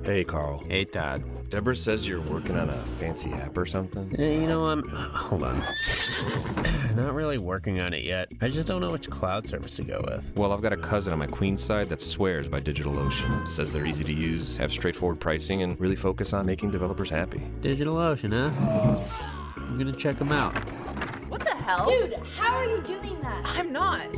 Hey, Carl. Hey, Todd. Deborah says you're working on a fancy app or something? You know, hold on. Not really working on it yet. I just don't know which cloud service to go with. Well, I've got a cousin on my Queens side that swears by DigitalOcean. Says they're easy to use, have straightforward pricing, and really focus on making developers happy. DigitalOcean, huh? I'm gonna check them out. What the hell? Dude, how are you doing that? I'm not.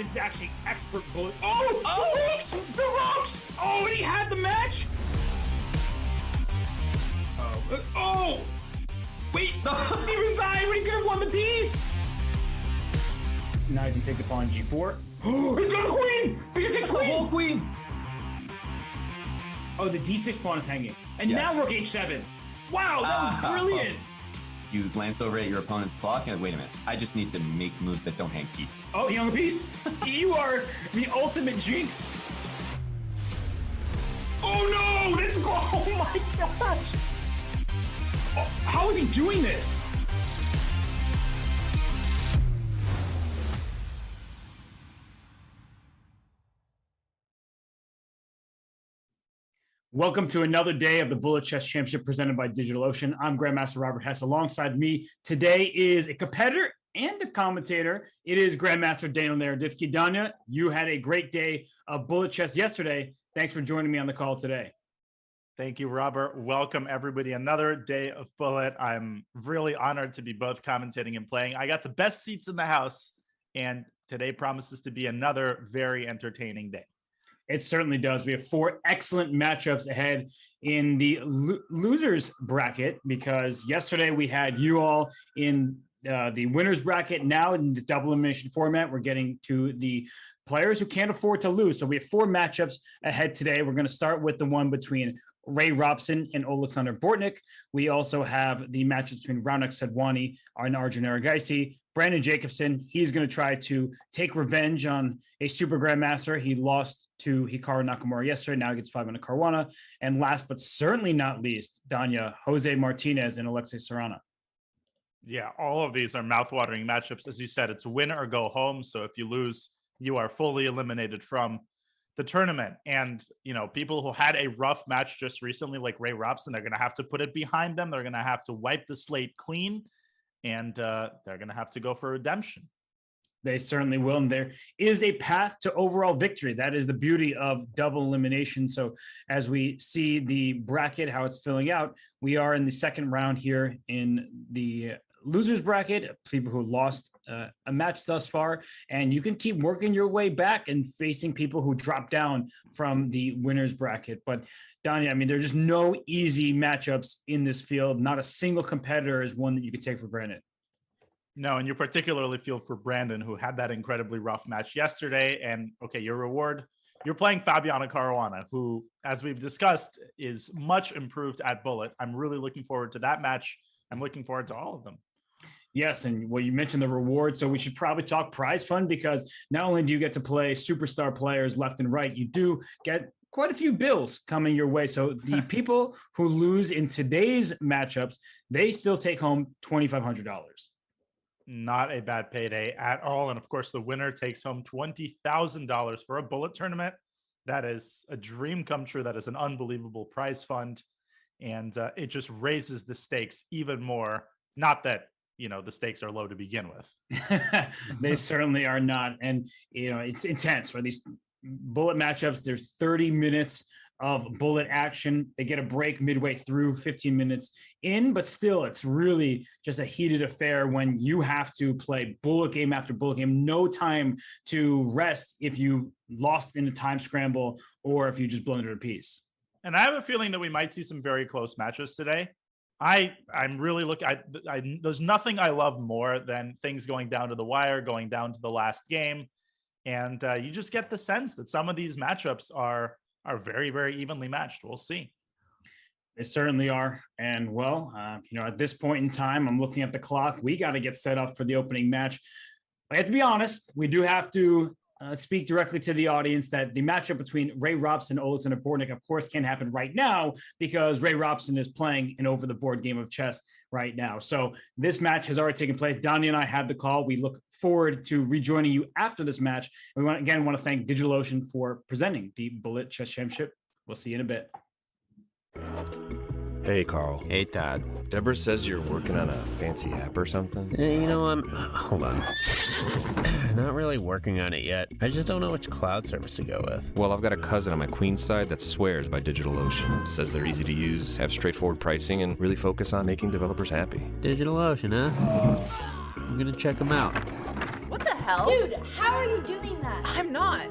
This is actually expert bullet. The ropes! Oh, and he had the match? Wait, he resigned when he could have won the piece! Now he can take the pawn G4. He got the queen! He should take the whole queen! Oh, the D6 pawn is hanging. And now rook H7. Wow, that was brilliant! You glance over at your opponent's clock and wait a minute, I just need to make moves that don't hang pieces. Oh, he hung a piece? You are the ultimate jinx. Oh no! Let's go! Oh my gosh! Oh, how is he doing this? Welcome to another day of the Bullet Chess Championship presented by DigitalOcean. I'm Grandmaster Robert Hess. Alongside me today is a competitor and a commentator. It is Grandmaster Daniel Naroditsky. Danya, you had a great day of Bullet Chess yesterday. Thanks for joining me on the call today. Thank you, Robert. Welcome, everybody. Another day of Bullet. I'm really honored to be both commentating and playing. I got the best seats in the house, and today promises to be another very entertaining day. It certainly does. We have four excellent matchups ahead in the losers bracket, because yesterday we had you all in the winners bracket. Now in the double elimination format, we're getting to the players who can't afford to lose. So we have four matchups ahead today. We're going to start with the one between Ray Robson and Alexander Bortnick. We also have the matches between Sedwani and Argaisi. Brandon Jacobson, he's going to try to take revenge on a super grandmaster. He lost to Hikaru Nakamura yesterday. Now he gets 5 on Caruana. And last but certainly not least, Danya, Jose Martinez and Alexei Serrano. Yeah, all of these are mouthwatering matchups. As you said, it's win or go home. So if you lose, you are fully eliminated from the tournament. And, you know, people who had a rough match just recently, like Ray Robson, they're going to have to put it behind them. They're going to have to wipe the slate clean. And they're going to have to go for redemption. They certainly will. And there is a path to overall victory. That is the beauty of double elimination. So as we see the bracket, how it's filling out, we are in the second round here in the losers bracket, people who lost a match thus far. And you can keep working your way back and facing people who drop down from the winners bracket. But Donnie, I mean, there's just no easy matchups in this field. Not a single competitor is one that you could take for granted. No, and you particularly feel for Brandon, who had that incredibly rough match yesterday. And okay, your reward, you're playing Fabiano Caruana, who, as we've discussed, is much improved at Bullet. I'm really looking forward to that match. I'm looking forward to all of them. Yes, and well, you mentioned the reward, so we should probably talk prize fund, because not only do you get to play superstar players left and right, you do get quite a few bills coming your way. So the people who lose in today's matchups, they still take home $2,500. Not a bad payday at all. And of course, the winner takes home $20,000 for a Bullet tournament. That is a dream come true. That is an unbelievable prize fund. And it just raises the stakes even more. Not that, you know, the stakes are low to begin with. They certainly are not. And, you know, it's intense for these Bullet matchups. There's 30 minutes of Bullet action. They get a break midway through, 15 minutes in, but still it's really just a heated affair when you have to play Bullet game after Bullet game. No time to rest if you lost in a time scramble or if you just blundered a piece. And I have a feeling that we might see some very close matches today. I'm really looking. There's nothing I love more than things going down to the wire, going down to the last game, and you just get the sense that some of these matchups are very, very evenly matched. We'll see. They certainly are. And well, you know, at this point in time, I'm looking at the clock. We got to get set up for the opening match. I have to be honest. We do have to speak directly to the audience that the matchup between Ray Robson and Alexander Bortnick, of course, can't happen right now because Ray Robson is playing an over-the-board game of chess right now. So this match has already taken place. Donnie and I had the call. We look forward to rejoining you after this match. We want to thank DigitalOcean for presenting the Bullet Chess Championship. We'll see you in a bit. Hey, Carl. Hey, Todd. Deborah says you're working on a fancy app or something. You know, hold on. Not really working on it yet. I just don't know which cloud service to go with. Well, I've got a cousin on my queen's side that swears by DigitalOcean. Says they're easy to use, have straightforward pricing, and really focus on making developers happy. DigitalOcean, huh? I'm gonna check them out. What the hell? Dude, how are you doing that? I'm not.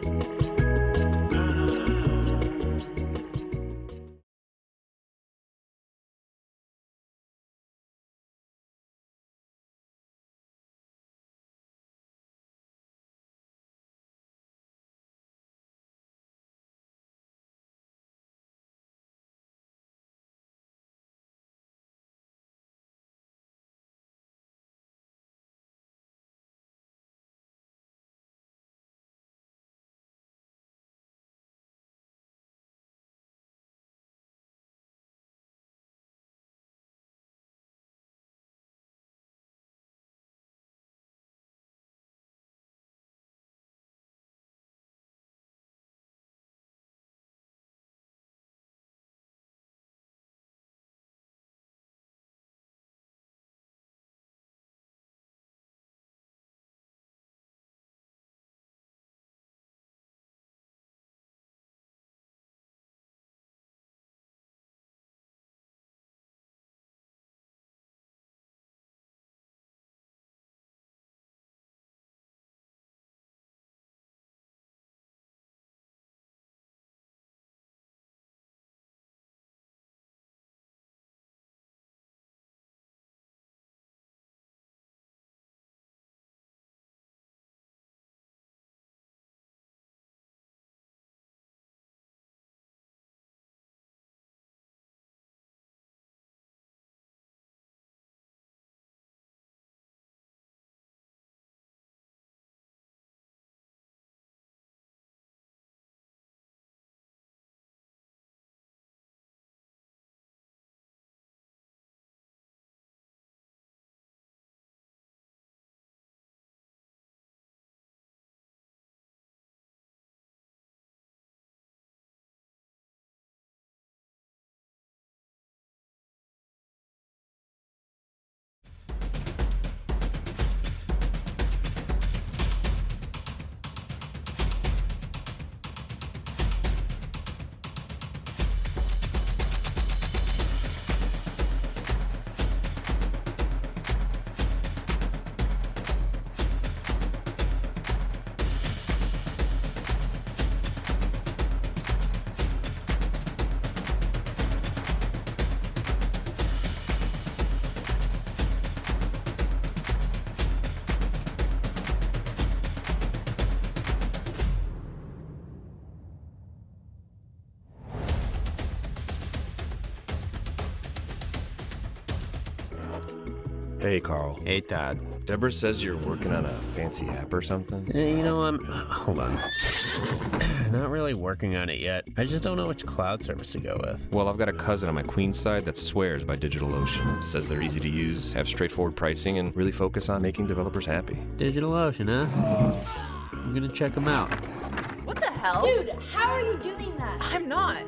Hey, Carl. Hey, Todd. Deborah says you're working on a fancy app or something. Hold on. Not really working on it yet. I just don't know which cloud service to go with. Well, I've got a cousin on my Queens side that swears by DigitalOcean. Says they're easy to use, have straightforward pricing, and really focus on making developers happy. DigitalOcean, huh? I'm gonna check them out. What the hell? Dude, how are you doing that? I'm not.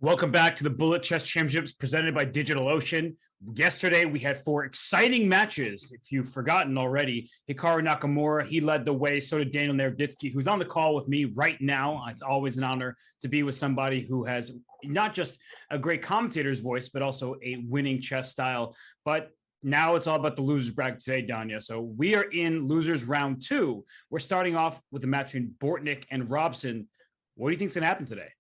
Welcome back to the Bullet Chess Championships presented by DigitalOcean. Yesterday, we had 4 exciting matches. If you've forgotten already, Hikaru Nakamura, he led the way. So did Daniel Naroditsky, who's on the call with me right now. It's always an honor to be with somebody who has not just a great commentator's voice, but also a winning chess style. But now it's all about the losers bracket today, Danya. So we are in losers round 2. We're starting off with a match between Bortnick and Robson. What do you think's going to happen today?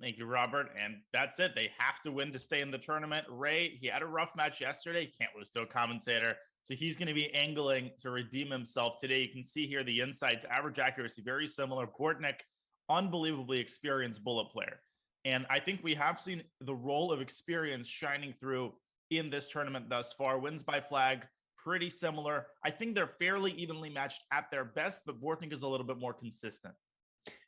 Thank you, Robert. And that's it. They have to win to stay in the tournament. Ray, he had a rough match yesterday. He can't lose to a commentator. So he's going to be angling to redeem himself today. You can see here the insights, average accuracy, very similar. Bortnick, unbelievably experienced bullet player. And I think we have seen the role of experience shining through in this tournament thus far. Wins by flag, pretty similar. I think they're fairly evenly matched at their best, but Bortnick is a little bit more consistent.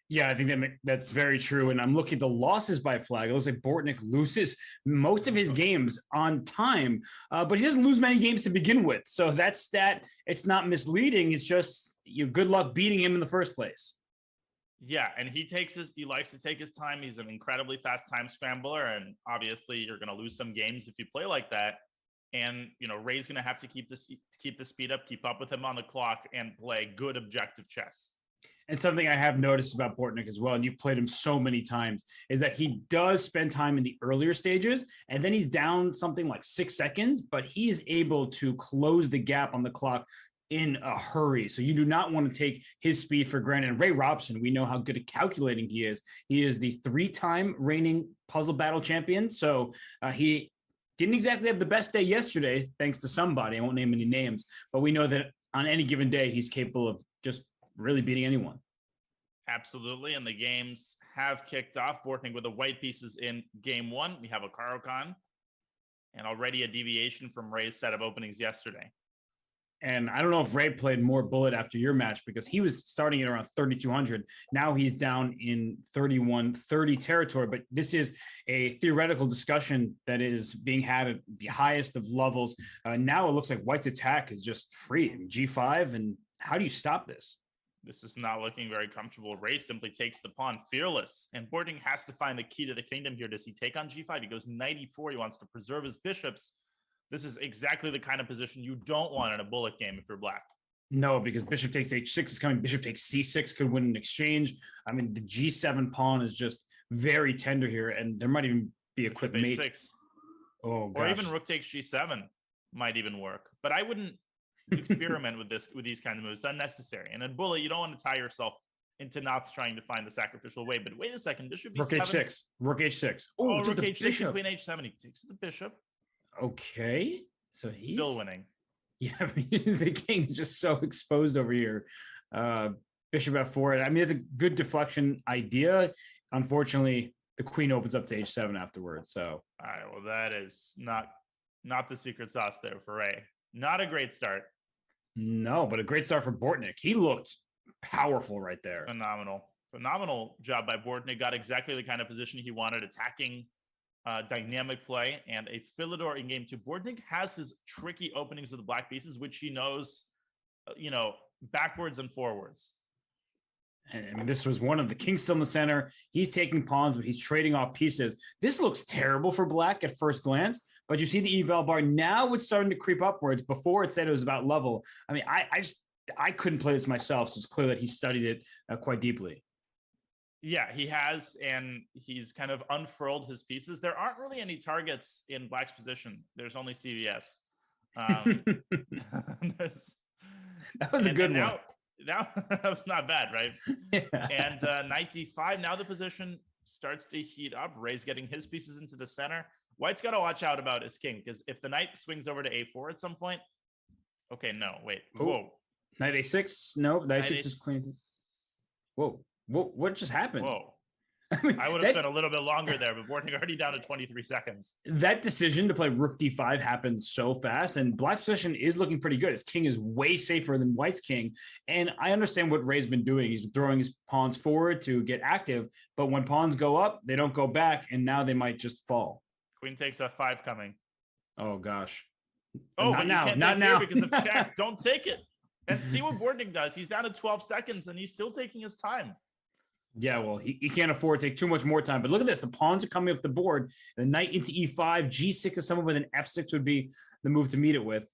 Yeah, I think that's very true. And I'm looking at the losses by flag. It looks like Bortnick loses most of his games on time, but he doesn't lose many games to begin with. So that stat, it's not misleading. It's just good luck beating him in the first place. Yeah, and he likes to take his time. He's an incredibly fast time scrambler, and obviously you're going to lose some games if you play like that. And Ray's going to have to keep the speed up, keep up with him on the clock, and play good objective chess. And something I have noticed about Bortnick as well, and you've played him so many times, is that he does spend time in the earlier stages, and then he's down something like 6 seconds, but he is able to close the gap on the clock in a hurry. So you do not want to take his speed for granted. And Ray Robson, we know how good at calculating he is. He is the 3-time reigning puzzle battle champion. So he didn't exactly have the best day yesterday, thanks to somebody. I won't name any names, but we know that on any given day, he's capable of just really beating anyone. Absolutely. And the games have kicked off. Bortnick with the white pieces in game 1. We have a Caro-Kann and already a deviation from Ray's set of openings yesterday. And I don't know if Ray played more bullet after your match, because he was starting at around 3,200. Now he's down in 3,130 territory. But this is a theoretical discussion that is being had at the highest of levels. Now it looks like White's attack is just free. G5. And how do you stop this? This is not looking very comfortable. Ray simply takes the pawn, fearless. And Bortnick has to find the key to the kingdom here. Does he take on G5? He goes 94. He wants to preserve his bishops. This is exactly the kind of position you don't want in a bullet game if you're black. No, because bishop takes h6 is coming. Bishop takes c6 could win an exchange. I mean, the g7 pawn is just very tender here, and there might even be a quick mate. H6. Oh, gosh. Or even rook takes g7 might even work. But I wouldn't experiment with these kinds of moves. It's unnecessary. And in bullet, you don't want to tie yourself into knots trying to find the sacrificial way. But wait a second, bishop rook b7. h6. Rook h6. Oh, rook h6 and queen h7. He takes the bishop. Okay, so he's still winning. Yeah, I mean, the king is just so exposed over here. Bishop f4. I mean, it's a good deflection idea. Unfortunately, the queen opens up to h7 afterwards. So, all right, well, that is not the secret sauce there for Ray. Not a great start. No, but a great start for Bortnick. He looked powerful right there. Phenomenal job by Bortnick. Got exactly the kind of position he wanted, attacking dynamic play, and a Philidor in game 2. Bortnick has his tricky openings with the black pieces, which he knows, backwards and forwards. And I mean, this was one of the king's still in the center. He's taking pawns, but he's trading off pieces. This looks terrible for black at first glance, but you see the eval bar. Now it's starting to creep upwards. Before it said it was about level. I mean, I couldn't play this myself, so it's clear that he studied it quite deeply. Yeah, he has, and he's kind of unfurled his pieces. There aren't really any targets in black's position. There's only CVS. That was a good one. That was not bad, right? Yeah. And knight d5. Now the position starts to heat up. Ray's getting his pieces into the center. White's got to watch out about his king, because if the knight swings over to a4 at some point. Okay, no, wait. Ooh. Whoa. Knight a6. No, knight a6 is queen. Whoa. What just happened? Whoa. I mean, I would have spent a little bit longer there, but Bortnick already down to 23 seconds. That decision to play rook d5 happened so fast, and black's position is looking pretty good. His king is way safer than white's king, and I understand what Ray's been doing. He's been throwing his pawns forward to get active, but when pawns go up, they don't go back, and now they might just fall. Queen takes f5 coming. Oh, gosh. Oh, not now. Not now. now. Because of check. Don't take it. And see what Bortnick does. He's down to 12 seconds, and he's still taking his time. Yeah, well, he can't afford to take too much more time. But look at this. The pawns are coming up the board. The knight into e5. G6 is someone with an f6 would be the move to meet it with.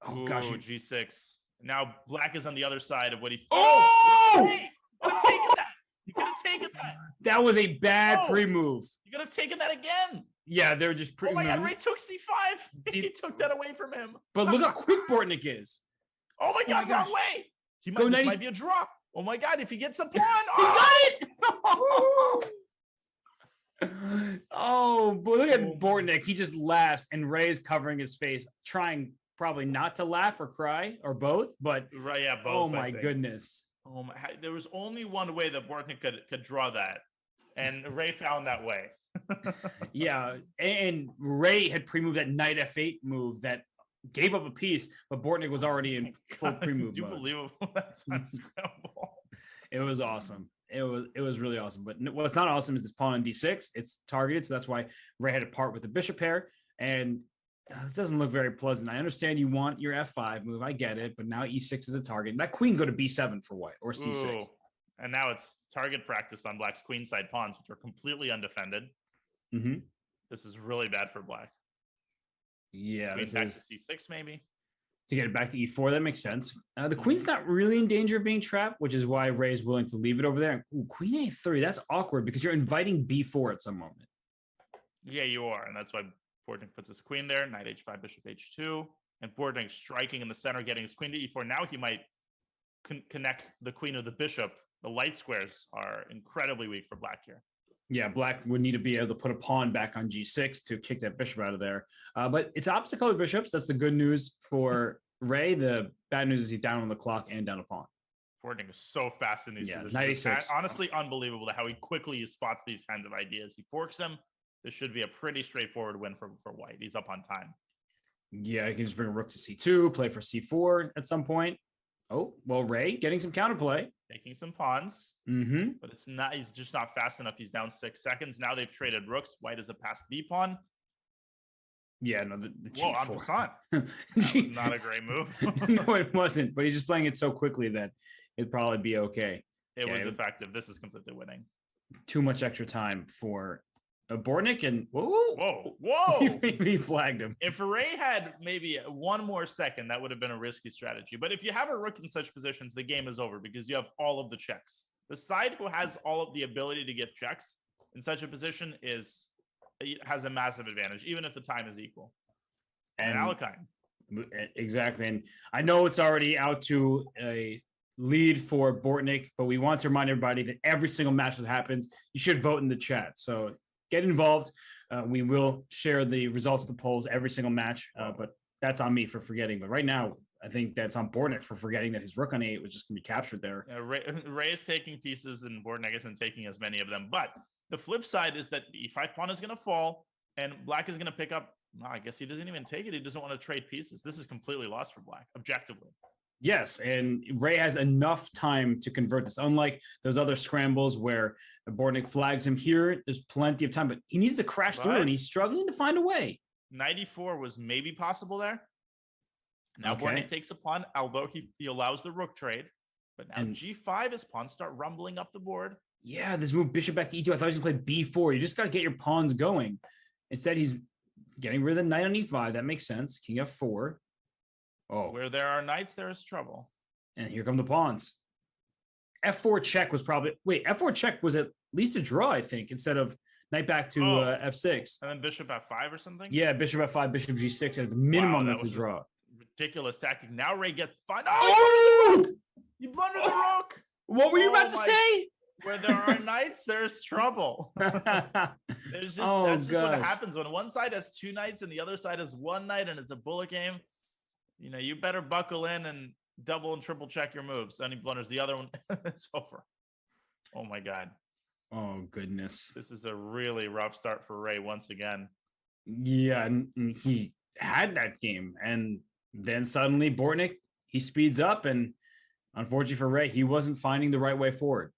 Oh, Ooh, gosh. G6. Now black is on the other side of what he... Oh! Hey, you could have taken that. You could have taken that. That was a bad Oh! pre-move. You could have taken that again. Yeah, they're just Oh my God, pre-moving. Ray took C5. He took that away from him. But look how quick Bortnick is. Oh my God, gosh. wrong way. Go This 90 might be a draw. Oh my God, if he gets a pawn. He got it! Oh, but look at Bortnick. He just laughs, and Ray's covering his face, trying probably not to laugh or cry or both. But Right, yeah, both. oh I my think. goodness. Oh my! There was only one way that Bortnick could draw that, and Ray found that way. Yeah, and Ray had pre-moved that knight f8 move that gave up a piece, but Bortnick was already in full pre-move mode. Unbelievable that time scramble. It was awesome. It was really awesome. But what's not awesome is this pawn on d6. It's targeted, so that's why Ray had to part with the bishop pair. And this doesn't look very pleasant. I understand you want your f5 move. I get it, but now e6 is a target. That queen go to b7 for white or c6. Ooh. And now it's target practice on black's queenside pawns, which are completely undefended. Mm-hmm. This is really bad for black. Yeah, Queen this back is to c6 maybe. to get it back to e4. That makes sense. The queen's not really in danger of being trapped, which is why Ray's willing to leave it over there. Ooh, queen a3. That's awkward because you're inviting b4 at some moment. Yeah, you are, and that's why Bortnick puts his queen there. Knight h5, bishop h2, and Bortnick striking in the center, getting his queen to e4. Now he might connect the queen of the bishop. The light squares are incredibly weak for black here. Yeah, black would need to be able to put a pawn back on g6 to kick that bishop out of there. But it's opposite colored bishops. That's the good news for Ray. The bad news is he's down on the clock and down a pawn. Bortnick is so fast in these positions. 96. It's honestly unbelievable how he quickly spots these kinds of ideas. He forks them. This should be a pretty straightforward win for white. He's up on time. Yeah, he can just bring a rook to c2, play for c4 at some point. Oh, well, Ray getting some counterplay. Taking some pawns, Mm-hmm. but it's not. He's just not fast enough. He's down 6 seconds. Now they've traded rooks. White is a pass B pawn. Yeah, no, the Whoa, g4. Ampersand. That was not a great move. No, it wasn't. But he's just playing it so quickly that it'd probably be okay. It was Yeah, effective. This is completely winning. Too much extra time for Bortnick, and Whoa. he flagged him. If Ray had maybe one more second, that would have been a risky strategy. But if you have a rook in such positions, the game is over because you have all of the checks. The side who has all of the ability to give checks in such a position has a massive advantage, even if the time is equal. And Alekhine. Exactly. And I know it's already out to a lead for Bortnick, but we want to remind everybody that every single match that happens, you should vote in the chat. So get involved. We will share the results of the polls every single match, but that's on me for forgetting. But right now, I think that's on Bortnick for forgetting that his rook on a8 was just going to be captured there. Yeah, Ray is taking pieces and Bortnick isn't taking as many of them. But the flip side is that the e5 pawn is going to fall and black is going to pick up. No, I guess he doesn't even take it. He doesn't want to trade pieces. This is completely lost for black, objectively. Yes, and Ray has enough time to convert this. Unlike those other scrambles where Bortnick flags him here, there's plenty of time, but he needs to crash through, and he's struggling to find a way. 94 was maybe possible there. Now Okay. Bortnick takes a pawn, although he allows the rook trade. But now And- g5, his pawns start rumbling up the board. Yeah, this move bishop back to e2. I thought he was going to play b4. You just got to get your pawns going. Instead, he's getting rid of the knight on e5. That makes sense. King f4. Oh, Where there are knights, there is trouble. and here come the pawns. f4 check was probably... Wait, f4 check was at least a draw, I think, instead of knight back to f6. And then bishop f5 or something? Yeah, bishop f5, bishop g6. At the minimum, that that's a was just draw. Ridiculous tactic. Now Ray gets fine. Oh! You blundered the rook. What were you about to my- say? Where there are knights, there's trouble. There's just Oh, that's just what gosh. happens when one side has 2 knights and the other side has 1 knight, and it's a bullet game. You know, you better buckle in and double and triple check your moves. Then he blunders the other one. It's over. Oh my god, Oh, goodness. this is a really rough start for Ray once again. Yeah, and he had that game. And then suddenly Bortnick, he speeds up. And unfortunately for Ray, he wasn't finding the right way forward.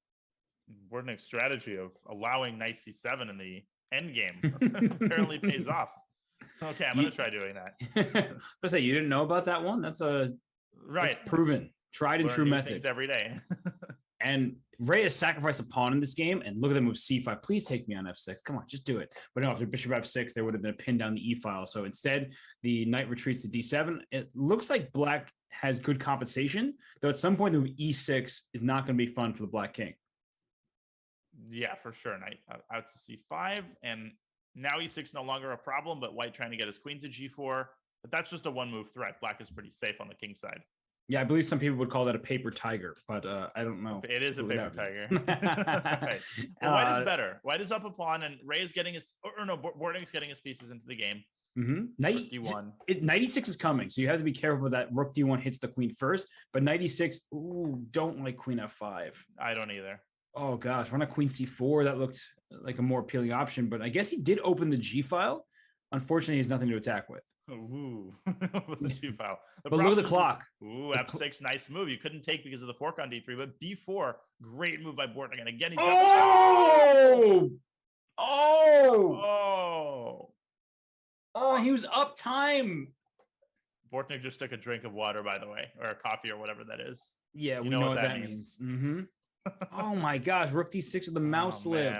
Bortnick's strategy of allowing knight c7 in the end game apparently pays off. Okay, I'm gonna try doing that. I say you didn't know about that one. That's Right, that's proven, tried and Learn true new method. things every day. And Ray has sacrificed a pawn in this game, and look at them move c5. Please take me on f6. Come on, just do it. But no, after bishop f6, there would have been a pin down the e file. So instead, the knight retreats to d7. It looks like black has good compensation, though at some point the move e6 is not going to be fun for the black king. Yeah, for sure. Knight out to c5, and now e6 no longer a problem, but white trying to get his queen to g4. But that's just a one-move threat. Black is pretty safe on the king side. Yeah, I believe some people would call that a paper tiger, but I don't know. It is a paper tiger. Right. Well, white is better. White is up a pawn, and Ray is getting his, or no, Bortnick's getting his pieces into the game. Knight d1. Knight e6 is coming, so you have to be careful that rook d1 hits the queen first. But knight e6, ooh, don't like queen f5. I don't either. Oh gosh, run a queen c4. That looked like a more appealing option, but I guess he did open the g file. Unfortunately, he has nothing to attack with. Ooh, the g file. But look at the clock. Ooh, f6, nice move. You couldn't take because of the fork on d3, but b4, great move by Bortnick. And again, he's he was up time. Bortnick just took a drink of water, by the way, or a coffee or whatever that is. Yeah, we know what that means. Oh my gosh, rook d6 with the mouse slip.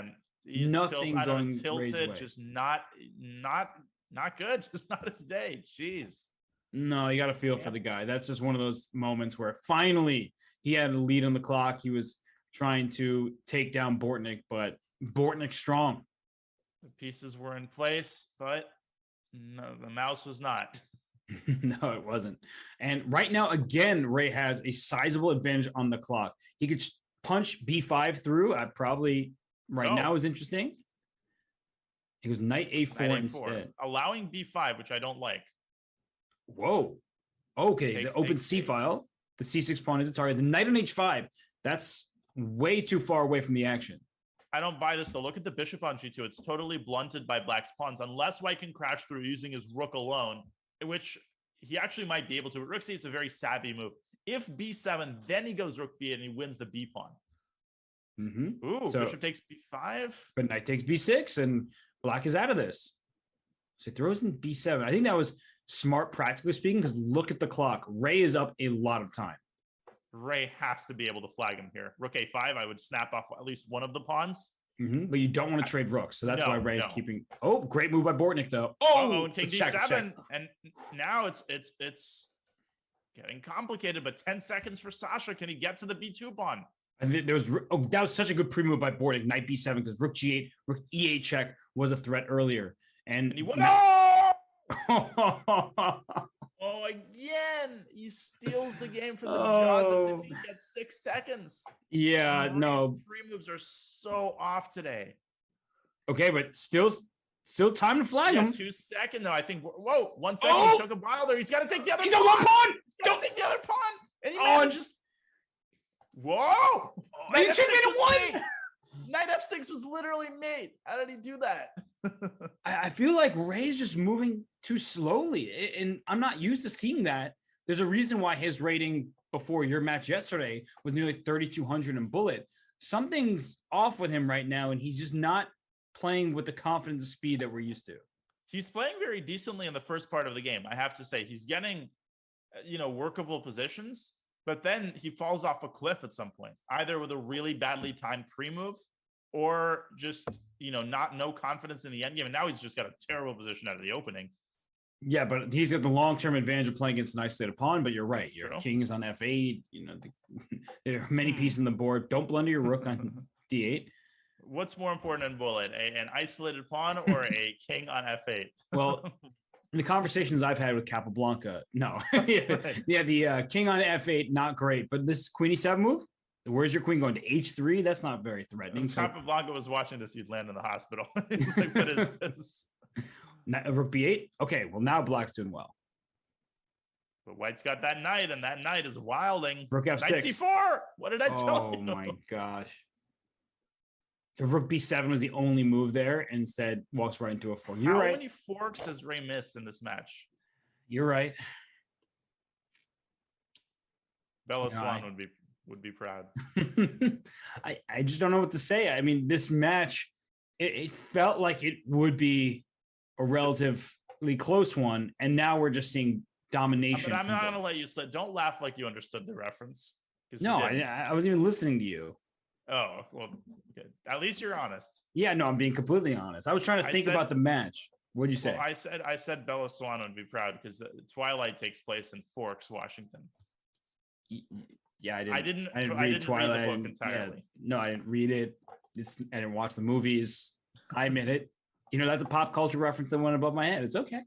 Nothing going tilted, just not good. Just not his day. Jeez. No, you got to feel for the guy. That's just one of those moments where finally he had a lead on the clock. He was trying to take down Bortnick, but Bortnick strong. The pieces were in place, but no, the mouse was not. No, it wasn't. And right now, again, Ray has a sizable advantage on the clock. He could punch b5 through. Probably right now is interesting. He was knight a4 instead. Allowing b5, which I don't like. Whoa. Okay, the open c file. The c6 pawn is a target. The knight on h5. That's way too far away from the action. I don't buy this, though. Look at the bishop on g2. It's totally blunted by black's pawns, unless white can crash through using his rook alone, which he actually might be able to. Rook c, it's a very savvy move. If b7, then he goes rook b8 and he wins the b pawn. Ooh, so, bishop takes b5. But knight takes b6, and black is out of this. So he throws in b7. I think that was smart, practically speaking, because look at the clock. Ray is up a lot of time. Ray has to be able to flag him here. Rook a5, I would snap off at least one of the pawns. But you don't want to trade rooks, so that's why Ray is keeping. Oh, great move by Bortnick, though. Oh, and king d7, and now it's getting complicated. But 10 seconds for Sasha. Can he get to the b2 pawn? And there was that was such a good pre-move by Bortnick, knight b7, because rook g8, rook e8 check was a threat earlier, and he won. Oh, again, he steals the game from the jaws of defeat. He gets 6 seconds. Yeah, no. Pre-moves are so off today. Okay, but still time to flag him. 2 seconds, though. I think. Whoa, 1 second. He took a Wilder. He's got to take the other. He got one pawn. Don't take the other pawn. And he manages. Whoa! Knight f6 made a 1. Knight f6 was literally made. How did he do that? I feel like Ray's just moving too slowly, and I'm not used to seeing that. There's a reason why his rating before your match yesterday was nearly 3,200 in bullet. Something's off with him right now, and he's just not playing with the confidence and speed that we're used to. He's playing very decently in the first part of the game. I have to say, he's getting, workable positions. But then he falls off a cliff at some point, either with a really badly timed pre-move or just, no confidence in the end game. And now he's just got a terrible position out of the opening. Yeah, but he's got the long-term advantage of playing against an isolated pawn. But you're right. Your king is on f8. There are many pieces on the board. Don't blunder your rook on d8. What's more important in bullet, an isolated pawn or a king on f8? Well, in the conversations I've had with Capablanca, no. The king on f8, not great. But this queen e7 move, where's your queen going? To h3? That's not very threatening. If Capablanca was watching this, he'd land in the hospital. Like, what is this? Rook b8? Okay, well, now black's doing well. But white's got that knight, and that knight is wilding. Rook f6. Knight c4! What did I tell you? Oh, my gosh. So rook b7 was the only move there. Instead, walks right into a fork. You're right. How many forks has Ray missed in this match? You're right. Bella Swan would be proud. I just don't know what to say. I mean, this match, it felt like it would be a relatively close one, and now we're just seeing domination. But I'm not going to let you slip. Don't laugh like you understood the reference. No, I wasn't even listening to you. Oh, well, good. At least you're honest. Yeah, no, I'm being completely honest. I was trying to think about the match. What'd you say? Well, I said Bella Swan would be proud because the Twilight takes place in Forks, Washington. Yeah, I didn't read read Twilight. the book entirely. No, I didn't read it. I didn't watch the movies. I admit it. You know, that's a pop culture reference that went above my head. It's okay.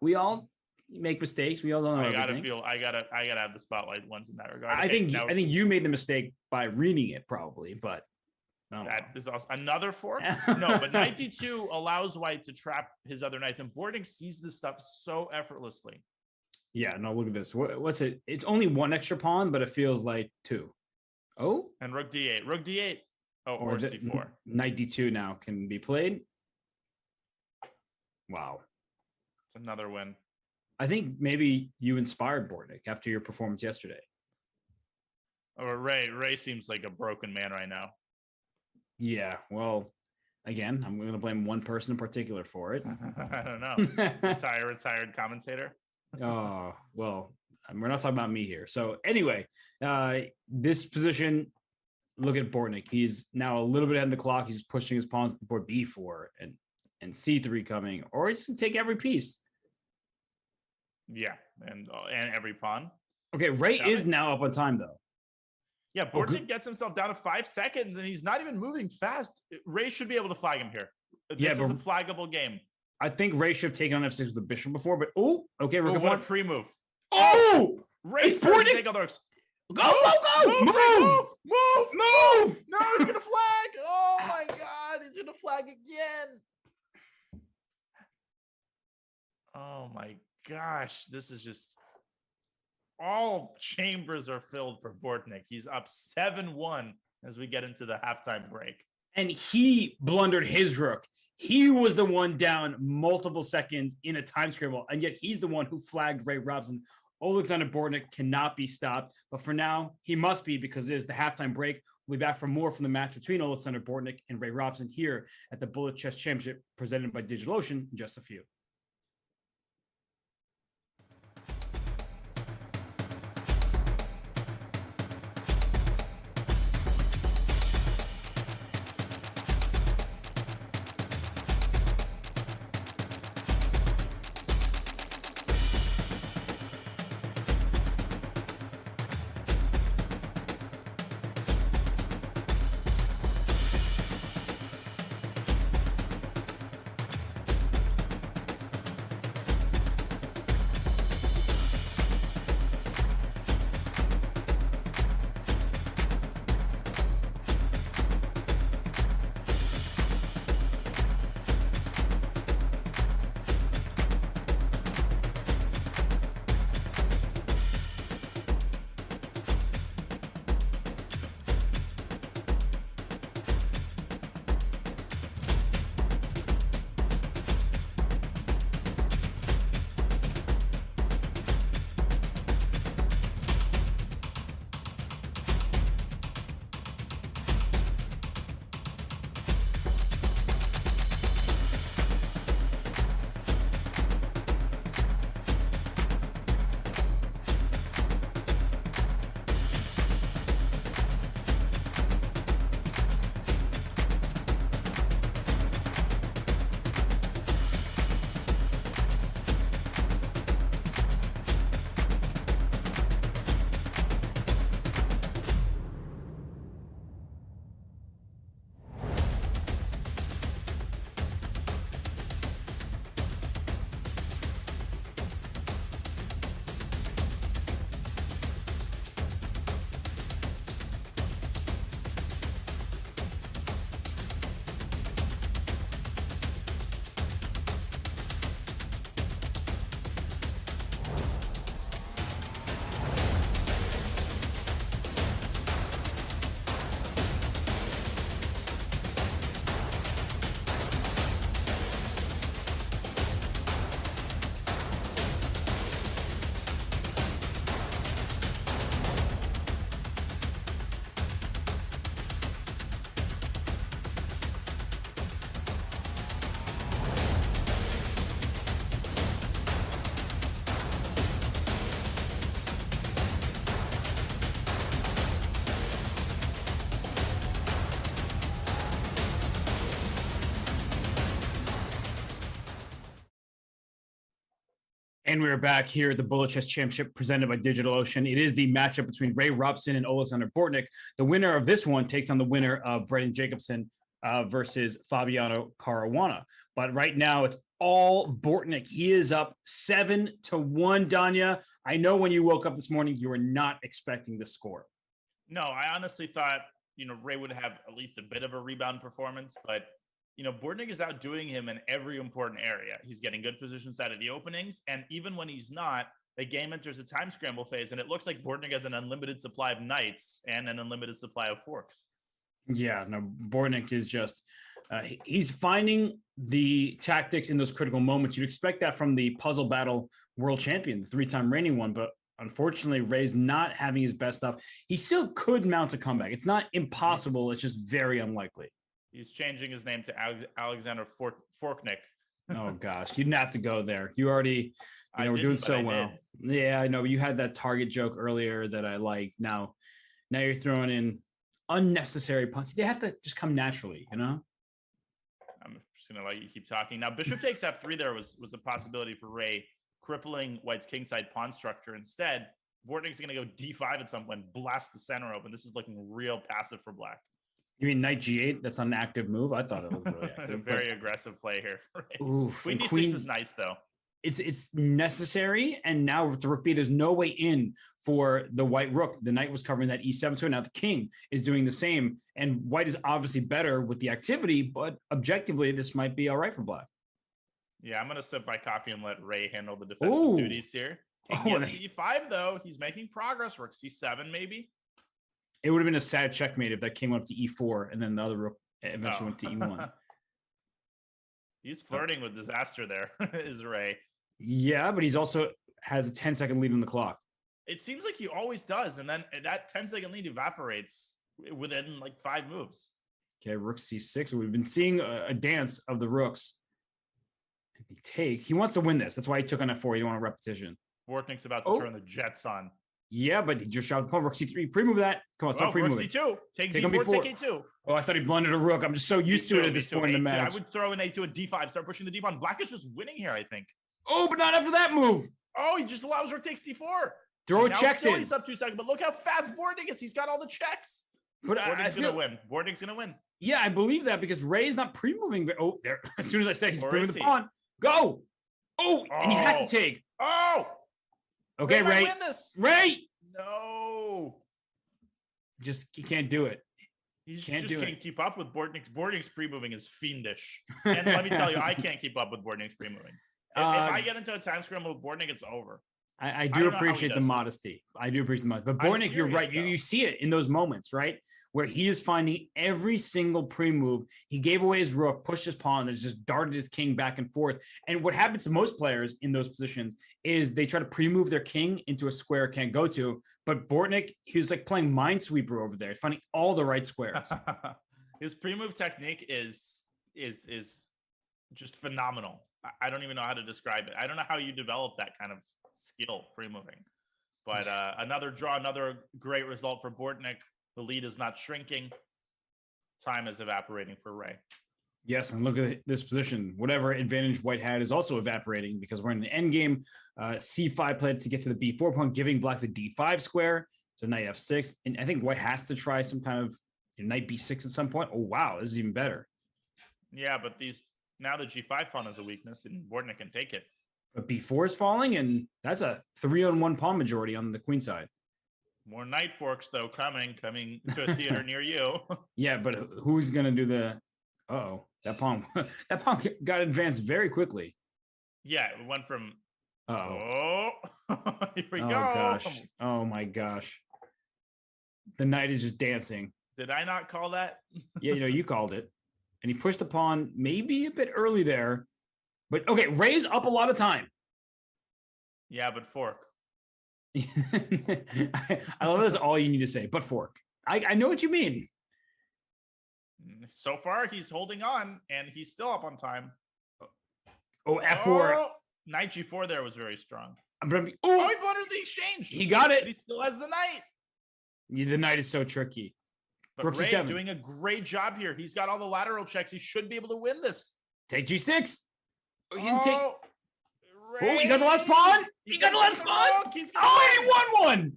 We all make mistakes. We all don't know everything. I gotta have the spotlight ones in that regard. I think you made the mistake by reading it, probably, but that is also another fork. No, but 92 allows White to trap his other knights, and Bortnick sees this stuff so effortlessly. Yeah, no, look at this. What's it? It's only one extra pawn, but it feels like two. Oh, and Rook D8. Rook D8. Oh, or C4. Knight D2 now can be played. Wow. It's another win. I think maybe you inspired Bortnick after your performance yesterday. Or Ray seems like a broken man right now. Yeah, well, again, I'm going to blame one person in particular for it. I don't know. Retired commentator. Oh, well, we're not talking about me here. So anyway, this position, look at Bortnick. He's now a little bit ahead of the clock. He's pushing his pawns to the board B4 and C3 coming, or he's going to take every piece. Yeah, and every pawn. Okay, Ray is now up on time, though. Yeah, Bortnick gets himself down to 5 seconds, and he's not even moving fast. Ray should be able to flag him here. This is a flaggable game. I think Ray should have taken on F6 with the bishop before, but okay, we're going to pre-move. Oh! Ray's starting to take all the rooks. Go! Move! No, he's going to flag. Oh, my God. He's going to flag again. Oh, my gosh. This is just... all chambers are filled for Bortnick. He's up 7-1 as we get into the halftime break. And he blundered his rook. He was the one down multiple seconds in a time scramble, and yet he's the one who flagged Ray Robson. Alexander Bortnick cannot be stopped, but for now, he must be because it is the halftime break. We'll be back for more from the match between Alexander Bortnick and Ray Robson here at the Bullet Chess Championship presented by DigitalOcean in just a few. And we're back here at the Bullet Chess Championship presented by DigitalOcean. It is the matchup between Ray Robson and Alexander Bortnick. The winner of this one takes on the winner of Brendan Jacobson versus Fabiano Caruana. But right now, it's all Bortnick. He is up 7-1, Danya. I know when you woke up this morning, you were not expecting the score. No, I honestly thought, Ray would have at least a bit of a rebound performance, but Bortnick is outdoing him in every important area. He's getting good positions out of the openings. And even when he's not, the game enters a time scramble phase. And it looks like Bortnick has an unlimited supply of knights and an unlimited supply of forks. Yeah, no, Bortnick is just, he's finding the tactics in those critical moments. You'd expect that from the puzzle battle world champion, the 3-time reigning one. But unfortunately, Ray's not having his best stuff. He still could mount a comeback. It's not impossible. It's just very unlikely. He's changing his name to Alexander Forknick. Oh gosh, you didn't have to go there. You already, we're doing so well. Yeah, I know. You had that target joke earlier that I liked. Now you're throwing in unnecessary puns. They have to just come naturally, I'm just gonna let you keep talking. Now, Bishop takes F3 there was a possibility for Ray, crippling White's kingside pawn structure. Instead, Bortnick's gonna go D5 at some point, blast the center open. This is looking real passive for Black. You mean knight G8? That's an active move. I thought it was really active. Very aggressive play here. Oof, Queen D6 is nice though. It's necessary, and now with the rook B, there's no way in for the white rook. The knight was covering that E7, so now the king is doing the same. And White is obviously better with the activity, but objectively, this might be all right for Black. Yeah, I'm gonna sip my coffee and let Ray handle the defensive duties here. King E5 though, he's making progress. Rook C7 maybe. It would have been a sad checkmate if that king went up to E4 and then the other rook eventually went to E1. He's flirting with disaster there, is Ray. Yeah, but he's also has a 10-second lead on the clock. It seems like he always does, and then that 10-second lead evaporates within like 5 moves. Okay, rook C6. We've been seeing a dance of the rooks. If he takes, he wants to win this. That's why he took on F4. He don't want a repetition. Bortnick's about to turn the Jets on. Yeah, but he just shot rook C3. Pre-move that. Come on, stop pre-moving. Rook C2. Take B4, take A2. Oh, I thought he blundered a rook. I'm just so used to it at this point in the match. I would throw an A2 at D5, start pushing the D pawn. Black is just winning here, I think. Oh, but not after that move. Oh, he just allows rook takes D4. Throw checks in. He's up 2 seconds, but look how fast Bortnick is. He's got all the checks. But Bortnick's going to win. Bortnick's going to win. Yeah, I believe that because Ray is not pre-moving. Oh, there. As soon as I say he's pre-moving the pawn. Go. Oh, and he has to take. Oh. Okay, Ray. Ray. No. He can't do it. He just can't keep up with Bortnick's. Bortnick's pre-moving is fiendish. And let me tell you, I can't keep up with Bortnick's pre-moving. If I get into a time scramble with Bortnick, it's over. I do appreciate the modesty. I do appreciate the modesty. But Bortnick, you're right. You see it in those moments, right? Where he is finding every single pre-move. He gave away his rook, pushed his pawn, and just darted his king back and forth. And what happens to most players in those positions is they try to pre-move their king into a square it can't go to. But Bortnick, he was like playing Minesweeper over there, finding all the right squares. His pre-move technique is just phenomenal. I don't even know how to describe it. I don't know how you develop that kind of skill pre-moving. But another draw, another great result for Bortnick. The lead is not shrinking. Time is evaporating for Ray. Yes, and look at this position. Whatever advantage White had is also evaporating because we're in the end game. C5 played to get to the B4 pawn, giving Black the D5 square. So knight F6. And I think White has to try some kind of knight B6 at some point. Oh, wow, this is even better. Yeah, but now the G5 pawn is a weakness, and Bortnick can take it. But B4 is falling, and that's a 3-on-1 pawn majority on the queen side. More knight forks, though, coming to a theater near you. Yeah, but who's going to do the... Uh-oh, that pawn got advanced very quickly. Yeah, it went from... Uh-oh. Here we go. Gosh. Oh, my gosh. The knight is just dancing. Did I not call that? Yeah, you called it. And he pushed the pawn maybe a bit early there. But, okay, Ray's up a lot of time. Yeah, but fork. I love that's all you need to say, but fork. I know what you mean. So far, he's holding on, and he's still up on time. Oh, F4. Oh, knight G4 there was very strong. He blundered the exchange. He got it. But he still has the knight. Yeah, the knight is so tricky. But Rook Ray C7. Doing a great job here. He's got all the lateral checks. He should be able to win this. Take G6. Oh, he didn't take. Oh, he got the last pawn. He got the last pawn. He's Oh, and he won one.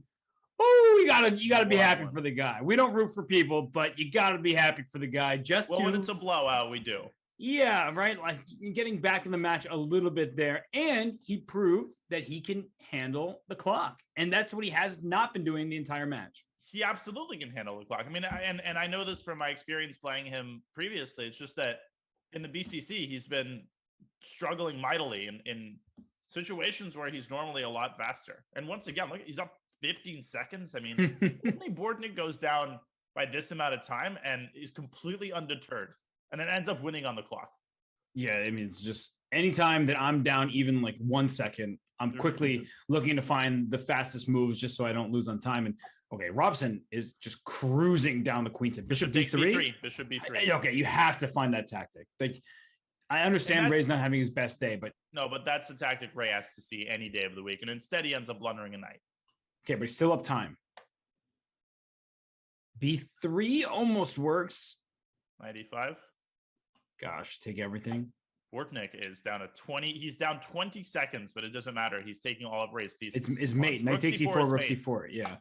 Oh, you gotta be happy for the guy. We don't root for people, but you gotta be happy for the guy. When it's a blowout, we do. Yeah, right. Like getting back in the match a little bit there, and he proved that he can handle the clock, and that's what he has not been doing the entire match. He absolutely can handle the clock. I mean, and I know this from my experience playing him previously. It's just that in the BCC, he's been struggling mightily in situations where he's normally a lot faster. And once again, look, he's up 15 seconds. I mean, only Bortnick goes down by this amount of time and is completely undeterred and then ends up winning on the clock. Yeah, I mean, it's just anytime that I'm down even like 1 second, I'm quickly looking to find the fastest moves just so I don't lose on time. And okay, Robson is just cruising down the queen to Bishop D3. Bishop B3. Okay, you have to find that tactic. Like, I understand Ray's not having his best day, but no, but that's the tactic Ray has to see any day of the week, and instead he ends up blundering a knight. Okay, but he's still up time. B3 almost works. 95. Gosh, take everything. Bortnick is down to 20. He's down 20 seconds, but it doesn't matter. He's taking all of Ray's pieces. It's mate. Knight takes C4, rook C4. Yeah.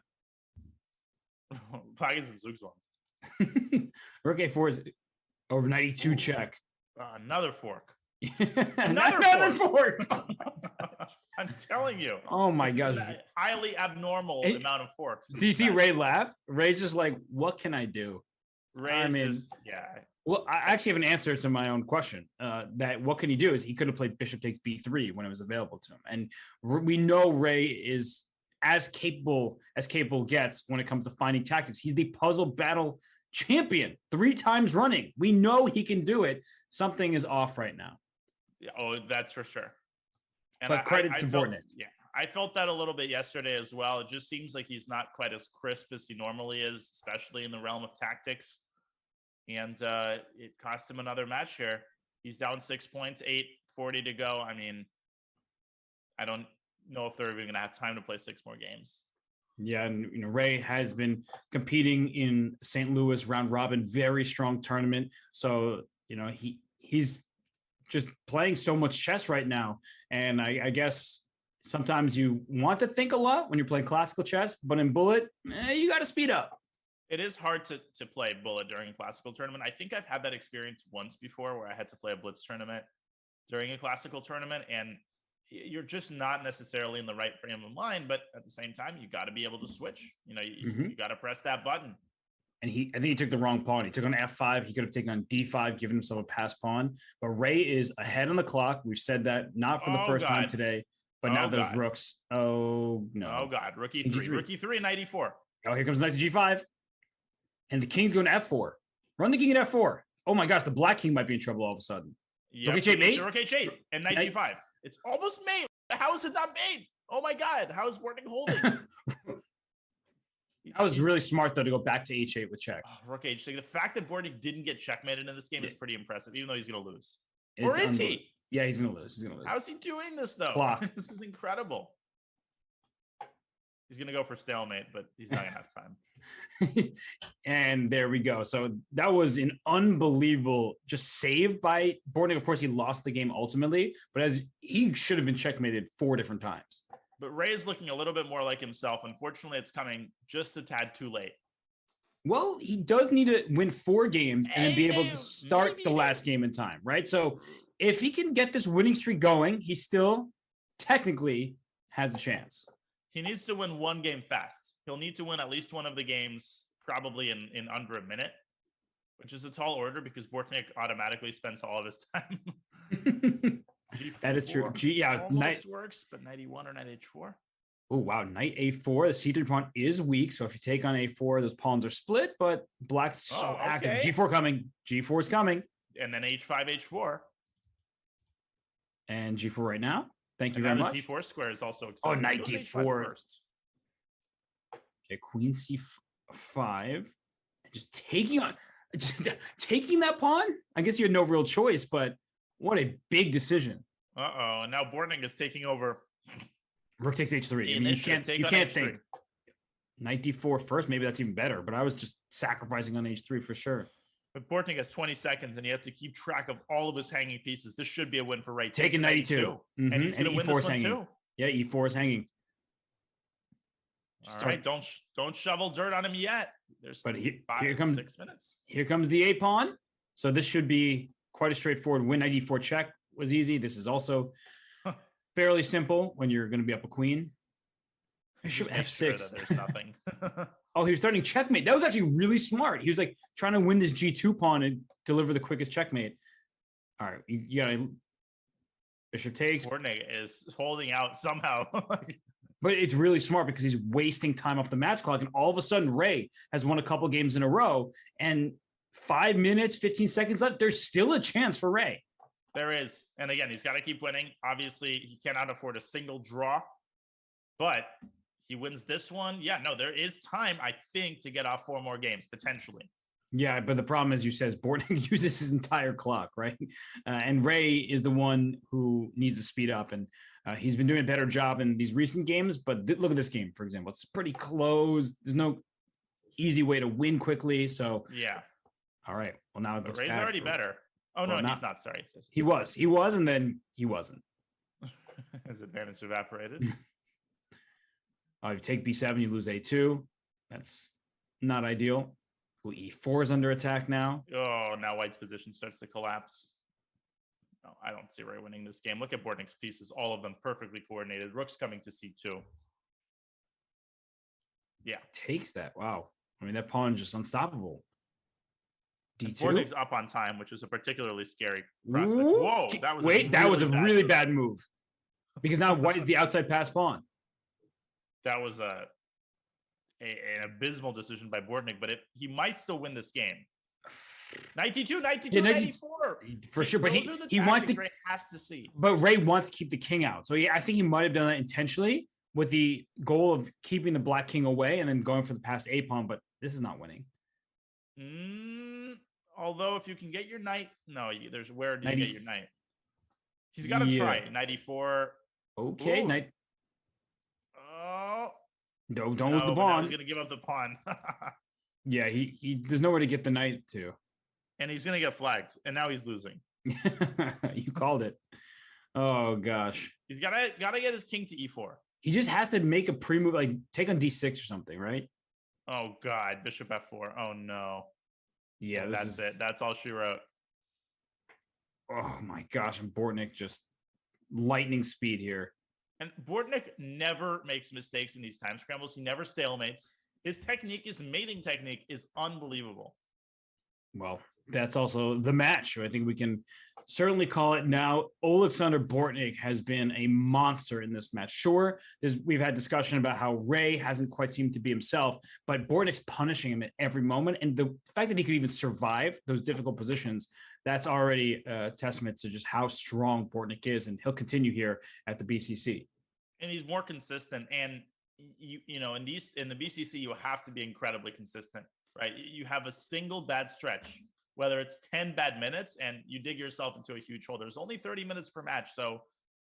Plague is in Zugzwang. Rook A4 is over 92 check. Another fork. Another fork. I'm telling you. Oh my gosh. Highly abnormal amount of forks. Do you see Ray laugh? Ray's just like, what can I do? Yeah. Well, I actually have an answer to my own question. That what can he do is he could have played Bishop takes B3 when it was available to him. And we know Ray is as capable gets when it comes to finding tactics. He's the puzzle battle champion 3 times running. We know he can do it. Something is off right now. Yeah, that's for sure. And but credit to Bortnick. Yeah, I felt that a little bit yesterday as well. It just seems like he's not quite as crisp as he normally is, especially in the realm of tactics. And it cost him another match here. He's down 6 points, 8:40 to go. I mean, I don't know if they're even going to have time to play 6 more games. Yeah, and Ray has been competing in St. Louis round robin, very strong tournament. So he's just playing so much chess right now, and I guess sometimes you want to think a lot when you're playing classical chess, but in Bullet, you got to speed up. It is hard to play Bullet during a classical tournament. I think I've had that experience once before where I had to play a Blitz tournament during a classical tournament, and you're just not necessarily in the right frame of mind, but at the same time, you got to be able to switch. You got to press that button. And I think he took the wrong pawn. He took on F5. He could have taken on D5, given himself a pass pawn. But Ray is ahead on the clock. We've said that not for the first time today, but now those rooks. Oh, no. Oh, God. Rook E3. Rook E3 and knight E4. Oh, here comes knight to G5. And the king's going to F4. Run the king at F4. Oh, my gosh. The black king might be in trouble all of a sudden. Yep. Rook H8 mate. Rook H8 and knight G5. It's almost made. How is it not made? Oh, my God. How is Bortnick holding? That was really smart, though, to go back to H8 with check. Rook H6. The fact that Bortnick didn't get checkmated in this game is pretty impressive, even though he's going to lose. Or is he? Yeah, he's going to lose. How's he doing this, though? Clock. This is incredible. He's going to go for stalemate, but he's not going to have time. And there we go. So that was an unbelievable just save by Bortnick. Of course, he lost the game ultimately, but as he should have been checkmated 4 different times. But Ray is looking a little bit more like himself. Unfortunately, it's coming just a tad too late. Well, he does need to win 4 games and then be able to start the last game in time, right? So if he can get this winning streak going, he still technically has a chance. He needs to win 1 game fast. He'll need to win at least one of the games probably in under a minute, which is a tall order because Bortnick automatically spends all of his time. That is true. Almost works, but knight E1 or knight H4. Oh, wow. Knight A4. The C3 pawn is weak. So if you take on A4, those pawns are split, but black's so active. G4 coming. G4 is coming. And then H5, H4. And G4 right now. Thank you very much. D4 square is also excessive. Oh, knight D4. Okay, queen C5. And just taking that pawn? I guess you had no real choice, but what a big decision. Uh-oh. And now Bortnick is taking over. Rook takes H3. I mean, you can't think. Knight D4 first. Maybe that's even better, but I was just sacrificing on H3 for sure. But Bortnick has 20 seconds and he has to keep track of all of his hanging pieces. This should be a win for Ray. Taking 92. And he's going to win this one hanging. too. Yeah, E4 is hanging. All right, don't shovel dirt on him yet. There's here comes 6 minutes. Here comes the A pawn. So this should be quite a straightforward win. Knight E4 check was easy. This is also fairly simple when you're going to be up a queen. Bishop F6. Sure that there's nothing. Oh, he was starting checkmate. That was actually really smart. He was like trying to win this G2 pawn and deliver the quickest checkmate. All right, you got to bishop takes. Bortnick is holding out somehow. But it's really smart because he's wasting time off the match clock. And all of a sudden, Ray has won a couple games in a row. And 5 minutes, 15 seconds left, there's still a chance for Ray. There is. And again, he's got to keep winning. Obviously, he cannot afford a single draw. But he wins this one. Yeah, no, there is time, I think, to get off 4 more games, potentially. Yeah, but the problem, as you said, is Bortnick uses his entire clock, right? And Ray is the one who needs to speed up. And he's been doing a better job in these recent games. But look at this game, for example. It's pretty close. There's no easy way to win quickly. So, yeah. All right. Well, now it looks Ray's bad already better. Oh, well, no, he's not. Sorry. He was, and then he wasn't. His advantage evaporated. You take B7, you lose A2. That's not ideal. Ooh, E4 is under attack now. Oh, now White's position starts to collapse. No, I don't see Ray winning this game. Look at Bortnick's pieces, all of them perfectly coordinated. Rook's coming to C2. Yeah. Takes that. Wow. I mean, that pawn is just unstoppable. D2. Bortnick's up on time, which is a particularly scary prospect. Whoa, that was a really bad move. Because now White is the outside pass pawn. That was an abysmal decision by Bortnick, but he might still win this game. 92, 92, 94. For sure, but he wants to. Ray has to see. But Ray wants to keep the king out, so I think he might have done that intentionally with the goal of keeping the black king away and then going for the passed A pawn. But this is not winning. Although if you can get your knight, there's where do you get your knight? He's got to try 94. Okay, Ooh. knight. Oh, don't with the pawn. He's gonna give up the pawn. Yeah, he there's nowhere to get the knight to, and he's gonna get flagged. And now he's losing. You called it. Oh gosh, he's gotta get his king to E4. He just has to make a pre-move, like take on D6 or something, right? Oh god, bishop F4. Oh no. Yeah, that's it. That's all she wrote. Oh my gosh, and Bortnick just lightning speed here. And Bortnick never makes mistakes in these time scrambles. He never stalemates. His mating technique is unbelievable. Well, that's also the match. I think we can certainly call it now. Alexander Bortnick has been a monster in this match. Sure, we've had discussion about how Ray hasn't quite seemed to be himself, but Bortnick's punishing him at every moment. And the fact that he could even survive those difficult positions, that's already a testament to just how strong Bortnick is. And he'll continue here at the BCC. And he's more consistent. And you know, in the BCC, you have to be incredibly consistent, right? You have a single bad stretch, whether it's 10 bad minutes and you dig yourself into a huge hole. There's only 30 minutes per match. So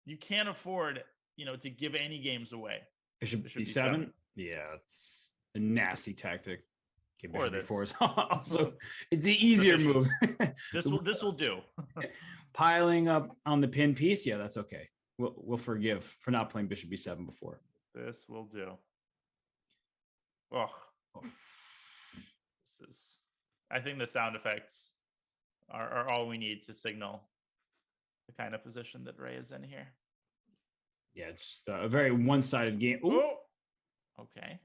you can't afford, to give any games away. Bishop B7? Yeah, it's a nasty tactic. Okay, Bishop B4 is also it's the easier move. This will do. Piling up on the pin piece. Yeah, that's okay. We'll forgive for not playing Bishop B7 before. This will do. Oh. I think the sound effects are all we need to signal the kind of position that Ray is in here. Yeah, it's a very one-sided game. Ooh. Okay.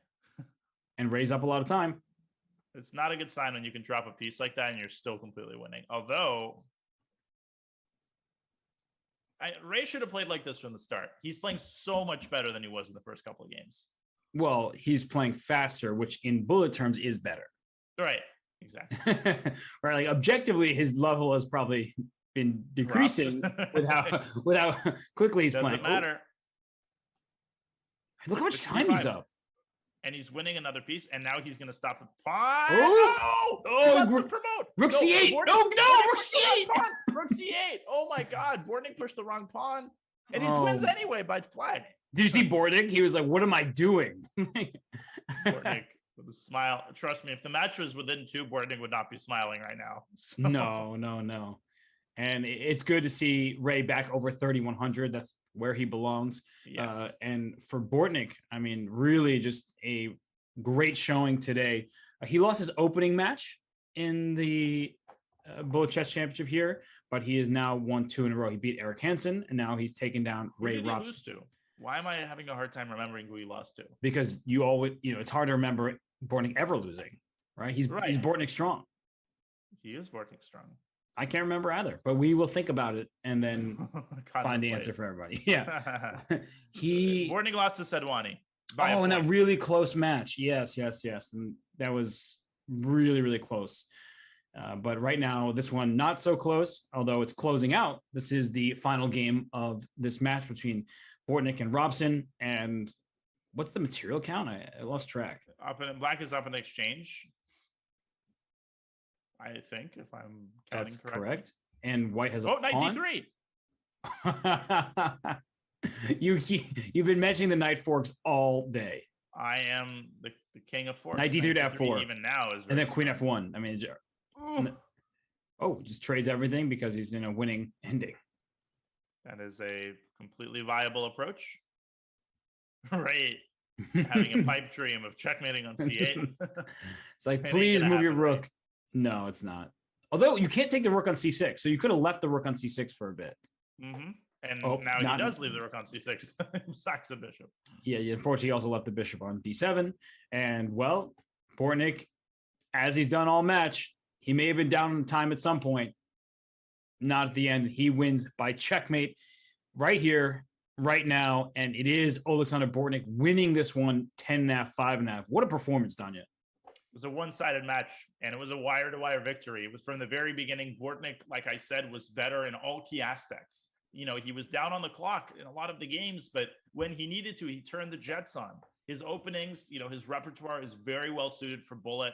And Ray's up a lot of time. It's not a good sign when you can drop a piece like that and you're still completely winning. Although, Ray should have played like this from the start. He's playing so much better than he was in the first couple of games. Well, he's playing faster, which in bullet terms is better. Right. Exactly. Right. Like objectively, his level has probably been decreasing with how quickly he's playing. Doesn't matter. Look how much time he's up. And he's winning another piece, and now he's going to stop the pawn. Promote. Rook C8. No, Rook C8. Rook C8. Oh my God. Bortnick pushed the wrong pawn, and he wins anyway by flag. Did you see Bortnick? He was like, what am I doing? Bortnick with a smile. Trust me, if the match was within 2, Bortnick would not be smiling right now. So, No. And it's good to see Ray back over 3,100. That's where he belongs. yes. And for Bortnick, I mean, really just a great showing today. He lost his opening match in the Bullet Chess Championship here, but he has now won 2 in a row. He beat Eric Hansen, and now he's taken down Who Ray did he Robson. lose to? Why am I having a hard time remembering who he lost to? Because you always, it's hard to remember Bortnick ever losing, right? He's Bortnick strong. He is Bortnick strong. I can't remember either, but we will think about it and then find the answer for everybody. Yeah. Bortnick lost to Sedwani. In that really close match. Yes. And that was really, really close. But right now, this one not so close, although it's closing out. This is the final game of this match between Bortnick and Robson. And what's the material count? I lost track. Black is up in exchange, I think, if I'm counting That's correctly. correct. And White has a knight d3. You've been mentioning the knight forks all day. I am the king of forks. Knight d3 to f4 even now is and then queen f1. I mean, just trades everything because he's in a winning ending. that is a completely viable approach. Right. Having a pipe dream of checkmating on c8. It's like, It ain't please gonna move your happen, rook. right? No, it's not. Although you can't take the rook on c6, so you could have left the rook on c6 for a bit. Mm-hmm. And Oh, now not- he does leave the rook on c6. Sacks the bishop. Yeah, unfortunately, he also left the bishop on d7. And well, Bortnick, as he's done all match, he may have been down in time at some point. Not at the end. He wins by checkmate right here, right now. And it is Alexander Bortnick winning this one 10.5, 5.5. What a performance, Danya. It was a one-sided match, and it was a wire-to-wire victory. It was from the very beginning. Bortnick, like I said, was better in all key aspects. He was down on the clock in a lot of the games, but when he needed to, he turned the jets on. His openings, his repertoire is very well suited for Bullet.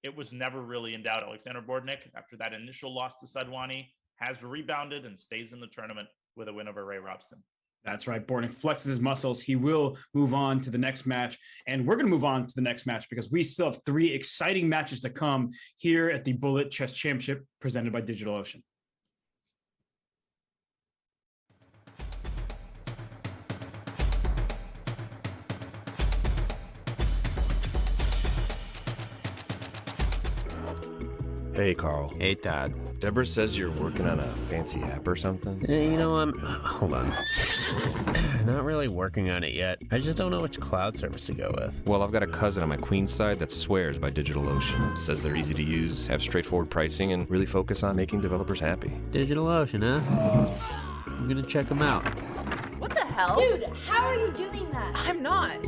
It was never really in doubt. Alexander Bortnick, after that initial loss to Sedwani, has rebounded and stays in the tournament with a win over Ray Robson. That's right. Bortnick flexes his muscles. He will move on to the next match. And we're going to move on to the next match because we still have 3 exciting matches to come here at the Bullet Chess Championship presented by DigitalOcean. Hey, Carl. Hey, Todd. Deborah says you're working on a fancy app or something. Hold on. Not really working on it yet. I just don't know which cloud service to go with. Well, I've got a cousin on my queen's side that swears by DigitalOcean. Says they're easy to use, have straightforward pricing, and really focus on making developers happy. DigitalOcean, huh? I'm gonna check them out. What the hell? Dude, how are you doing that? I'm not.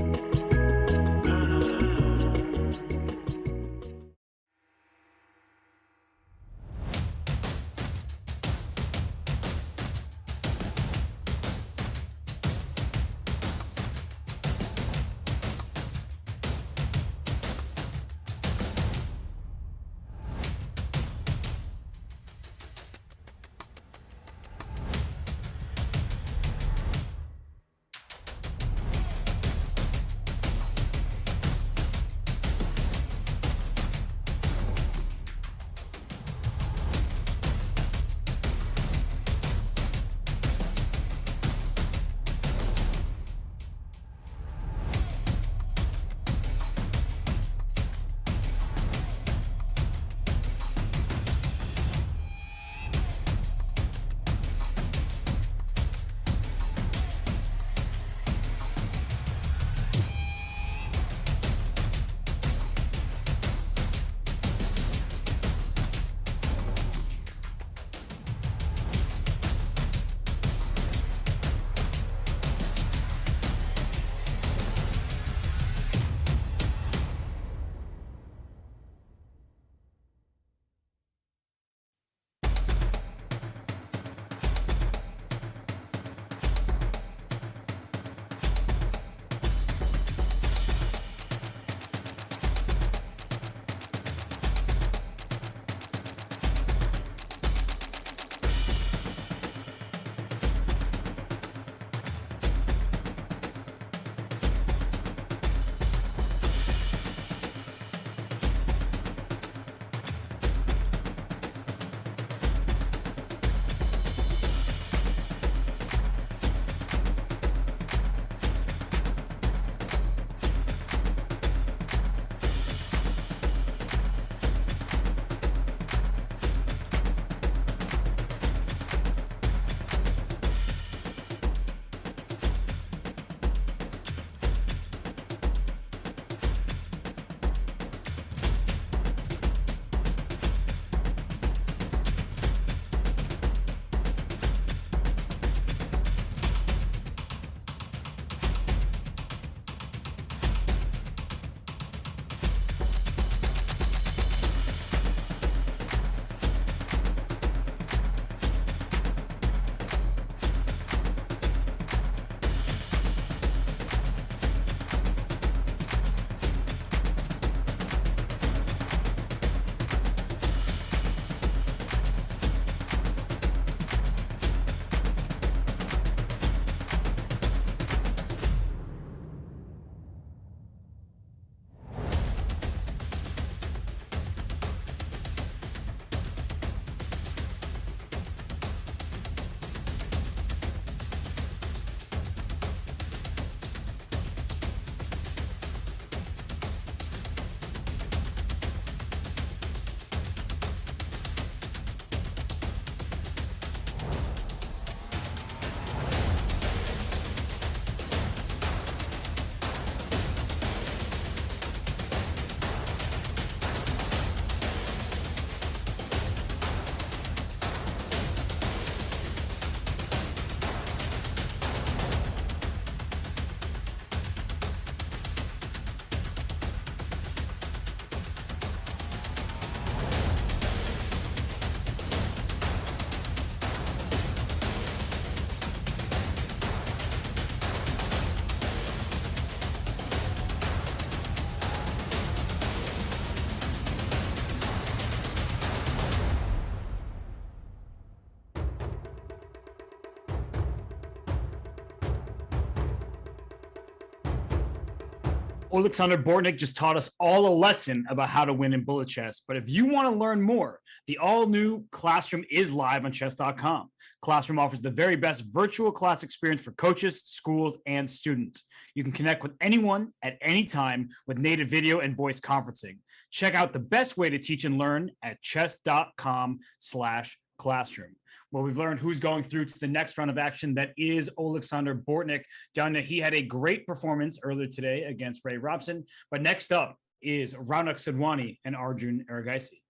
Alexander Bortnick just taught us all a lesson about how to win in bullet chess. But if you want to learn more, the all-new Classroom is live on chess.com. Classroom offers the very best virtual class experience for coaches, schools, and students. You can connect with anyone at any time with native video and voice conferencing. Check out the best way to teach and learn at chess.com/classroom. Well, we've learned who's going through to the next round of action. That is Alexander Bortnick. Donna, he had a great performance earlier today against Ray Robson. But next up is Raunak Sedwani and Arjun Argaisi.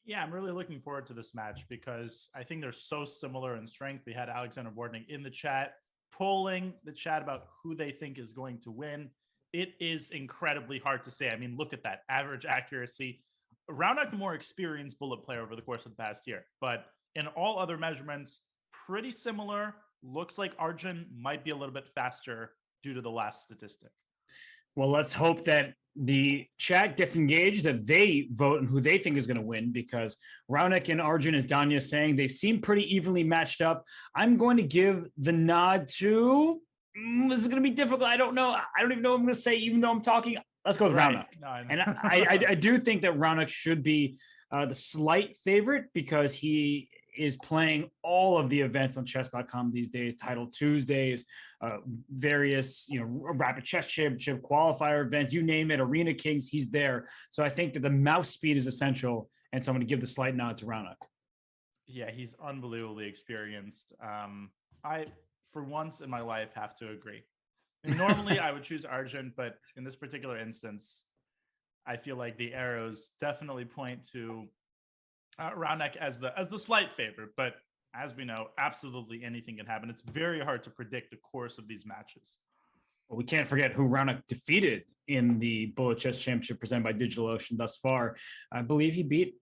Yeah, I'm really looking forward to this match because I think they're so similar in strength. We had Alexander Bortnick in the chat, polling the chat about who they think is going to win. It is incredibly hard to say. I mean, look at that average accuracy. Raunak, the more experienced bullet player over the course of the past year, but in all other measurements, pretty similar. Looks like Arjun might be a little bit faster due to the last statistic. Well, let's hope that the chat gets engaged, that they vote on who they think is going to win, because Raunak and Arjun, as Danya is saying, they seem pretty evenly matched up. I'm going to give the nod to, this is going to be difficult. I don't know. I don't even know what I'm going to say, even though I'm talking. Let's go with Raunak. No, and I do think that Raunak should be the slight favorite because he is playing all of the events on chess.com these days, Title Tuesdays, various, Rapid Chess Championship, qualifier events, you name it, Arena Kings, he's there. So I think that the mouse speed is essential. And so I'm going to give the slight nod to Raunak. Yeah, he's unbelievably experienced. I, for once in my life, have to agree. And normally I would choose Arjun, but in this particular instance, I feel like the arrows definitely point to Raunak as the slight favorite, but as we know, absolutely anything can happen. It's very hard to predict the course of these matches. Well, we can't forget who Raunak defeated in the Bullet Chess Championship presented by DigitalOcean thus far. I believe he beat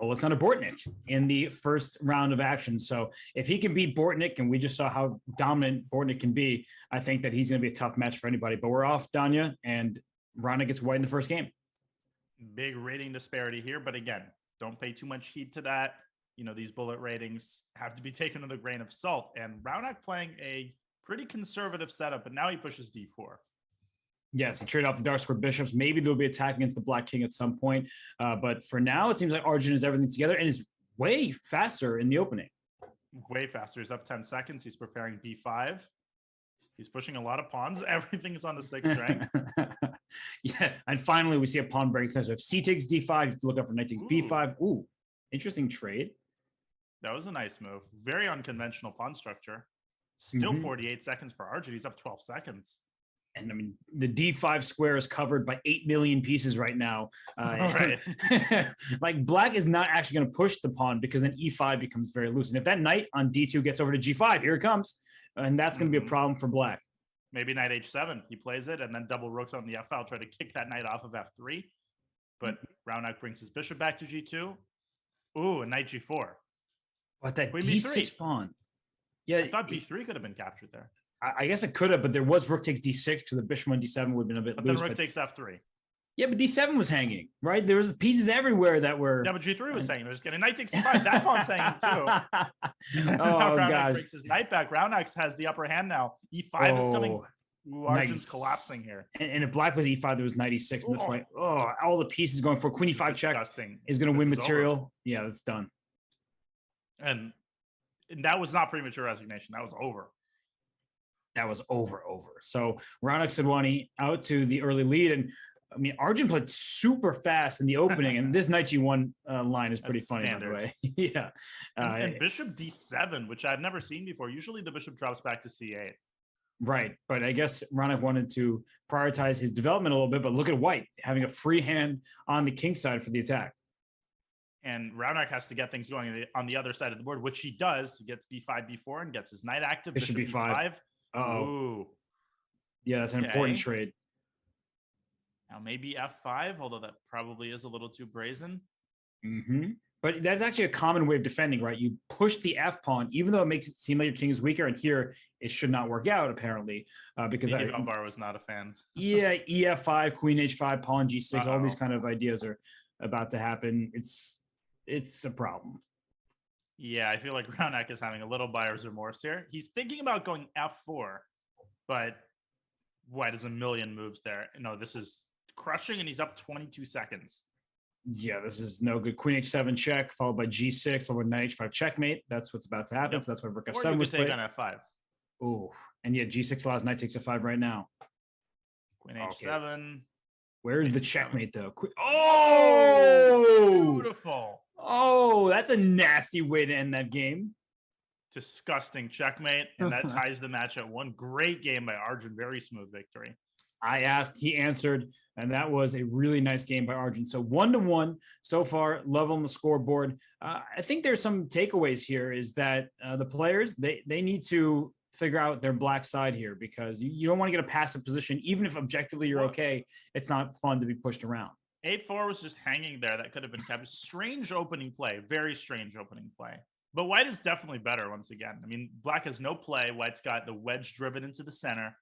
Alexander Bortnick in the first round of action. So if he can beat Bortnick, and we just saw how dominant Bortnick can be, I think that he's going to be a tough match for anybody. But we're off, Danya, and Raunak gets white in the first game. Big rating disparity here, but again, don't pay too much heed to that. These bullet ratings have to be taken with a grain of salt. And Raunak playing a pretty conservative setup, but now he pushes d4. Yes, a trade off the dark square bishops. Maybe there'll be attack against the black king at some point. But for now, it seems like Arjun has everything together and is way faster in the opening. Way faster. He's up 10 seconds. He's preparing b5. He's pushing a lot of pawns. Everything is on the 6th rank. Yeah, and finally we see a pawn break. So if c takes d5, you have to look up for knight takes b5. Ooh, interesting trade. That was a nice move. Very unconventional pawn structure. Still 48 seconds for Arjun. He's up 12 seconds. And I mean, the d5 square is covered by 8 million pieces right now. Right. Like black is not actually going to push the pawn because then e5 becomes very loose. And if that knight on d2 gets over to g5, here it comes. And that's going to be a problem for black. Maybe knight h7. He plays it and then double rooks on the f file, try to kick that knight off of f3. But Raunak brings his bishop back to g2. Ooh, and knight g4. What, that Queen d6 b3. pawn? Yeah, I thought b3 could have been captured there. I guess it could have, but there was rook takes d6 because the bishop on d7 would have been a bit But loose. then rook takes f3. Yeah, but d7 was hanging, right? There was pieces everywhere that were. Yeah, but g3 was hanging. They're just getting knight takes c5. That pawn's hanging too. Oh, Raunak gosh. brings his knight back. Raunak has the upper hand now. e5 is coming. Ooh, Arjun's Nice. collapsing here. And if black was e5, there was knight e6. And that's why, all the pieces going for queen e5 check Disgusting. is going to This win is material. over. Yeah, that's done. And that was not premature resignation. That was over. That was over. So Raunak Sedwani out to the early lead. And I mean, Arjun played super fast in the opening. And this knight g1 line is pretty That's funny, standard. by the way. Yeah. And bishop d7, which I've never seen before. Usually the bishop drops back to c8. Right. But I guess Raunak wanted to prioritize his development a little bit. But look at white having a free hand on the king side for the attack. And Raunak has to get things going on the other side of the board, which he does. He gets b5, b4, and gets his knight active. Bishop b5. Uh-oh. Ooh. Yeah, that's an important trade. Now maybe f5, although that probably is a little too brazen. But that's actually a common way of defending, right? You push the F pawn, even though it makes it seem like your king is weaker. And here it should not work out, apparently, because Dunbar was not a fan. Yeah, EF5, Queen H5, Pawn G6, all these kind of ideas are about to happen. It's a problem. Yeah, I feel like Raunak is having a little buyer's remorse here. He's thinking about going f4, but White has a million moves there. No, this is crushing, and he's up 22 seconds. Yeah, this is no good. Queen h7 check, followed by g6, followed by knight h5 checkmate. That's what's about to happen. Yep. So that's why rook Or f7 you was could take played. on f5. Oh, and yeah, g6 allows knight takes f5 right now. Queen h7. Where's the checkmate though? Oh, Beautiful. oh, that's a nasty way to end that game. Disgusting checkmate, and that ties the match at one. Great game by Arjun. Very smooth victory. I asked, he answered, and that was a really nice game by Arjun. So 1-1 so far, level on the scoreboard. I think there's some takeaways here is that the players, they need to figure out their black side here because you don't want to get a passive position. Even if objectively you're okay, it's not fun to be pushed around. A4 was just hanging there. That could have been kept. Strange opening play. Very strange opening play. But White is definitely better once again. I mean, Black has no play. White's got the wedge driven into the center.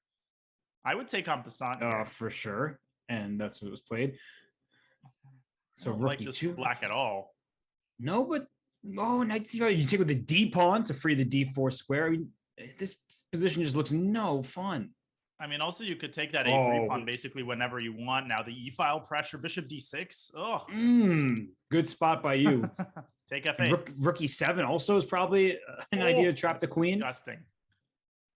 I would take on Passant here. For sure. And that's what was played. So I don't like rookie this 2. Black at all. No, but knight c5. You take with the d pawn to free the d4 square. I mean, this position just looks no fun. I mean, also you could take that a3 pawn basically whenever you want. Now the e-file pressure, bishop d6. Oh, good spot by you. Take f8. Rook e7 also is probably an idea to trap the queen. Disgusting.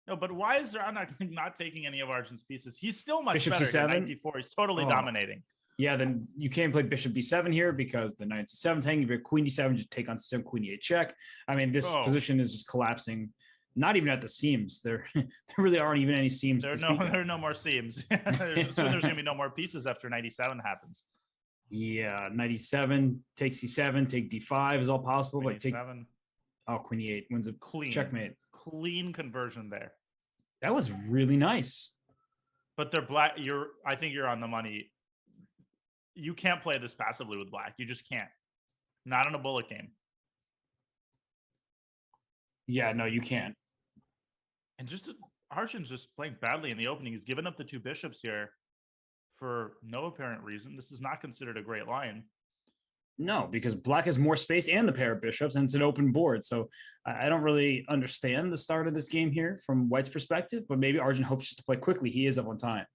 No, but why is Serrano not taking any of Arjun's pieces? He's still much Bishop better c7? than knight d4. He's totally dominating. Yeah, then you can't play bishop b7 here because the knight c7 is hanging. If you're queen d7, just take on c7, queen e8 check. I mean, this position is just collapsing. Not even at the seams. There really aren't even any seams. There are no more seams. There's going to be no more pieces after 97 happens. Yeah, 97, take c7, take d5 is all possible. Queen But take queen e8 wins a clean checkmate. Clean conversion there. That was really nice. But they're black. I think you're on the money. You can't play this passively with Black. You just can't. Not in a bullet game. Yeah, no, you can't. And Arjun's just playing badly in the opening. He's given up the 2 bishops here for no apparent reason. This is not considered a great line. No, because Black has more space and the pair of bishops, and it's an open board. So I don't really understand the start of this game here from White's perspective, but maybe Arjun hopes just to play quickly. He is up on time.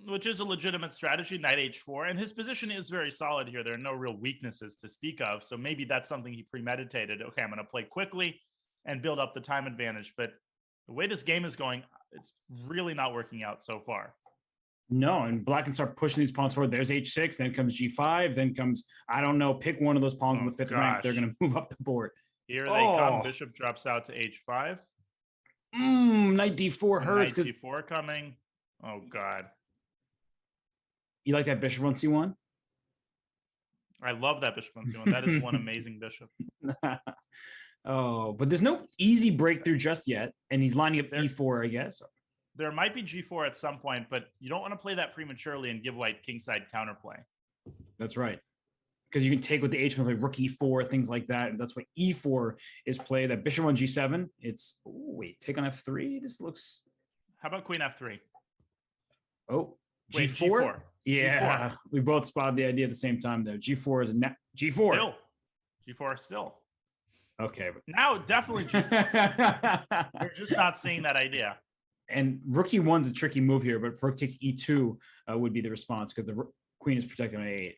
Which is a legitimate strategy, knight h4. And his position is very solid here. There are no real weaknesses to speak of. So maybe that's something he premeditated. Okay, I'm going to play quickly and build up the time advantage. But the way this game is going, it's really not working out so far. No, and Black can start pushing these pawns forward. There's h6, then comes g5, then comes, I don't know, pick one of those pawns in the 5th rank. They're going to move up the board. Here they come. Bishop drops out to h5. Knight d4 hurts. Knight c4 coming. Oh, God. You like that bishop on c1? I love that bishop on c1. That is one amazing bishop. But there's no easy breakthrough just yet. And he's lining up e4, I guess. There might be g4 at some point, but you don't want to play that prematurely and give White kingside counterplay. That's right. Because you can take with the h1, play rook e4, things like that. And that's why e4 is played. That bishop on g7, it's, take on f3? This looks... How about queen f3? Oh, Wait, g4? G4. Yeah, G4. We both spotted the idea at the same time, though. G4 is a G4. Still. G4 still. Okay. Now, definitely G4. You're just not seeing that idea. And rook e1's a tricky move here, but if rook takes e2 would be the response because the queen is protected on a8.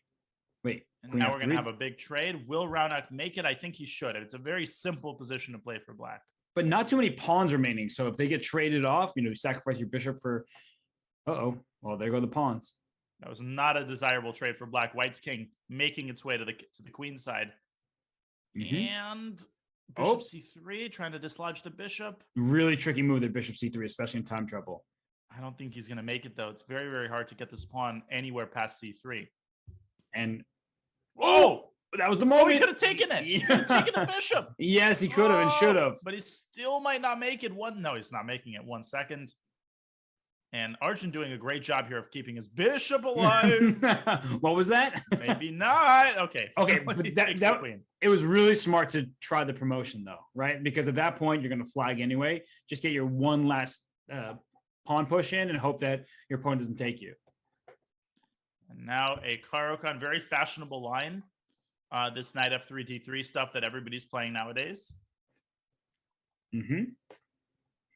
Wait. And now we're going to have a big trade. Will Raunak make it? I think he should. It's a very simple position to play for Black. But not too many pawns remaining. So if they get traded off, you sacrifice your bishop for... Well, there go the pawns. That was not a desirable trade for Black. White's king making its way to the queen side. And bishop c3, trying to dislodge the bishop. Really tricky move there, bishop c3, especially in time trouble. I don't think he's going to make it, though. It's very, very hard to get this pawn anywhere past c3. And that was the moment. He could have taken it. He could have taken the bishop. Yes, he could have and should have. But he still might not make it. No, he's not making it 1 second. And Arjun doing a great job here of keeping his bishop alive. What was that? Maybe not. Okay. But it was really smart to try the promotion, though, right? Because at that point, you're going to flag anyway. Just get your one last pawn push in and hope that your opponent doesn't take you. And now a Caro-Kann, very fashionable line. This knight f3, d3 stuff that everybody's playing nowadays.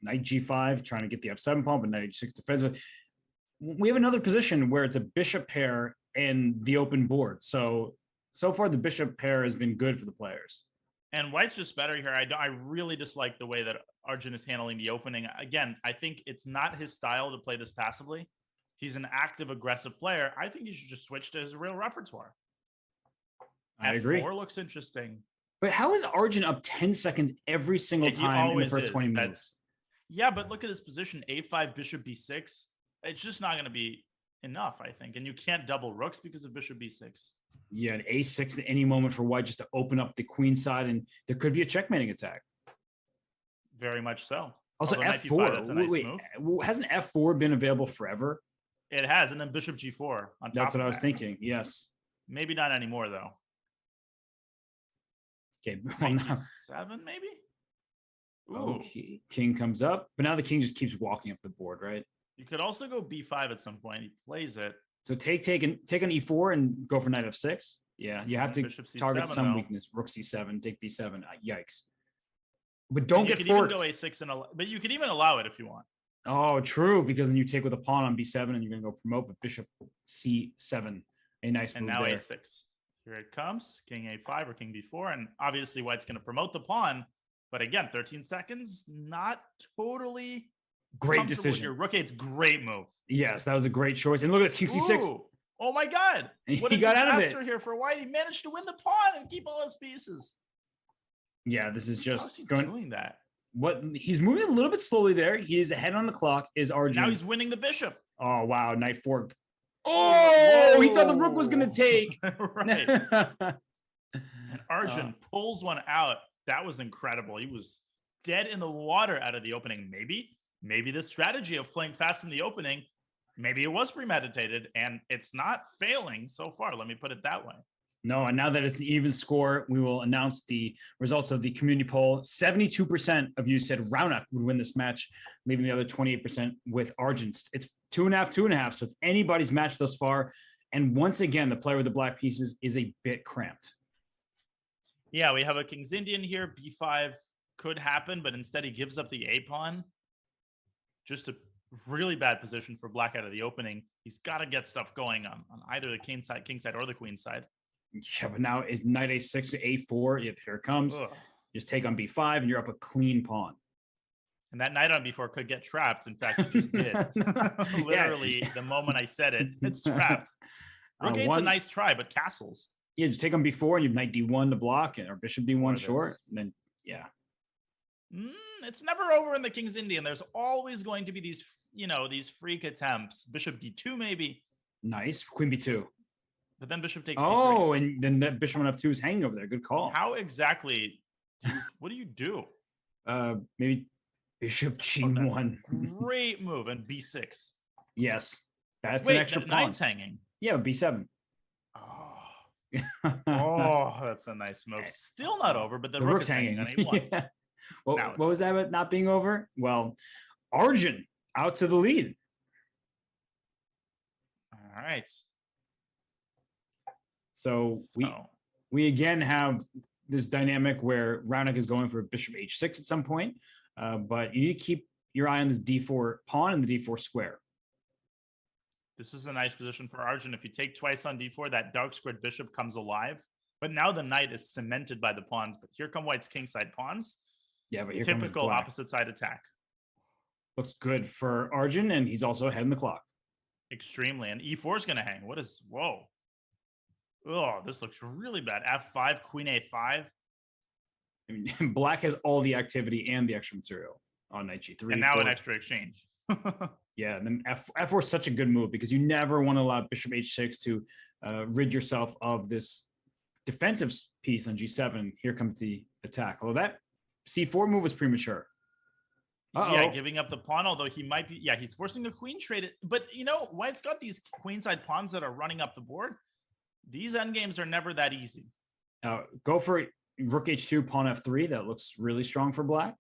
Knight g5, trying to get the f7 pawn, but knight h6 defensive. we have another position where it's a bishop pair in the open board. So far the bishop pair has been good for the players. And white's just better here. I really dislike the way that Arjun is handling the opening. Again, I think it's not his style to play this passively. He's an active, aggressive player. I think he should just switch to his real repertoire. I agree. F4 looks interesting. But how is Arjun up 10 seconds every single time in the first 20 minutes? Yeah, but look at his position. A5, bishop b6. It's just not going to be enough, I think. And you can't double rooks because of bishop b6. Yeah, an a6 at any moment for white just to open up the queen side, and there could be a checkmating attack. Very much so. Also, although f4. That's a nice move. Hasn't f4 been available forever? It has, and then bishop g4 on top. That's what I was thinking. Yes. Maybe not anymore though. Okay. Seven, maybe. Ooh. Okay. King comes up, but now the king just keeps walking up the board, right? You could also go b5 at some point. He plays it. So take on e4 and go for knight f6. Yeah, you have to Bishop C7, target some though. weakness. Rook c7, take b7. Yikes! But don't get forked. forked. You could even go a6 and but you could even allow it if you want. Oh, true. Because then you take with a pawn on b7, and you're going to go promote with bishop c7. A nice move And now there. a6. Here it comes. King a5 or king b4, and obviously white's going to promote the pawn. But again, 13 seconds, not totally Great decision. Your rook 8's great move. Yes, that was a great choice. And look at this, king c6. Ooh. Oh my God! And What he a got out of disaster it. here for white. He managed to win the pawn and keep all his pieces. Yeah, this is How is just he going. doing that? What he's moving a little bit slowly there. He is ahead on the clock. Is Arjun? Now he's winning the bishop. Oh wow, knight fork. Oh, he thought the rook was going to take. Right. And Arjun pulls one out. That was incredible. He was dead in the water out of the opening. Maybe the strategy of playing fast in the opening, maybe it was premeditated and it's not failing so far. Let me put it that way. No, and now that it's an even score, we will announce the results of the community poll. 72% of you said Raunak would win this match, leaving the other 28% with Arjun. It's 2.5, 2.5. So it's anybody's match thus far. And once again, the player with the black pieces is a bit cramped. Yeah, we have a King's Indian here. B5 could happen, but instead he gives up the A pawn. Just a really bad position for black out of the opening. He's got to get stuff going on either the king side, or the queen side. Yeah, but now it's knight a6 to a4. Yep, here it comes. Ugh. Just take on b5, and you're up a clean pawn. And that knight on b4 could get trapped. In fact, it just did. Literally, the moment I said it, it's trapped. Rook 8's a nice try, but castles. Yeah, just take on b4, and you have knight d1 to block, or bishop d1 short. And then, yeah. It's never over in the King's Indian. There's always going to be these, these freak attempts. Bishop d2 maybe. Nice. Queen b2. But then bishop takes Oh, c3. and then that bishop on f2 is hanging over there. Good call. How exactly? What do you do? Maybe bishop g1. Great move. And b6. Yes. That's Wait, an extra the pawn. knight's hanging. Yeah, b7. Oh, that's a nice move. Still not over, but the rook rook's is hanging on hanging. a1. Yeah. Well, Now it's what was that about not being over? Well, Arjun out to the lead. All right. So we again have this dynamic where Raunak is going for bishop h6 at some point, but you need to keep your eye on this d4 pawn and the d4 square. This is a nice position for Arjun. If you take twice on d4, that dark squared bishop comes alive. But now the knight is cemented by the pawns. But here come white's kingside pawns. Yeah, but here Typical comes black. opposite side attack. Looks good for Arjun, and he's also ahead in the clock. Extremely. And e4 is going to hang. Whoa. Oh, this looks really bad. f5, queen a5. I mean, black has all the activity and the extra material on knight g3. And now an extra exchange. Yeah, and then f4 is such a good move because you never want to allow bishop h6 to rid yourself of this defensive piece on g7. Here comes the attack. Although that c4 move was premature. Yeah, giving up the pawn, although he might be, he's forcing a queen trade. But, white's got these queenside pawns that are running up the board. These endgames are never that easy. Go for rook h2, pawn f3. That looks really strong for black.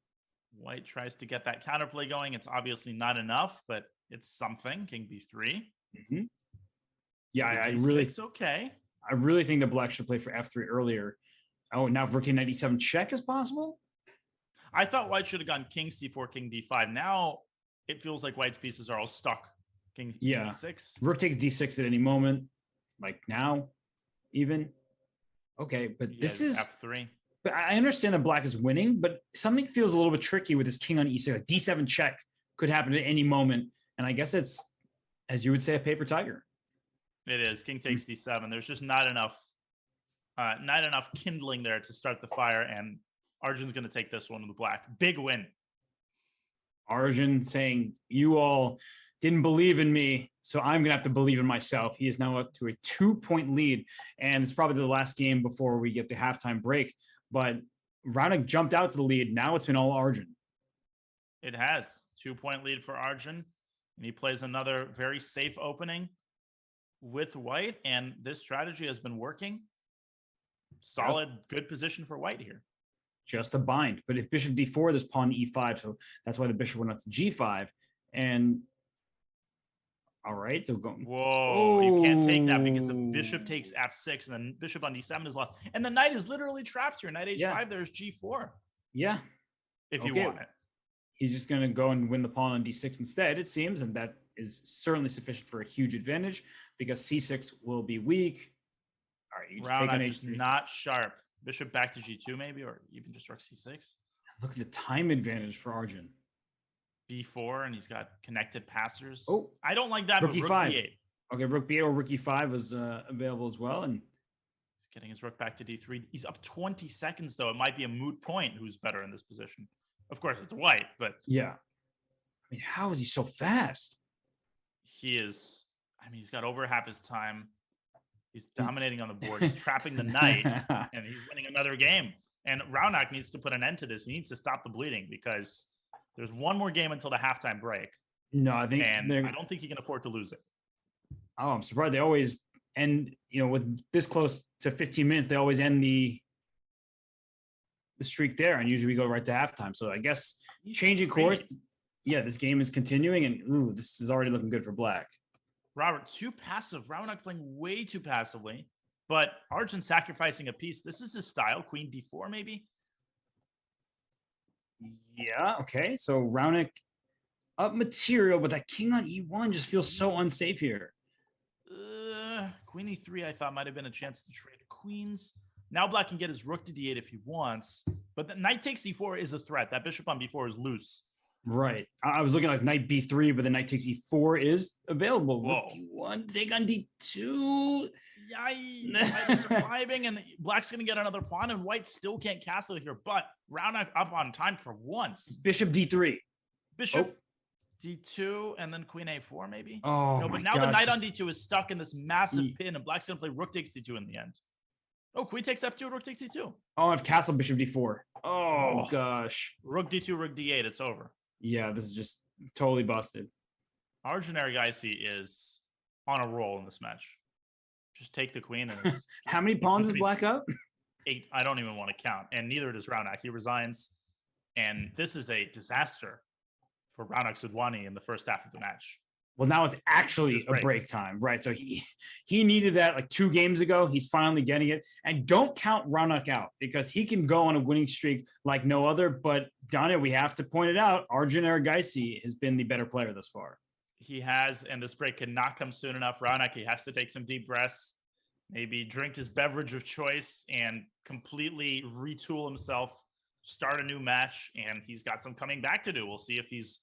White tries to get that counterplay going. It's obviously not enough, but it's something. King b3. Mm-hmm. Yeah, It's okay. I really think that black should play for f3 earlier. Oh, now rook knight e7 check is possible? I thought white should have gone king c4, king d5. Now it feels like white's pieces are all stuck King Yeah. D6. Rook takes d6 at any moment, like now, even. Okay, but He this has is. F3. But I understand that black is winning, but something feels a little bit tricky with his king on e6. Like d7 check could happen at any moment, and I guess it's, as you would say, a paper tiger. It is. King takes D7. There's just not enough kindling there to start the fire, and Arjun's going to take this one with black. Big win. Arjun saying, "You all didn't believe in me, so I'm going to have to believe in myself." He is now up to a 2-point lead, and it's probably the last game before we get the halftime break. But Raonic jumped out to the lead. Now it's been all Arjun. It has 2-point lead for Arjun, and he plays another very safe opening with white, and this strategy has been working. Solid, good position for white here. Just a bind. But if bishop d4, there's pawn e5, so that's why the bishop went up to g5. And all right, so going. Whoa, you can't take that because the bishop takes f6, and then bishop on d7 is lost, and the knight is literally trapped here. Knight h5. Yeah. There's g4. Yeah, if you Okay. want it. he's just going to go and win the pawn on d6 instead, it seems, and that is certainly sufficient for a huge advantage because c6 will be weak. All right, you just take on Round just h3. not sharp. Bishop back to g2 maybe, or even just rook c6. Look at the time advantage for Arjun. b4, and he's got connected passers. Oh, I don't like that. rook But rook e5. b8. Okay, rook b8 or rook e5 was available as well, and He's getting his rook back to d3. He's up 20 seconds though. It might be a moot point. Who's better in this position? Of course, it's white, but yeah. I mean, how is he so fast? he is. I mean, he's got over half his time. He's dominating on the board. He's trapping the knight, and he's winning another game. And Raonic needs to put an end to this. He needs to stop the bleeding because there's one more game until the halftime break, No, I think and they're. I don't think he can afford to lose it. Oh, I'm surprised they always end. You know, with this close to 15 minutes, they always end the streak there, and usually we go right to halftime. So I guess changing course. Yeah, this game is continuing, and ooh, this is already looking good for black. Robert, too passive. Raonic playing way too passively, but Arjun sacrificing a piece. This is his style. Queen d4, maybe. Yeah. Okay. So Raonic up material, but that king on e1 just feels so unsafe here. Queen e3, I thought might have been a chance to trade queens. Now black can get his rook to d8 if he wants, but the knight takes e4 is a threat. That bishop on b4 is loose. Right. I was looking like knight b3, but the knight takes e4 is available. Rook Whoa. d1, take on d2. Yikes. White is surviving, and black's going to get another pawn, and white still can't castle here, but Raonic up on time for once. Bishop d3. Bishop d2, and then queen a4 maybe? Oh, No, my but now gosh, the knight this- on d2 is stuck in this massive Ye- pin, and black's going to play rook takes d2 in the end. Oh, queen takes f2, rook takes d2. Oh, I've castled bishop d4. Oh, Oh. gosh. Rook d2, rook d8, it's over. Yeah, this is just totally busted. Arjun Argaisi is on a roll in this match. Just take the queen, and it's How many pawns is Maybe- black up? 8. I don't even want to count, and neither does Raonic. He resigns, and this is a disaster for Raonic Sedwani in the first half of the match. Well, now it's actually It's a break time, right? So he needed that like 2 games ago. He's finally getting it. And don't count Raonic out because he can go on a winning streak like no other. But Donna, we have to point it out. Arjun Argaisi has been the better player thus far. He has, and this break cannot come soon enough. Raonic, he has to take some deep breaths, maybe drink his beverage of choice, and completely retool himself, start a new match, and he's got some coming back to do. We'll see if he's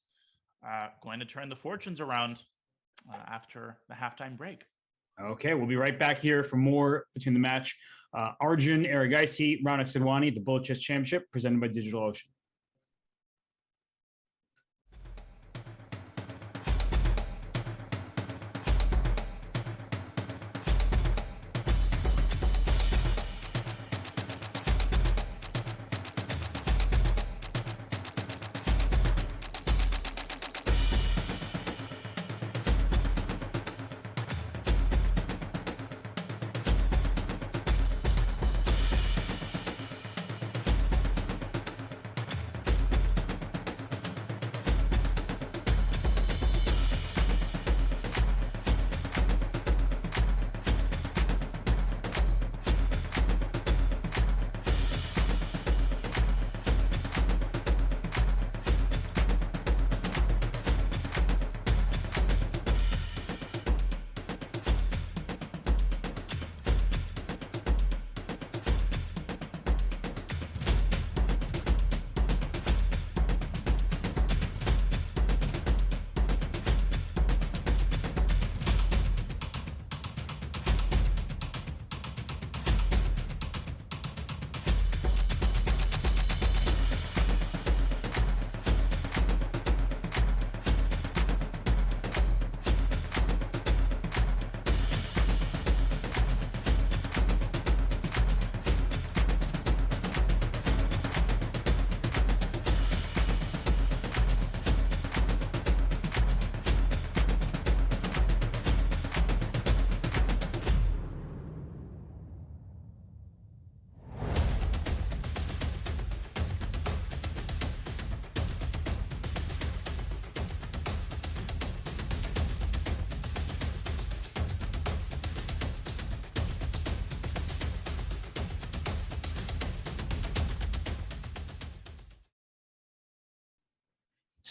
going to turn the fortunes around after the halftime break. Okay, we'll be right back here for more between the match. Arjun Argaisi, Raonic Sedwani, the Bullet Chess Championship, presented by DigitalOcean.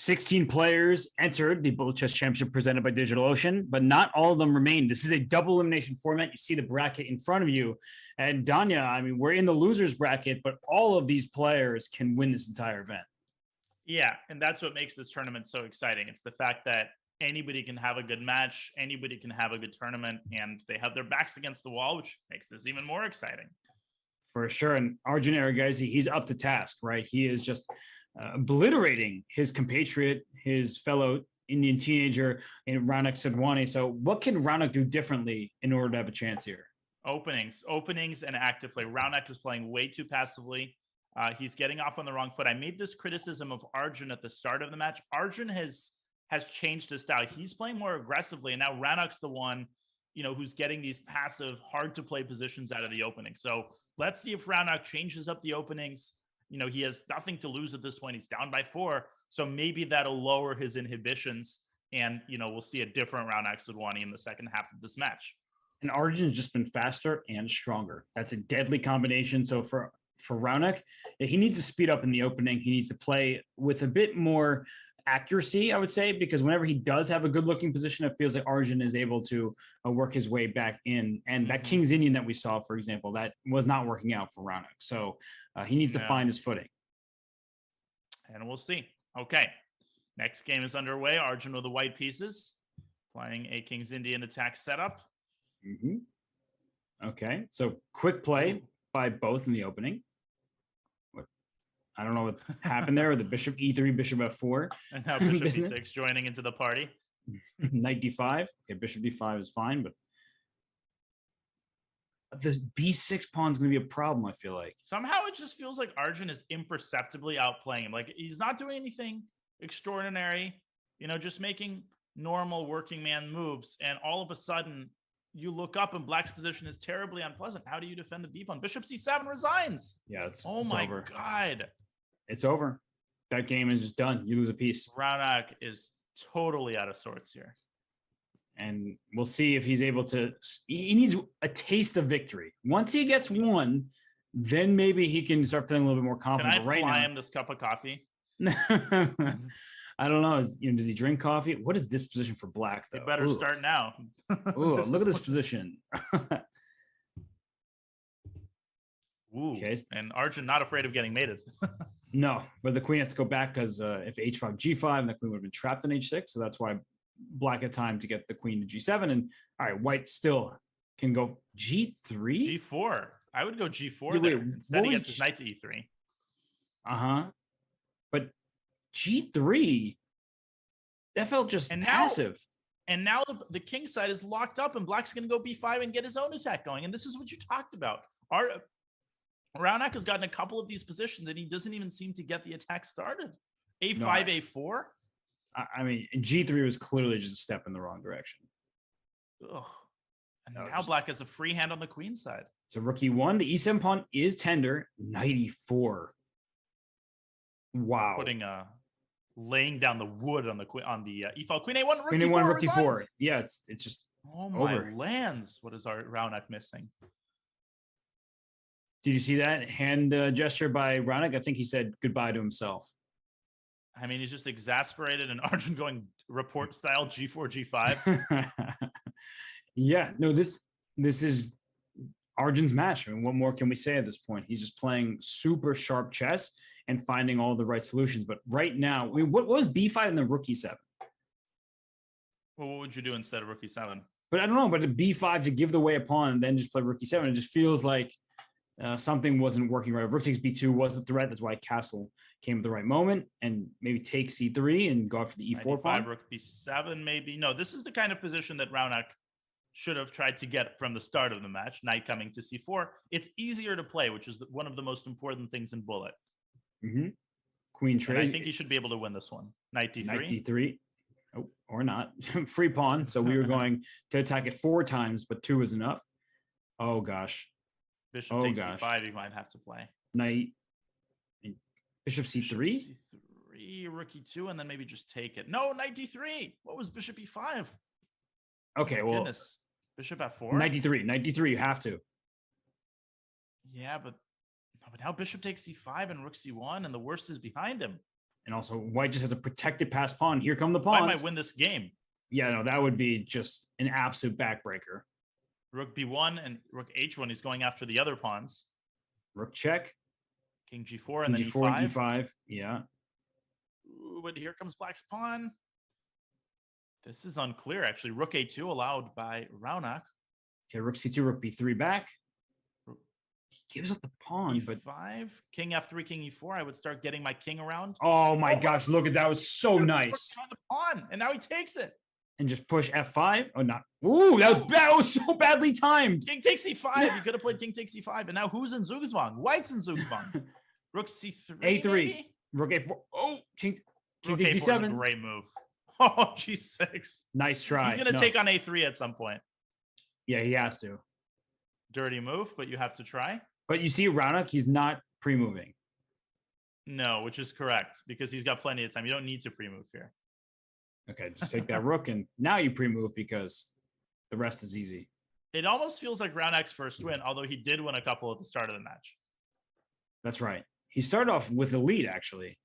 16 players entered the Bullet Chess Championship presented by DigitalOcean, but not all of them remain. This is a double elimination format. You see the bracket in front of you. And Danya, I mean, we're in the losers bracket, but all of these players can win this entire event. Yeah, and that's what makes this tournament so exciting. It's the fact that anybody can have a good match, anybody can have a good tournament, and they have their backs against the wall, which makes this even more exciting. For sure. And Arjun Argaisi, he's up to task, right? He is just obliterating his compatriot, his fellow Indian teenager in Raunak Sedwani. So what can Raunak do differently in order to have a chance here? Openings and active play. Raunak is playing way too passively. He's getting off on the wrong foot. I made this criticism of Arjun at the start of the match. Arjun has changed his style. He's playing more aggressively, and now Raunak's the one, who's getting these passive, hard to play positions out of the opening. So let's see if Raunak changes up the openings. He has nothing to lose at this point. He's down by 4. So maybe that'll lower his inhibitions. And, we'll see a different Raunak Sedwani in the second half of this match. And Arjun's just been faster and stronger. That's a deadly combination. So for Raunak, he needs to speed up in the opening. He needs to play with a bit more accuracy, I would say, because whenever he does have a good looking position, it feels like Arjun is able to work his way back in. And that King's Indian that we saw, for example, that was not working out for Raunak. So he needs to find his footing. And we'll see. Okay. Next game is underway. Arjun with the white pieces, playing a King's Indian attack setup. Okay. So quick play by both in the opening. I don't know what happened there with the bishop e3, bishop f4. And now bishop e6 joining into the party. Knight d5. Okay, bishop d5 is fine, but the b6 pawn is going to be a problem, I feel like. Somehow it just feels like Arjun is imperceptibly outplaying him. Like he's not doing anything extraordinary, just making normal working man moves. And all of a sudden you look up and Black's position is terribly unpleasant. How do you defend the b pawn? Bishop c7 resigns. Yeah, it's my over. God. It's over. That game is just done. You lose a piece. Raunak is totally out of sorts here. And we'll see if he's able to. He needs a taste of victory. Once he gets one, then maybe he can start feeling a little bit more confident. Can I fly him this cup of coffee? I don't know. Does he drink coffee? What is this position for Black, though? You better start now. Ooh, look at this position. Ooh, okay. And Arjun not afraid of getting mated. No, but the queen has to go back because if h5, g5, the queen would have been trapped in h6. So that's why Black had time to get the queen to g7. And all right, White still can go g3? g4. I would go g4 there. Instead he gets his knight to e3. But g3, that felt just passive. And now the king side is locked up and Black's going to go b5 and get his own attack going. And this is what you talked about. Raunak has gotten a couple of these positions and he doesn't even seem to get the attack started. a5, a4. I mean, g3 was clearly just a step in the wrong direction. Ugh. And now Black has a free hand on the queen side. So rook e1, the e7 pawn is tender. Knight e4. Wow. Putting laying down the wood on the e file. Queen a1, rook queen e4, a1, rook d4. Yeah, it's just my lands. What is our Raunak missing? Did you see that hand gesture by Raunak? I think he said goodbye to himself. I mean, he's just exasperated and Arjun going report style g4, g5. Yeah, no, this is Arjun's match. I mean, what more can we say at this point? He's just playing super sharp chess and finding all the right solutions. But right now, I mean, what was b5 and then rook e7? Well, what would you do instead of rook e7? But I don't know, but a b5 to give the way a pawn and then just play rook e7, it just feels like something wasn't working right. Rook takes b2 was the threat. That's why castle came at the right moment, and maybe take c3 and go after the e4 pawn. Rook b7, maybe. No, this is the kind of position that Raunak should have tried to get from the start of the match. Knight coming to c4. It's easier to play, which is one of the most important things in Bullet. Queen trade. And I think he should be able to win this one. Knight d3. Knight d3. Oh, or not. Free pawn. So we were going to attack it 4 times, but 2 is enough. Oh, gosh. Bishop takes c5, you might have to play. Knight. Bishop c3? Bishop c3, rook e2, and then maybe just take it. No, knight d3. What was bishop e5? Okay, well. Goodness. Bishop f4? Knight d3. Knight d3, you have to. Yeah, but now bishop takes c5 and rook c1, and the worst is behind him. And also, white just has a protected pass pawn. Here come the White pawns. might win this game. Yeah, no, that would be just an absolute backbreaker. Rook b1 and rook h1. He's going after the other pawns. Rook check. King g4 King and then G4, e5. E5. Yeah. Ooh, but here comes black's pawn. This is unclear, actually. Rook a2 allowed by Raunak. Okay, rook c2, rook b3 back. He gives up the pawn, but e5, king f3, king e4. I would start getting my king around. oh my gosh, look at that. Was so nice. On the pawn, and now he takes it. And just push f5. Oh, not. Ooh, that was bad. That was so badly timed. King takes e5. You could have played king takes e5, and now who's in Zugzwang? White's in Zugzwang. Rook c3. A3. Maybe? Rook a4. Oh, king Rook takes a4 is a d7. great move. Oh, g6. Nice try. He's gonna No. take on a3 at some point. Yeah, he has to. Dirty move, but you have to try. But you see, Raunak, he's not pre-moving. No, which is correct because he's got plenty of time. You don't need to pre-move here. Okay, just take that rook, and now you pre-move because the rest is easy. It almost feels like Raunak's first win, although he did win a couple at the start of the match. That's right. He started off with a lead, actually.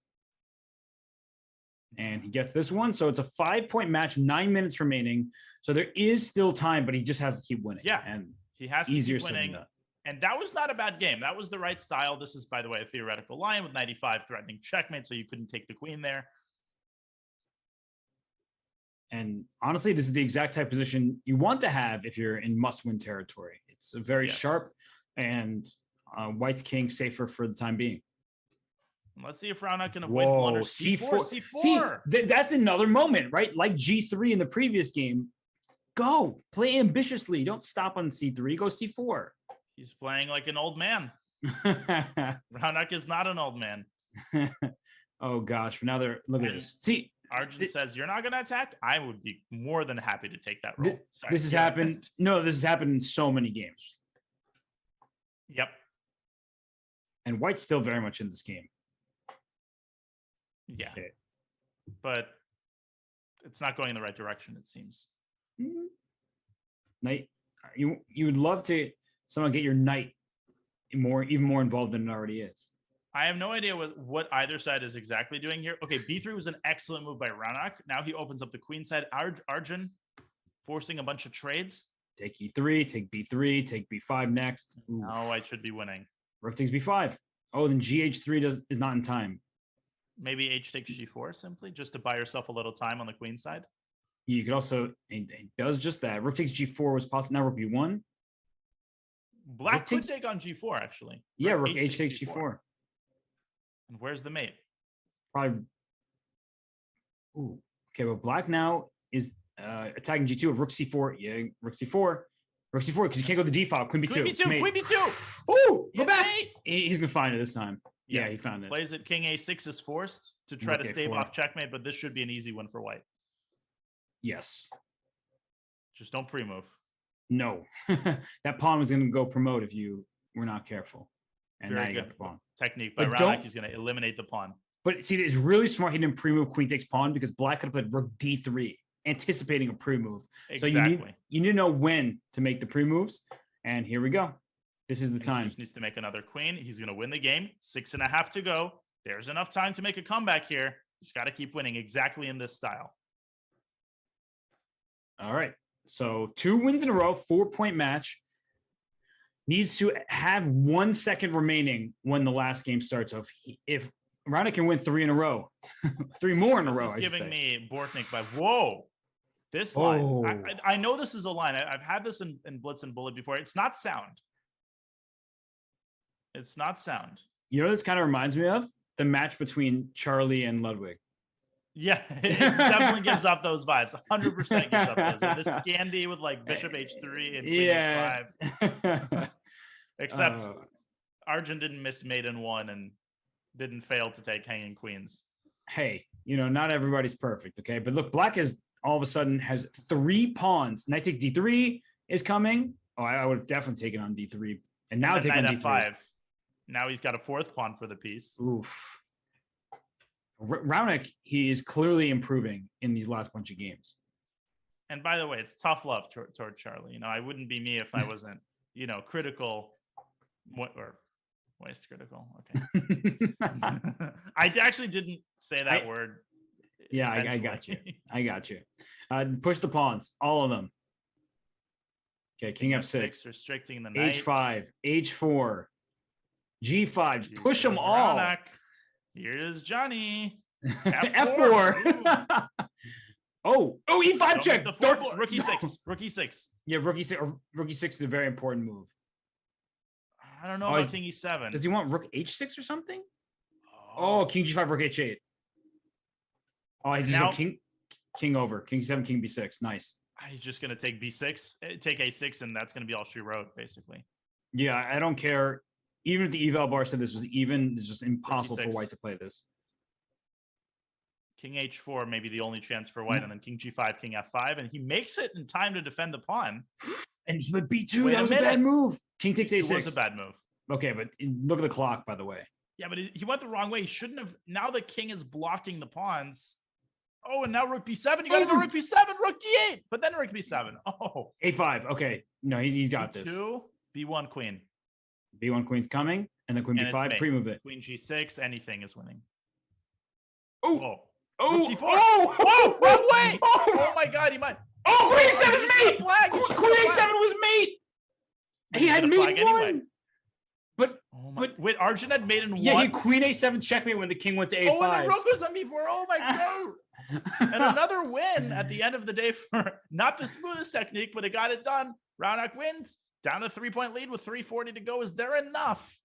And he gets this one. So it's a 5-point match, 9 minutes remaining. So there is still time, but he just has to keep winning. Yeah. And He has to easier keep said than winning. done. And that was not a bad game. That was the right style. This is, by the way, a theoretical line with 95 threatening checkmate, so you couldn't take the queen there. And honestly, this is the exact type of position you want to have if you're in must-win territory. It's a very Yes. sharp and white's king safer for the time being. Let's see if Raunak can avoid Whoa, blunders. C4, See, C4. that's another moment, right? Like G3 in the previous game. Go play ambitiously. Don't stop on C3. Go C4. He's playing like an old man. Raunak is not an old man. Oh gosh, but now they're look at And this. See, Arjun says, you're not going to attack? I would be more than happy to take that role. Sorry. this has Yeah. happened. No, this has happened in so many games. Yep. And white's still very much in this game. Yeah. Okay. But it's not going in the right direction, it seems. Knight, you would love to somehow get your knight even more involved than it already is. I have no idea what either side is exactly doing here. Okay, b3 was an excellent move by Raunak. Now he opens up the queen side. Arjun forcing a bunch of trades. Take e3, take b3, take b5 next. Ooh. Now I should be winning. Rook takes b5. Oh, then gh3 is not in time. Maybe h takes g4 simply, just to buy yourself a little time on the queen side. You could also, it does just that. Rook takes g4 was possible. Now rook b1. Black Rook could takes- take on g4, actually. Yeah, rook h takes g4. And where's the mate? Probably. Ooh. Okay, well, black now is attacking g2 of rook c4. Yeah, rook c4. Rook c4 because you can't go to the d file. Queen b2. Queen b2, Mate. queen b2. Ooh, go Yeah, back. mate. He's gonna find it this time. Yeah, he found it. Plays it. King a6 is forced to try Rook to stave a4. off checkmate, but this should be an easy win for white. Yes. Just don't pre-move. No. That pawn was gonna go promote if you were not careful. And Very now you good got the pawn. technique by But Raunak. don't- He's going to eliminate the pawn. But see, it's really smart. He didn't pre-move queen takes pawn because black could have played rook d3, anticipating a pre-move. Exactly. So you need to know when to make the pre-moves. And here we go. This is the And he time. just needs to make another queen. He's going to win the game. 6.5 to go. There's enough time to make a comeback here. He's got to keep winning exactly in this style. All right. So 2 wins in a row, 4-point match. Needs to have 1 second remaining when the last game starts. So if Raunak can win 3 in a row, 3 more in a This row, is I should giving say. me Bortnick by whoa. This line. Oh. I know this is a line. I've had this in Blitz and Bullet before. It's not sound. It's not sound. You know, this kind of reminds me of the match between Charlie and Ludwig. Yeah, it definitely gives off those vibes. 100% gives off those. This Scandi with like Bishop H3 and Queen H5. Except Uh, Arjun didn't miss mate in 1 and didn't fail to take hanging queens. Hey, not everybody's perfect, okay? But look, black is all of a sudden has 3 pawns. Knight take d3 is coming. Oh, I would have definitely taken on d3. And now And take then on knight d3. f5. Now he's got a 4th pawn for the piece. Oof. Raunak, he is clearly improving in these last bunch of games. And by the way, it's tough love toward Charlie. I wouldn't be me if I wasn't, critical or Waste critical. Okay. I actually didn't say that word. Yeah, I got you. I got you. Push the pawns, all of them. Okay, king f6. Restricting the knight. h5, h4, g5. Push them all. Ronak. Here's Johnny. f4. Oh, e5 check. Rookie 6. Rookie 6. Yeah, rookie 6 is a very important move. I don't know about king e7. Does he want rook h6 or something? Oh, king g5, rook h8. Oh, he's just king over. King c7, king b6. Nice. He's just going to take b6, take a6, and that's going to be all she wrote, basically. Yeah, I don't care. Even if the eval bar said this was even, it's just impossible for white to play this. King h4 may be the only chance for white, and then king g5, king f5, and he makes it in time to defend the pawn. And but b2, that was a bad move. King takes a6. It was a bad move. Okay, but look at the clock, by the way. Yeah, but he went the wrong way. He shouldn't have. Now the king is blocking the pawns. Oh, and now rook b7. You got to go rook b7, rook d8, but then rook b7. Oh, a5. Okay, no, he's got B2, this. b1 queen. b1 queen's coming, and then queen b5. Pre-move it. Queen g6. Anything is winning. Oh, rook d4. Whoa, wrong way. Oh my God, he might. Oh, queen a7 is mate. Queen a7 was mate. He had mate one. Anyway. But wait, Arjun had mate in one. Yeah, he queen a7 checkmate when the king went to a5. Oh, and the rook was on b4. Oh my God. And another win at the end of the day for not the smoothest technique, but it got it done. Ronak wins. Down a 3-point lead with 3:40 to go. Is there enough?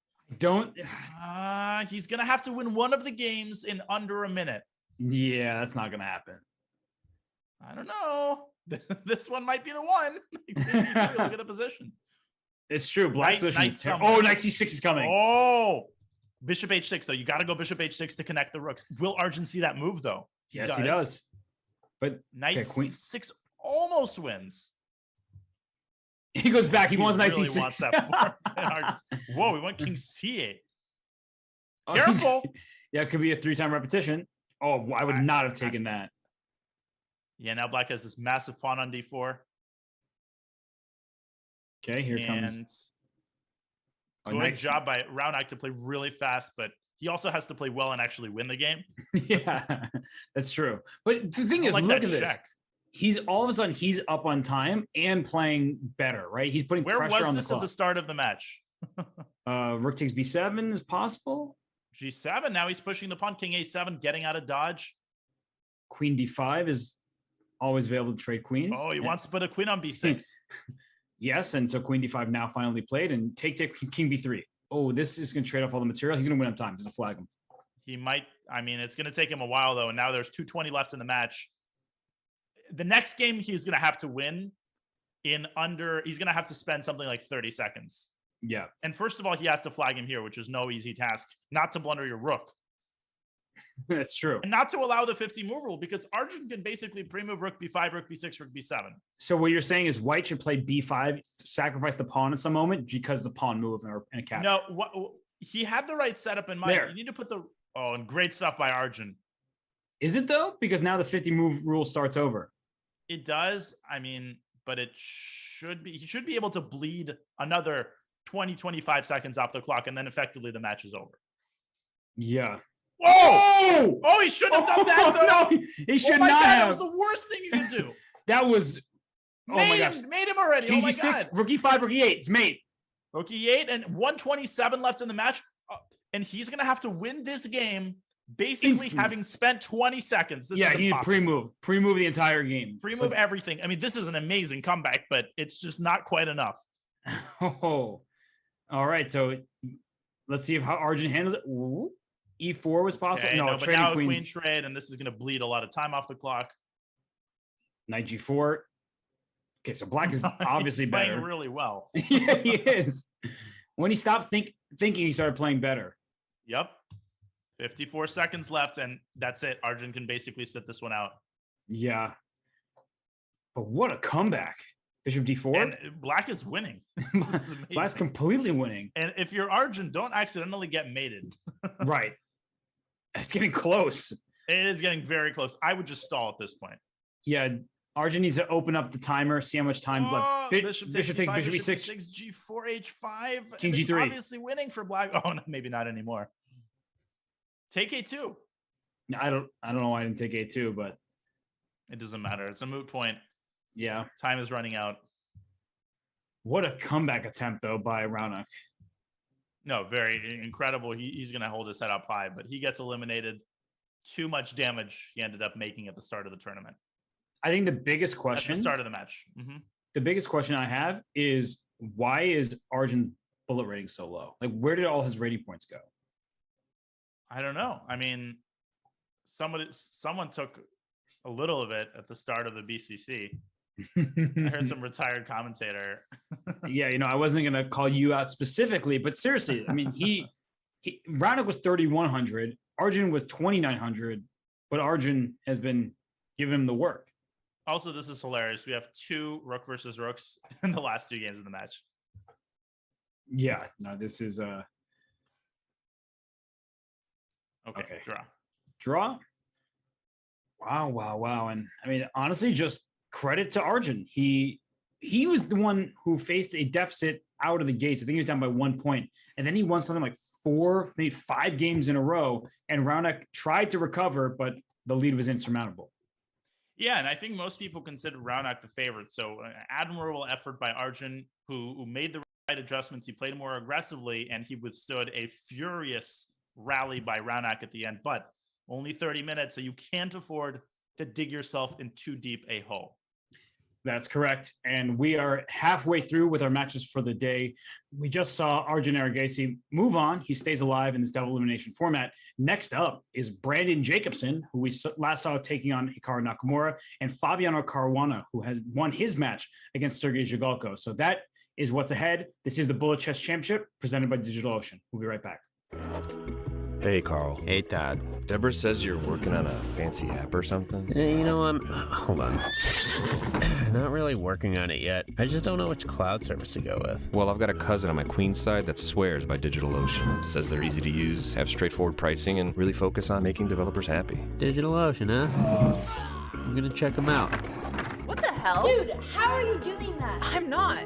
He's gonna have to win one of the games in under a minute. Yeah, that's not gonna happen. I don't know. This one might be the one. Look at the position. It's true. Black's position is terrible. Oh, knight c6 is coming. Oh, bishop h6 though. You got to go bishop h6 to connect the rooks. Will Arjun see that move though? Yes, he does. But knight c6 almost wins. He goes back. He wants knight really c6. Wants that Whoa, we went king c8. Careful. Yeah, it could be a 3-time repetition. Oh, I would not have taken that. Yeah, now black has this massive pawn on d4. Okay, here comes. Good job by Ronak to play really fast, but he also has to play well and actually win the game. Yeah, that's true. But the thing is, look at this. He's all of a sudden he's up on time and playing better, right? He's putting pressure on the clock. Where was this at the start of the match? Rook takes b7 is possible. G7. Now he's pushing the pawn. King a7, getting out of dodge. Queen d5 is always available to trade queens. Oh, he wants to put a queen on b6. Yes, and so queen d5 now finally played, and take king b3. Oh, this is going to trade off all the material. He's going to win on time. Doesn't flag him. He might. I mean, it's going to take him a while though, and now there's 2:20 left in the match. The next game he's going to have to win in under. He's going to have to spend something like 30 seconds. Yeah. And first of all, he has to flag him here, which is no easy task. Not to blunder your rook. That's true. And not to allow the 50 move rule, because Arjun can basically pre-move rook b5, rook b6, rook b7. So what you're saying is white should play b5, sacrifice the pawn at some moment because the pawn move in a capture. No, he had the right setup in mind. There. You need to put the... Oh, and great stuff by Arjun. Is it though? Because now the 50 move rule starts over. It does. I mean, but it should be... He should be able to bleed another 20, 25 seconds off the clock, and then effectively the match is over. Yeah. Whoa! Oh, he shouldn't have done that, though. No, he should not have. That was the worst thing you can do. That was... Oh my gosh. Made him already. King oh my G6, God. Rook E5, Rook E8. It's mate. Rook E8 and 127 left in the match. And he's going to have to win this game basically having spent 20 seconds. This is he need pre-move. Pre-move the entire game. Pre-move everything. I mean, this is an amazing comeback, but it's just not quite enough. Oh, all right. So let's see how Arjun handles it. Ooh. E4 was possible. Okay, no, but now queens. queen trade, and this is going to bleed a lot of time off the clock. Knight G4. Okay, so black is obviously better. Playing really well. Yeah, he is. When he stopped thinking, he started playing better. Yep. 54 seconds left, and that's it. Arjun can basically sit this one out. Yeah. But what a comeback. Bishop D4. And black is winning. Black's completely winning. And if you're Arjun, don't accidentally get mated. Right. It's getting close. It is getting very close. I would just stall at this point. Yeah. Arjun needs to open up the timer, see how much time's left. Bishop takes take C5, bishop bishop e6. e6, G4, H5. King and it's G3. Obviously winning for black. Oh, no, maybe not anymore. Take A2. I don't know why I didn't take A2, but It doesn't matter. It's a moot point. yeah. Time is running out. What a comeback attempt though by Raonic. No, very incredible. He's going to hold his head up high, but he gets eliminated. Too much damage he ended up making at the start of the tournament. I think the biggest At question, the start of the match. Mhm. the biggest question I have is why is Arjun bullet rating so low? Like, where did all his rating points go? I don't know. I mean, someone took a little of it at the start of the BCC. I heard some retired commentator. Yeah, I wasn't gonna call you out specifically, but seriously, I mean, Raonic was 3,100, Arjun was 2,900, but Arjun has been giving him the work. Also, this is hilarious. We have 2 rook versus rooks in the last 2 games of the match. Yeah, no, this is Okay. Okay. Draw. Wow. And I mean, honestly, just credit to Arjun. He was the one who faced a deficit out of the gates. I think he was down by 1 point. And then he won something like 4, maybe 5 games in a row. And Raonic tried to recover, but the lead was insurmountable. Yeah, and I think most people consider Raonic the favorite. So admirable effort by Arjun, who made the right adjustments. He played more aggressively, and he withstood a furious rally by Raonic at the end. But only 30 minutes, so you can't afford to dig yourself in too deep a hole. That's correct. And we are halfway through with our matches for the day. We just saw Arjun Argaisi move on. He stays alive in this double elimination format. Next up is Brandon Jacobson, who we last saw taking on Hikaru Nakamura, and Fabiano Caruana, who has won his match against Sergei Zhigalko. So that is what's ahead. This is the Bullet Chess Championship presented by DigitalOcean. We'll be right back. Hey, Carl. Hey, Todd. Deborah says you're working on a fancy app or something. Hold on. Not really working on it yet. I just don't know which cloud service to go with. Well, I've got a cousin on my queen's side that swears by DigitalOcean. Says they're easy to use, have straightforward pricing, and really focus on making developers happy. DigitalOcean, huh? I'm gonna check them out. What the hell? Dude, how are you doing that? I'm not.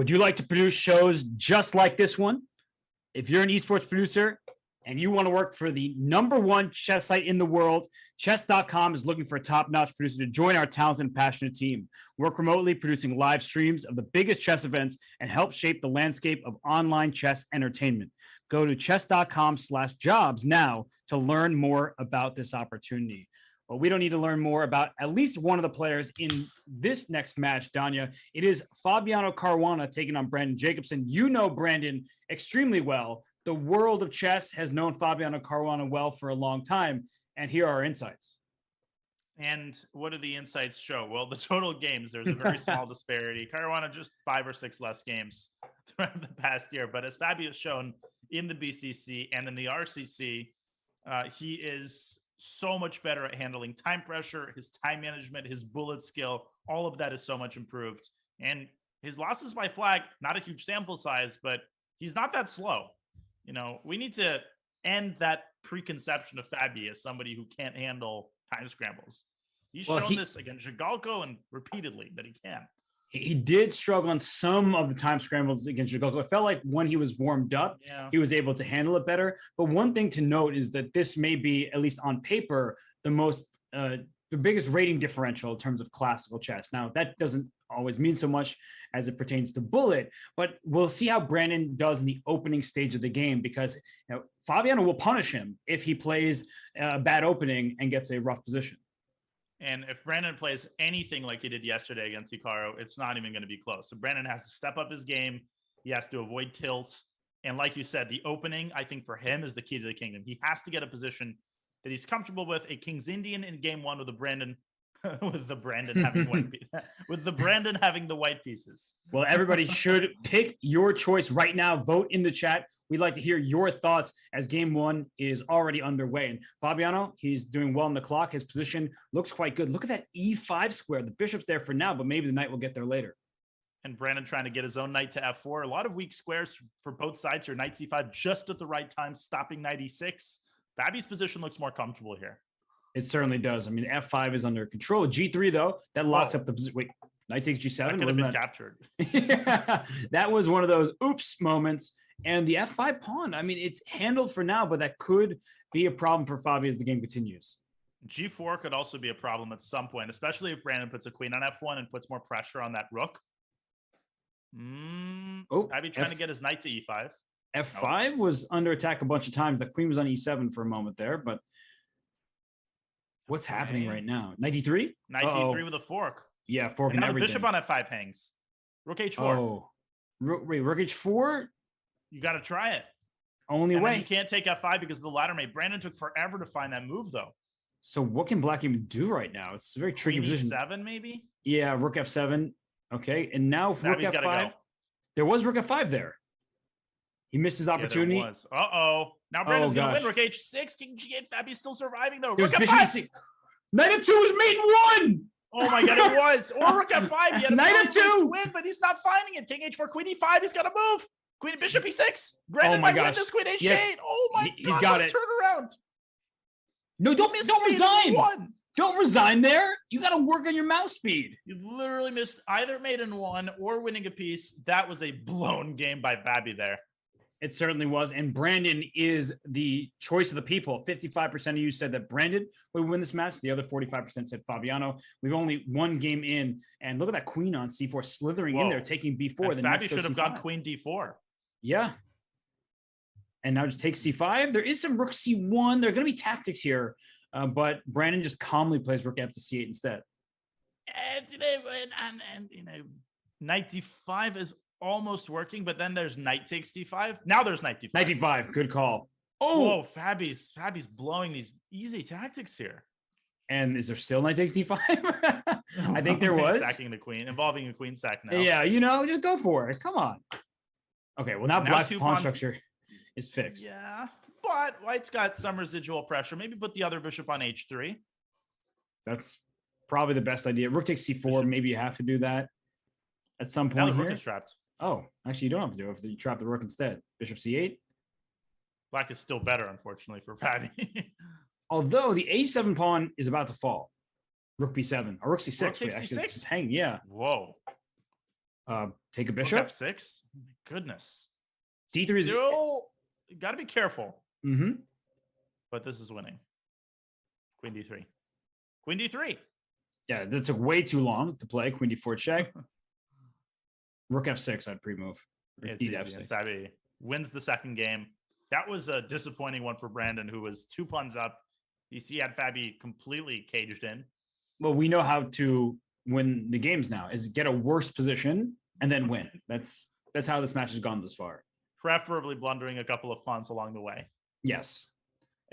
Would you like to produce shows just like this one? If you're an esports producer and you want to work for the #1 chess site in the world, chess.com is looking for a top-notch producer to join our talented and passionate team. Work remotely, producing live streams of the biggest chess events and help shape the landscape of online chess entertainment. Go to chess.com/jobs now to learn more about this opportunity. Well, we don't need to learn more about at least one of the players in this next match, Danya. It is Fabiano Caruana taking on Brandon Jacobson. You know Brandon extremely well. The world of chess has known Fabiano Caruana well for a long time, and here are our insights. And what do the insights show? Well, the total games, there's a very small disparity. Caruana just 5 or 6 less games throughout the past year. But as Fabio has shown in the BCC and in the RCC, he is so much better at handling time pressure, his time management, his bullet skill. All of that is so much improved. And his losses by flag, not a huge sample size, but he's not that slow. You know, we need to end that preconception of Fabi as somebody who can't handle time scrambles. He's shown this against Zhigalko and repeatedly that he can. He did struggle on some of the time scrambles against Zhigalko. It felt like when he was warmed up, he was able to handle it better. But one thing to note is that this may be, at least on paper, the biggest rating differential in terms of classical chess. Now, that doesn't always mean so much as it pertains to bullet, but we'll see how Brandon does in the opening stage of the game, because Fabiano will punish him if he plays a bad opening and gets a rough position. And if Brandon plays anything like he did yesterday against Hikaru, it's not even going to be close. So Brandon has to step up his game. He has to avoid tilts. And like you said, the opening, I think for him, is the key to the kingdom. He has to get a position that he's comfortable with. A King's Indian in game 1 with the Brandon having the white pieces. Well, everybody should pick your choice right now. Vote in the chat. We'd like to hear your thoughts as game 1 is already underway. And Fabiano, he's doing well on the clock. His position looks quite good. Look at that E5 square. The bishop's there for now, but maybe the knight will get there later. And Brandon trying to get his own knight to F4. A lot of weak squares for both sides here. Knight C5 just at the right time, stopping knight E6. Fabi's position looks more comfortable here. It certainly does. I mean, F5 is under control. G3, though, that locks up the position. Wait, knight takes G7? That could have been captured. Yeah, that was one of those oops moments. And the F5 pawn, I mean, it's handled for now, but that could be a problem for Fabi as the game continues. G4 could also be a problem at some point, especially if Brandon puts a queen on F1 and puts more pressure on that rook. Fabi trying to get his knight to E5. F5 was under attack a bunch of times. The queen was on E7 for a moment there, but what's happening right now? Knight D3? Knight D3 with a fork. Yeah, fork and everything. The bishop on F5 hangs. Rook H4. Oh, wait, Rook H4? You got to try it. Only way. You can't take F5 because of the ladder mate. Brandon took forever to find that move, though. So what can Black even do right now? It's a very tricky position. E7, maybe? Yeah, Rook F7. Okay, and now Rook F5. Go. There was Rook F5 there. He missed his opportunity. Yeah, there was. Uh-oh. Now Brandon's going to win. Rook H6. King G8. Fabi's still surviving, though. Rook F5. Knight F2 was mate 1. Oh, my God, it was. Or Rook F5. He had a Knight F2 win, but he's not finding it. King H4, Queen E5. He's got to move. Queen Bishop E6. Brandon might win this. Queen H8. Yeah. Oh, my God. He's got it. Turn around. No, don't resign. Don't resign there. You got to work on your mouse speed. You literally missed either mate in 1 or winning a piece. That was a blown game by Fabi there. It certainly was. And Brandon is the choice of the people. 55% of you said that Brandon would win this match. The other 45% said Fabiano. We've only one game in. And look at that queen on C4 slithering in there, taking B4. And Fabi should have gone queen D4. Yeah. And now just take C5. There is some rook C1. There are going to be tactics here. But Brandon just calmly plays rook F to C8 instead. And knight D5 is almost working, but then there's knight takes D5. Now there's knight D5. Knight D5, good call. Oh, whoa, Fabi's blowing these easy tactics here. And is there still knight takes D5? I think there was. Sacking the queen, involving a queen sack now. Yeah, just go for it. Come on. Okay, well now Black's pawn structure is fixed. Yeah, but White's got some residual pressure. Maybe put the other bishop on H3. That's probably the best idea. Rook takes C4. Bishop. Maybe you have to do that at some point. Now the here. rook is trapped. Oh, actually, you don't have to do it if you trap the rook instead. Bishop C8. Black is still better, unfortunately, for Fabi. Although the A7 pawn is about to fall. Rook B7 or Rook C6. Rook takes C6? It's hanging. Yeah. Whoa. Take a Rook bishop. F6. Oh my goodness. D3 is still got to be careful. Mm-hmm. But this is winning. Queen D3. Queen D3. Yeah, that took way too long to play. Queen D4 check. Rook F6, I'd pre-move. It's easy. And Fabi wins the second game. That was a disappointing one for Brandon, who was 2 pawns up. He had Fabi completely caged in. Well, we know how to win the games now, is get a worse position and then win. That's how this match has gone this far. Preferably blundering a couple of pawns along the way. Yes.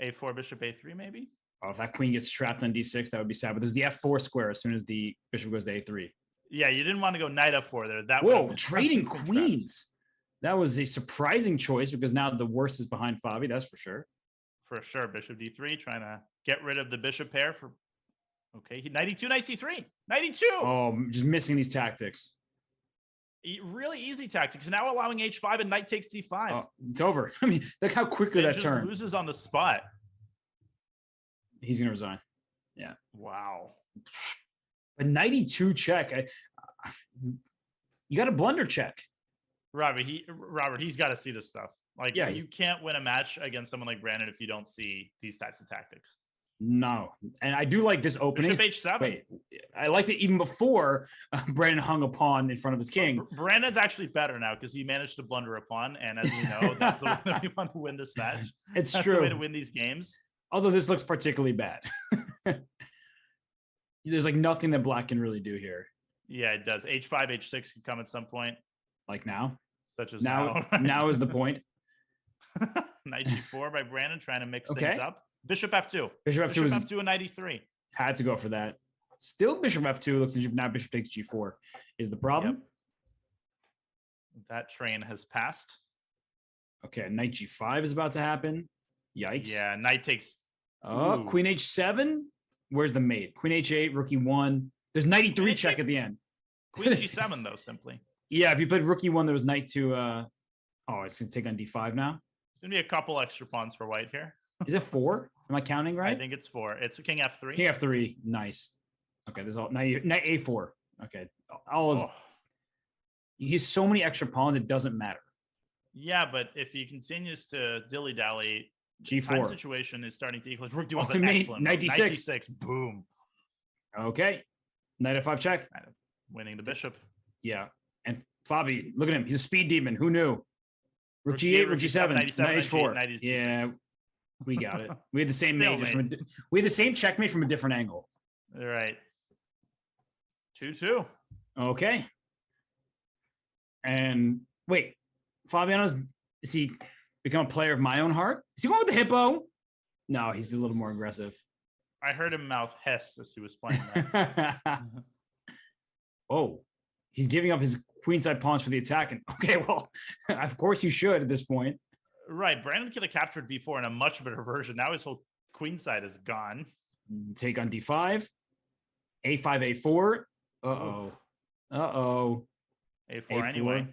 A4, bishop A3, maybe? Oh, if that queen gets trapped on D6, that would be sad. But there's the F4 square as soon as the bishop goes to A3. Yeah, you didn't want to go knight F4 there. That Whoa, trading queens. That was a surprising choice because now the worst is behind Fabi, that's for sure. For sure. Bishop D3, trying to get rid of the bishop pair for... Okay, knight E2, knight C3. Knight E2! Oh, just missing these tactics. Really easy tactics. Now allowing H5 and knight takes D5. Oh, it's over. I mean, look how quickly that turned. Loses on the spot. He's going to resign. Yeah. Wow. But knight E2 check. You got a blunder check. Robert, he's got to see this stuff. Like, yeah, you can't win a match against someone like Brandon if you don't see these types of tactics. No. And I do like this opening. Bishop H7. Wait, I liked it even before Brandon hung a pawn in front of his king. Brandon's actually better now because he managed to blunder a pawn. And as we know, that's the way that we want to win this match. It's that's true. the way to win these games. Although this looks particularly bad. There's like nothing that black can really do here. Yeah, it does. H5, H6 could come at some point. Like now? Such as now. now. Now is the point. Knight G4 by Brandon, trying to mix things up. Bishop F2. Bishop F2 F2 and knight E3. Had to go for that. Still Bishop F2 looks interesting. Now Bishop takes G4 is the problem. Yep. That train has passed. Okay, Knight G5 is about to happen. Yikes. Yeah, knight takes... Oh, Queen H7. Where's the mate? Queen H8, Rook E1. There's Knight E3 check at the end. Queen G7, though, simply. Yeah, if you played Rook E1, there was Knight to... Oh, it's going to take on D5 now. There's going to be a couple extra pawns for white here. Is it 4? Am I counting right? I think it's 4. It's King F3. King F3. Nice. Okay, there's all... Knight A4. Okay. All is... He has so many extra pawns, it doesn't matter. Yeah, but if he continues to dilly-dally... G4. Time situation is starting to equal. Rook D1's excellent. Knight D6. Knight D6. Boom. Okay. Knight F5 check. Winning the bishop. Yeah. And Fabi, look at him. He's a speed demon. Who knew? Rook G8, Rook G7, Knight H4. Knight yeah, we got it. We had the same mate. We had the same checkmate from a different angle. All right. 2-2. Okay. And wait, Fabiano's, is he become a player of my own heart? Is he going with the hippo? No, he's a little more aggressive. I heard him mouth Hess as he was playing that. Oh, he's giving up his queenside pawns for the attack. And okay, well, of course you should at this point. Right. Brandon could have captured B4 in a much better version. Now his whole queenside is gone. Take on D5. A5, A4. Uh-oh. Uh-oh. A4 anyway.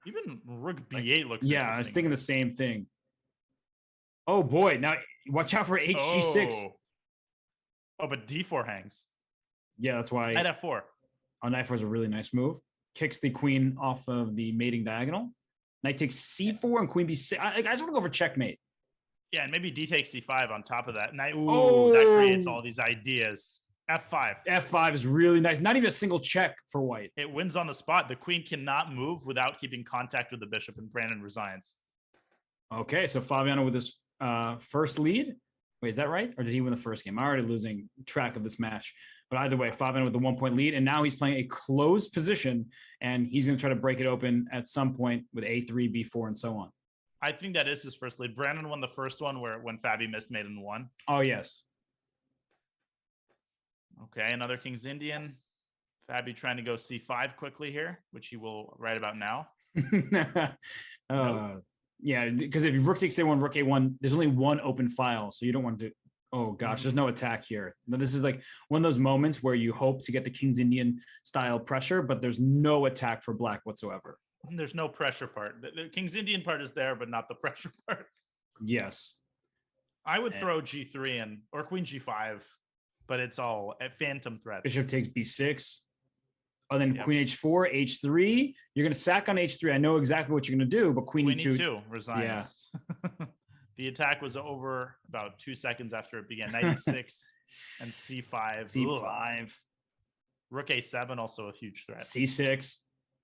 Even Rook B8 looks yeah, I was thinking the same thing. Oh boy, now watch out for HG6. Oh, but D4 hangs. Yeah, that's why. Knight F4. Oh, Knight F4 is a really nice move. Kicks the queen off of the mating diagonal. Knight takes C4 and queen B6. I just want to go for checkmate. Yeah, and maybe D takes C5 on top of that. Knight, ooh, that creates all these ideas. F5. F5 is really nice. Not even a single check for white. It wins on the spot. The queen cannot move without keeping contact with the bishop, and Brandon resigns. Okay, so Fabiano with his first lead. Wait, is that right? Or did he win the first game? I'm already losing track of this match. But either way, Fabiano with the 1-point lead, and now he's playing a closed position, and he's going to try to break it open at some point with A3, B4, and so on. I think that is his first lead. Brandon won the first one when Fabi missed mate and won. Oh, yes. Okay, another King's Indian. Fabi trying to go C5 quickly here, which he will right about now. Yeah, because if you Rook takes A1, Rook A1, there's only one open file, so you don't want to... Oh, gosh, there's no attack here. Now, this is like one of those moments where you hope to get the King's Indian style pressure, but there's no attack for black whatsoever. There's no pressure part. The King's Indian part is there, but not the pressure part. Yes. I would throw G3 in, or Queen G5, but it's all at phantom threats. Bishop takes B6. And then Yep. queen h4, h3. You're going to sack on h3. I know exactly what you're going to do, but queen Queen e2. e2 resigns. The attack was over about 2 seconds after it began. Knight e6 and c5. c5. Ugh. Rook a7, also a huge threat. c6.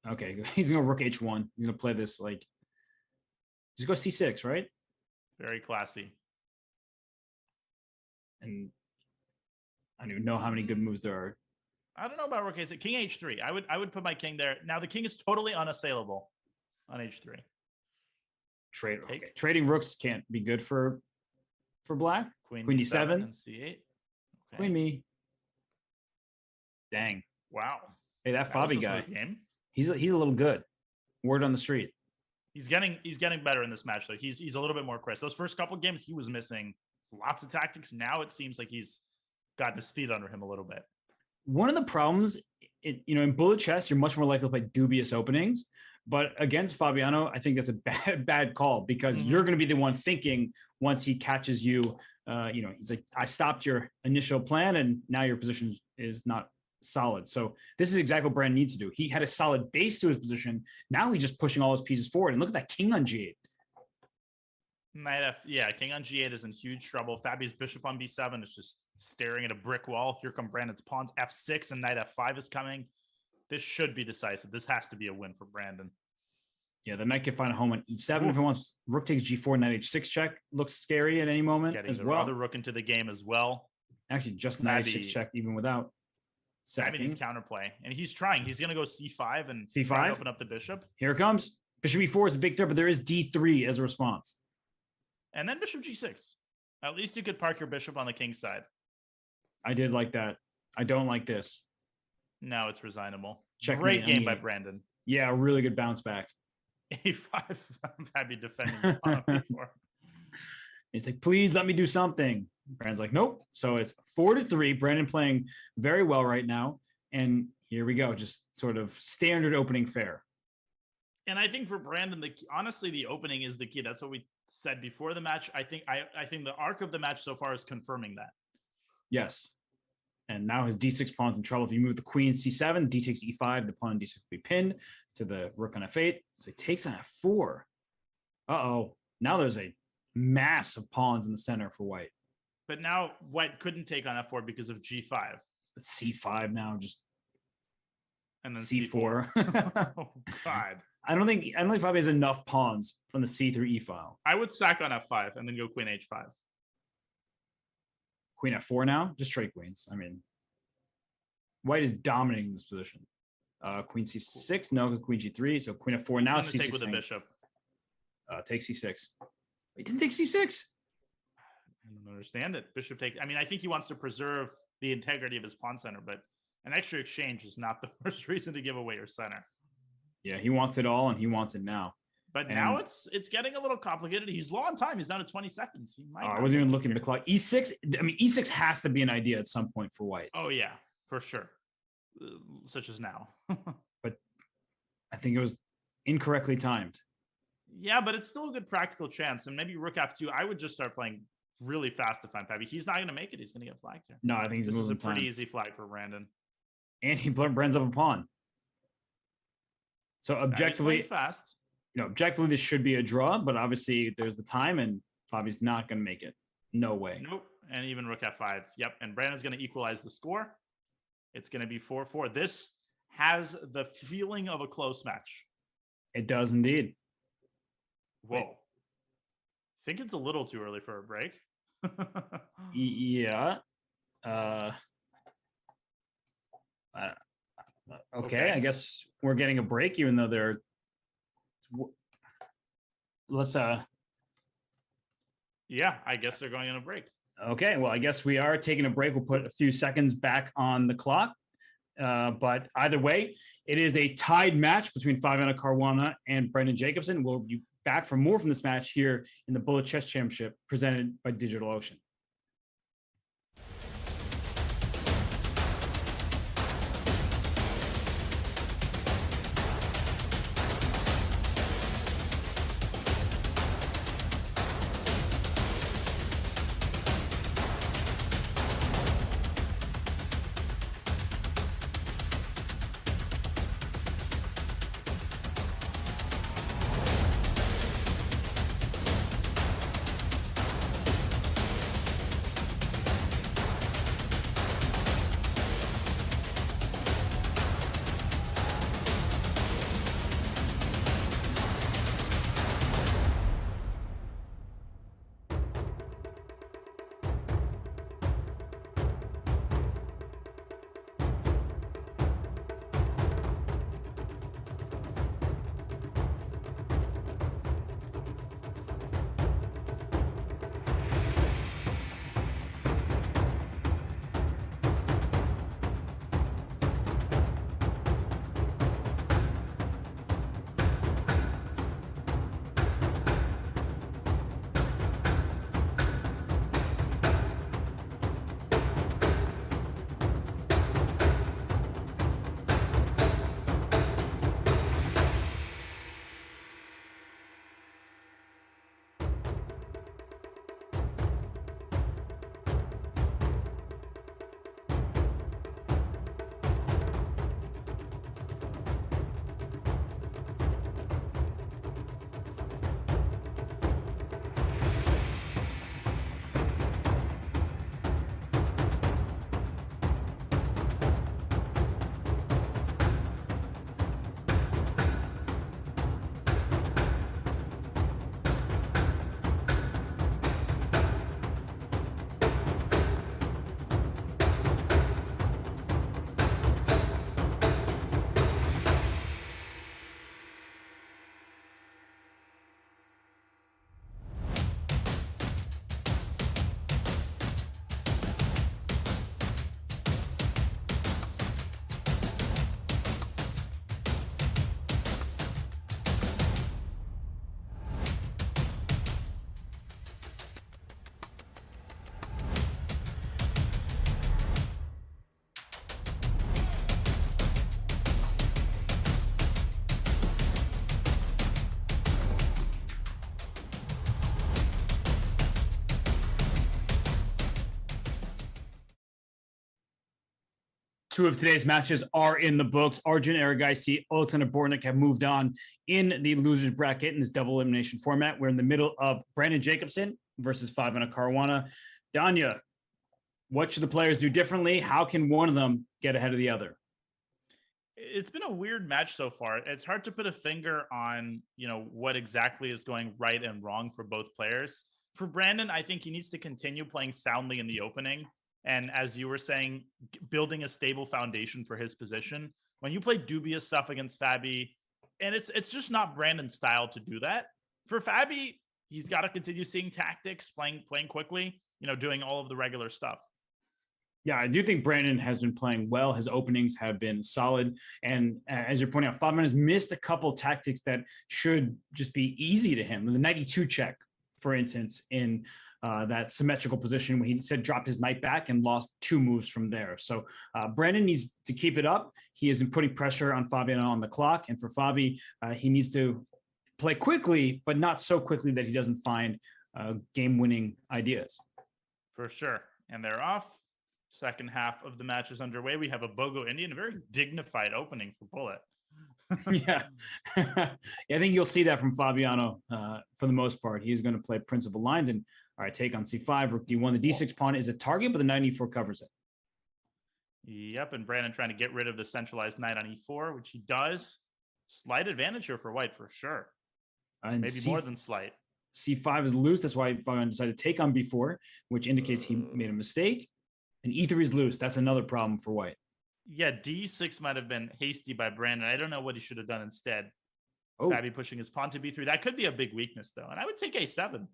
Okay, he's going to rook h1. He's going to play this like, just go c6, right? Very classy. And I don't even know how many good moves there are. I don't know about rook a6. King h3. I would put my king there. Now the king is totally unassailable on h3. Okay. Trading rooks can't be good for black. Queen d7 and c8. Okay. Queen me. Dang. Wow. Hey, that That was Fabi a guy. smooth game. He's a little good. Word on the street. He's getting better in this match though. He's a little bit more crisp. Those first couple games he was missing lots of tactics. Now it seems like he's gotten his feet under him a little bit. One of the problems, in bullet chess, you're much more likely to play dubious openings. But against Fabiano, I think that's a bad call because you're going to be the one thinking once he catches you. He's like, I stopped your initial plan, and now your position is not solid. So this is exactly what Brand needs to do. He had a solid base to his position. Now he's just pushing all his pieces forward. And look at that king on g8. King on g8 is in huge trouble. Fabi's bishop on b7 is just staring at a brick wall. Here come Brandon's pawns. f6 and knight f5 is coming. This should be decisive. This has to be a win for Brandon. Yeah, the knight can find a home on e7 if it wants. Rook takes g4, knight h6 check. Looks scary at any moment Getting as the well. other rook into the game as well. Actually, just knight h6 check even without Fabi needs sacking. counterplay. And he's trying. He's going to go c5 and C5? try to open up the bishop. Here it comes. Bishop e4 is a big threat, but there is d3 as a response. And then bishop g6. At least you could park your bishop on the king's side. I did like that. I don't like this. No, it's resignable. Checkmate, Great game I mean- by Brandon. Yeah, really good bounce back. a5. I'm happy defending the pawn on b4. He's like, please let me do something. Brandon's like, nope. So it's 4-3. Brandon playing very well right now. And here we go. Just sort of standard opening fare. And I think for Brandon, honestly, the opening is the key. That's what we said before the match. I think the arc of the match so far is confirming that. Yes. And now his d6 pawn's in trouble. If you move the queen c7, d takes e5, the pawn on d6 will be pinned to the rook on f8. So he takes on f4. Uh-oh. Now there's a mass of pawns in the center for white. But now white couldn't take on f4 because of g5. But c5 now, just And then c4. Oh, God. I don't think Fabi has enough pawns from the c through e file. I would sack on f5 and then go queen h5. Queen f4 now, just trade queens. I mean, white is dominating this position. Queen c6, no, queen g3. So queen f4 now. He's gonna c6 take with a hang. bishop. Take c6. He didn't take c6. I don't understand it. Bishop take. I mean, I think he wants to preserve the integrity of his pawn center, but an extra exchange is not the worst reason to give away your center. Yeah, he wants it all, and he wants it now. But now it's getting a little complicated. He's low on time. He's down to 20 seconds. He might. I not wasn't even make it looking at the here. clock. E6. I mean, e6 has to be an idea at some point for white. Oh yeah, for sure. Such as now. But I think it was incorrectly timed. Yeah, but it's still a good practical chance. And maybe rook f2. I would just start playing really fast to find Fabi. He's not going to make it. He's going to get flagged here. No, I think he's This is a moving pretty time. easy flag for Brandon. And he brands up a pawn. So Fabi's objectively, playing fast. objectively, this should be a draw, but obviously there's the time, and Fabi's not going to make it. No way. Nope. And even rook f5. Yep. And Brandon's going to equalize the score. It's going to be 4-4. This has the feeling of a close match. It does indeed. Whoa. Wait. Think it's a little too early for a break. Yeah. Okay, I guess we're getting a break, even though they're. Let's Yeah, I guess they're going on a break. Okay, well, I guess we are taking a break. We'll put a few seconds back on the clock. But either way, it is a tied match between Fabiano Caruana and Brendan Jacobson. We'll be back for more from this match here in the Bullet Chess Championship presented by DigitalOcean. Two of today's matches are in the books. Arjun Argaisi, Alexander Bortnick have moved on in the losers bracket in this double elimination format. We're in the middle of Brandon Jacobson versus Fabiano Caruana. Danya, what should the players do differently? How can one of them get ahead of the other? It's been a weird match so far. It's hard to put a finger on, what exactly is going right and wrong for both players. For Brandon, I think he needs to continue playing soundly in the opening. And as you were saying, building a stable foundation for his position. When you play dubious stuff against Fabi, and it's just not Brandon's style to do that. For Fabi, he's got to continue seeing tactics, playing quickly, doing all of the regular stuff. Yeah, I do think Brandon has been playing well. His openings have been solid. And as you're pointing out, Fabian has missed a couple tactics that should just be easy to him. The 92 check, for instance, in that symmetrical position when he said dropped his knight back and lost 2 moves from there. So Brandon needs to keep it up. He has been putting pressure on Fabiano on the clock. And for Fabi, he needs to play quickly, but not so quickly that he doesn't find game-winning ideas. For sure. And they're off. Second half of the match is underway. We have a Bogo Indian, a very dignified opening for Bullet. Yeah. I think you'll see that from Fabiano for the most part. He's going to play principal lines and all right, take on c5, rook d1. The d6 pawn is a target, but the knight on e4 covers it. Yep, and Brandon trying to get rid of the centralized knight on e4, which he does. Slight advantage here for white for sure. And maybe more than slight. c5 is loose. That's why Fabiano decided to take on b4, which indicates he made a mistake. And e3 is loose. That's another problem for white. Yeah, d6 might have been hasty by Brandon. I don't know what he should have done instead. Oh, Fabi pushing his pawn to b3. That could be a big weakness, though. And I would take a7.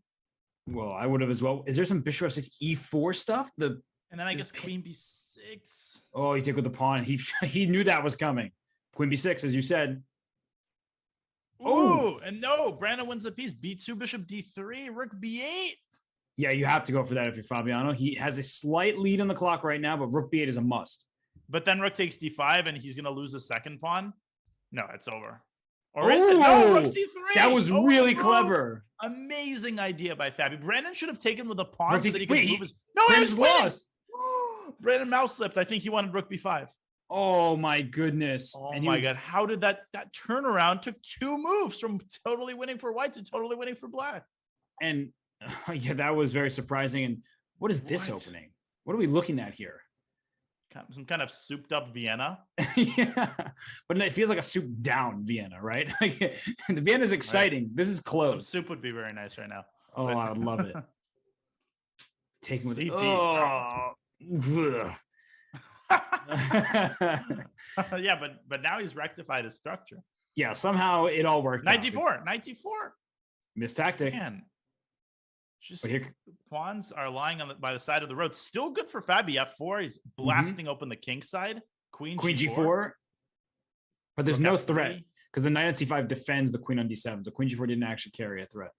Well, I would have as well. Is there some bishop f6 e4 stuff? And then I guess queen b6. Oh, he took with the pawn. He knew that was coming. Queen b6, as you said. Oh, and no, Brandon wins the piece. b2, bishop d3, rook b8. Yeah, you have to go for that if you're Fabiano. He has a slight lead on the clock right now, but rook b8 is a must. But then rook takes d5, and he's going to lose a second pawn. No, it's over. Or is it? No, rook c3. That was really clever. Amazing idea by Fabi. Brandon should have taken with a pawn so that he could move his... No, he was lost. Brandon mouse slipped. I think he wanted rook b5. Oh my goodness. Oh my God. How did that turnaround took 2 moves from totally winning for white to totally winning for black? And yeah, that was very surprising. And what is this opening? What are we looking at here? Some kind of souped up Vienna. Yeah, but it feels like a soup down Vienna, right? The Vienna is exciting. Right. This is close. Some soup would be very nice right now. Oh, but... I would love it. Take with CP. Oh. Yeah, but now he's rectified his structure. Yeah, somehow it all worked. 94. Missed tactic. Man. Just pawns are lying by the side of the road. Still good for Fabi. F4. He's blasting open the king side. Queen G4. But there's no threat because the knight on C5 defends the queen on D7. So Queen G4 didn't actually carry a threat.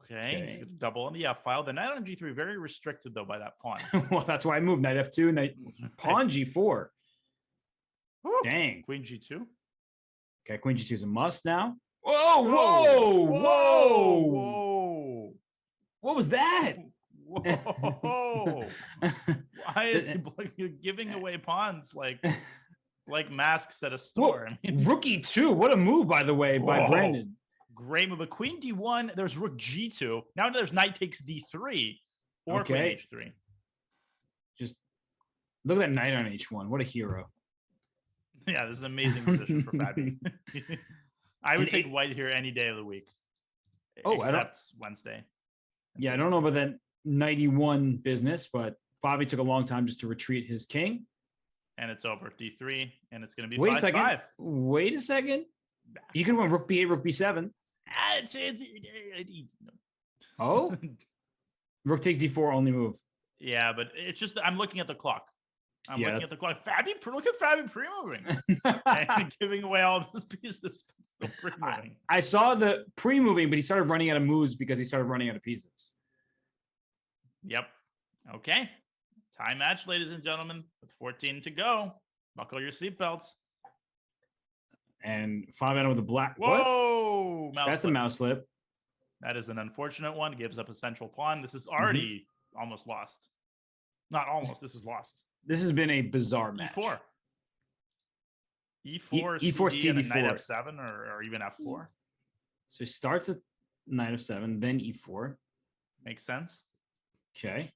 Okay. He's going to double on the F file. The knight on G3 very restricted though by that pawn. Well, that's why I moved knight F2, knight pawn G4. Woo. Dang. Queen G2. Okay, Queen G2 is a must now. Whoa! What was that? Whoa! Why is he giving away pawns like masks at a store? I mean, rook e2. What a move, by the way, by Brandon. Great move. But Queen D1. There's rook G2. Now there's knight takes D3 or Queen H3. Just look at that knight on H1. What a hero! Yeah, this is an amazing position for Fabi. I would take white here any day of the week. Except Wednesday. Yeah, I don't know about that 91 business, but Fabi took a long time just to retreat his king. And it's over. D3, and it's going to be Wait 5-5. Wait a second. You can run rook b8, rook b7. Oh? Rook takes d4, only move. Yeah, but it's just I'm looking at the clock. I'm looking at the clock. Look at Fabi pre-moving. And giving away all of his pieces. Pre-moving. I saw the pre-moving, but he started running out of moves because he started running out of pieces. Yep. Okay. Tie match, ladies and gentlemen, with 14 to go. Buckle your seatbelts. And Fabiano with the black. Whoa! That's a mouse slip. That is an unfortunate one. Gives up a central pawn. This is already almost lost. Not almost. This is lost. This has been a bizarre match. E4. E4, E4, CD, and a knight CD4. F7 or even F4. So he starts at knight f7, then e4. Makes sense. Okay.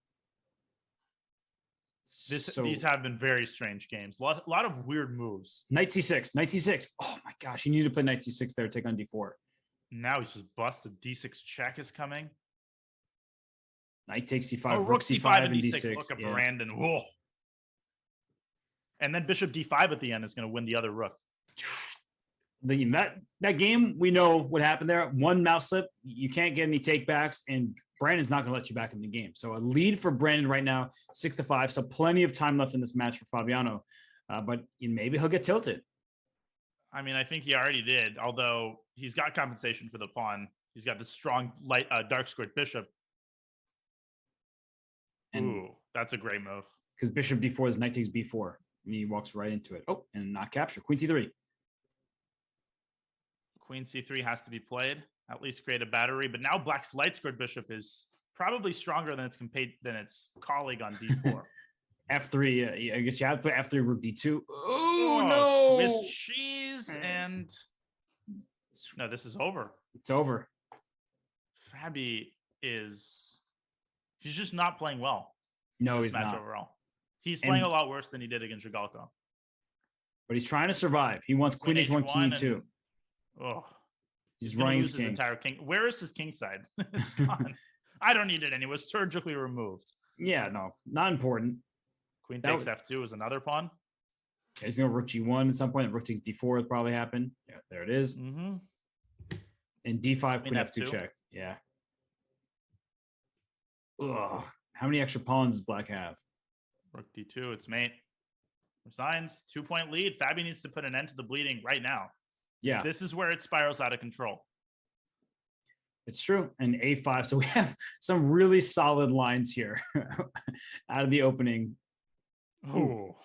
These have been very strange games. A lot of weird moves. Knight c6, knight c6. Oh my gosh, you need to play knight c6 there, take on d4. Now he's just busted. D6 check is coming. Knight takes c5, Oh, rook C5 and D6. Look at Brandon. Whoa. And then bishop D5 at the end is going to win the other rook. That game, we know what happened there. One mouse slip, you can't get any takebacks, and Brandon's not going to let you back in the game. So a lead for Brandon right now, 6-5. So plenty of time left in this match for Fabiano, but maybe he'll get tilted. I mean, I think he already did. Although he's got compensation for the pawn. He's got the strong dark squared bishop. And ooh, that's a great move. Because bishop d4 is knight takes b4, and he walks right into it. Oh, and not capture. Queen c3. Queen c3 has to be played, at least create a battery. But now black's light squared bishop is probably stronger than its colleague on d4. f3. I guess you have to play f3 rook d2. Oh no! Swiss cheese and no, this is over. It's over. Fabi he's just not playing well. No, this he's match not. Overall, he's playing a lot worse than he did against Zhigalko. But he's trying to survive. He wants queen h1, king e2. Oh, he's running his his king. entire king. Where is his king side? It's gone. I don't need it anyway. It was surgically removed. Yeah, no, not important. Queen takes f2 is another pawn. Okay, he's going to rook g1 at some point. Rook takes d4 would probably happen. Yeah, there it is. Mm-hmm. And d5, Queen queen f2 check. Yeah. Ugh. How many extra pawns does black have? Rook d2, it's mate. Resigns, 2-point lead. Fabi needs to put an end to the bleeding right now. Yeah. This is where it spirals out of control. It's true. And a5. So we have some really solid lines here out of the opening. Oh,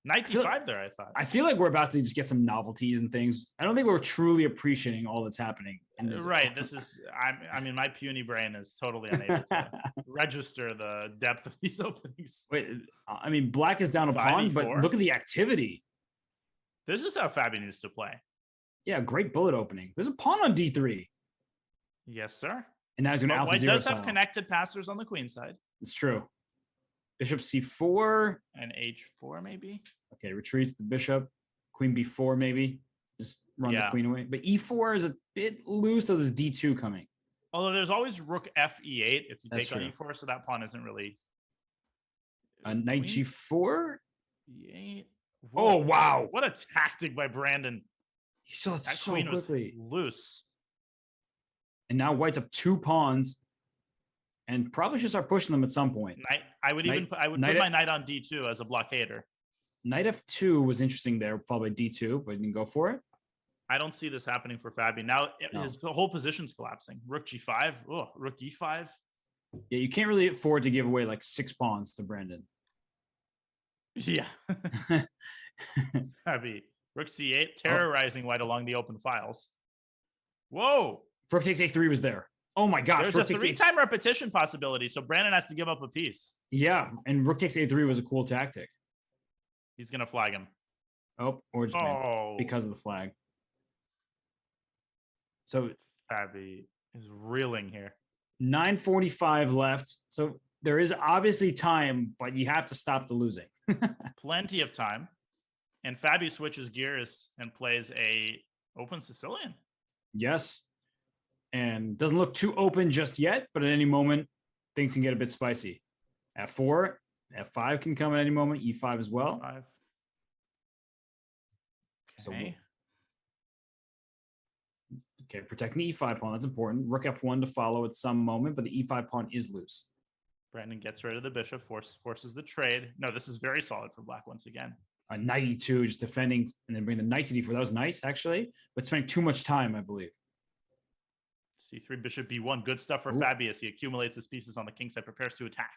knight d5 there, I thought. I feel like we're about to just get some novelties and things. I don't think we're truly appreciating all that's happening. In this right. This is, I mean, my puny brain is totally unable to register the depth of these openings. Wait, I mean, black is down a pawn, but look at the activity. This is how Fabi needs to play. Yeah, great bullet opening. There's a pawn on d3. Yes, sir. And now he's going to alpha White zero does style. have connected passers on the queen side. It's true. Bishop c4. And h4 maybe. Okay, retreats the bishop. Queen b4 maybe. Just run the queen away. But e4 is a bit loose, so there's d2 coming. Although there's always rook f e8 if you That's take on true. e4, so that pawn isn't really. Knight g4. e8. Oh, wow. What a tactic by Brandon. He saw it That so queen quickly. was loose. And now white's up 2 pawns. And probably should start pushing them at some point. I would put my knight on d2 as a blockader. Knight f2 was interesting there, followed by d2, but you can go for it. I don't see this happening for Fabi. Now his whole position's collapsing. Rook g5. Oh, rook e5. Yeah, you can't really afford to give away like 6 pawns to Brandon. Yeah. Fabi. Rook c8, terrorizing white along the open files. Whoa. Rook takes a3 was there. Oh my gosh. There's a 3-time repetition possibility, so Brandon has to give up a piece. Yeah, and rook takes a3 was a cool tactic. He's going to flag him. Oh, or just because of the flag. So Fabi is reeling here. 9:45 left. So there is obviously time, but you have to stop the losing. Plenty of time. And Fabi switches gears and plays a open Sicilian. Yes. And doesn't look too open just yet, but at any moment, things can get a bit spicy. F4, F5 can come at any moment, E5 as well. Okay. So, okay, protecting the E5 pawn, that's important. Rook F1 to follow at some moment, but the E5 pawn is loose. Brandon gets rid of the bishop, forces the trade. No, this is very solid for black once again. Knight E2, just defending, and then bring the knight to D4. That was nice, actually, but spending too much time, I believe. C3, bishop B1. Good stuff for Fabi as he accumulates his pieces on the king side, prepares to attack.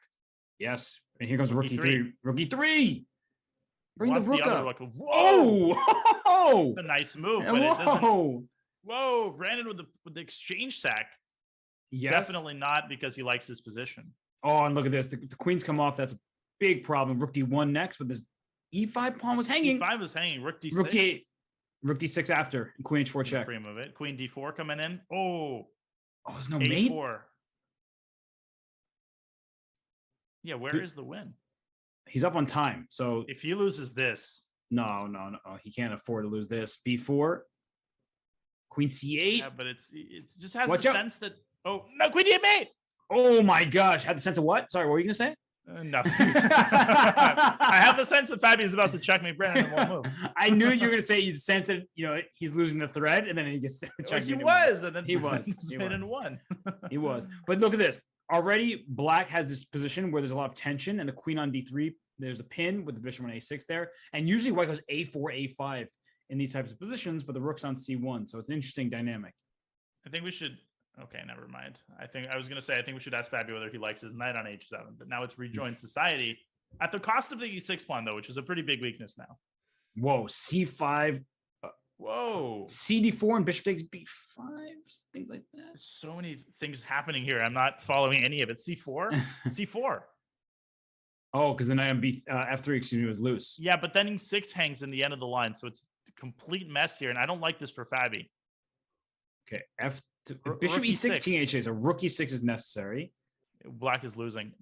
Yes, and here goes Rook E3. Rook E3! Bring the rook up. Whoa! Whoa! It's a nice move, but Whoa! it doesn't. Whoa! Brandon with the exchange sack. Yes. Definitely not because he likes his position. Oh, and look at this. The queens come off. That's a big problem. Rook D1 next, but this E5 pawn was hanging. E5 was hanging. Rook D6. Rook D8. Rook D6 after. And Queen H4 check. Frame of it. Queen D4 coming in. Oh, there's no mate. A4. Yeah, where is the win? He's up on time. So if he loses this. No. He can't afford to lose this. B4. Queen C8. Yeah, but it just has Watch the out. sense that, oh, no, Queen D8 mate. Oh my gosh. Had the sense of what? Sorry, what were you going to say? Nothing. I have the sense that Fabi is about to check me, Brandon, in one move. I knew you were going to say you sense that, he's losing the thread, and then he gets checked. He was, and then he was. He made in one. He was. But look at this. Already, Black has this position where there's a lot of tension, and the queen on D3, there's a pin with the bishop on A6 there. And usually White goes A4, A5 in these types of positions, but the rook's on C1. So it's an interesting dynamic. I think we should. Okay, never mind. I think we should ask Fabi whether he likes his knight on H7, but now it's rejoined society at the cost of the E6 pawn, though, which is a pretty big weakness now. Whoa, C5. Whoa. CD4 and bishop takes B5, things like that. There's so many things happening here. I'm not following any of it. C4? C4. Oh, because the knight on F3, excuse me, was loose. Yeah, but then E6 hangs in the end of the line, so it's a complete mess here, and I don't like this for Fabi. Okay, Bishop E6, King H8, so rook E6 is necessary. Black is losing,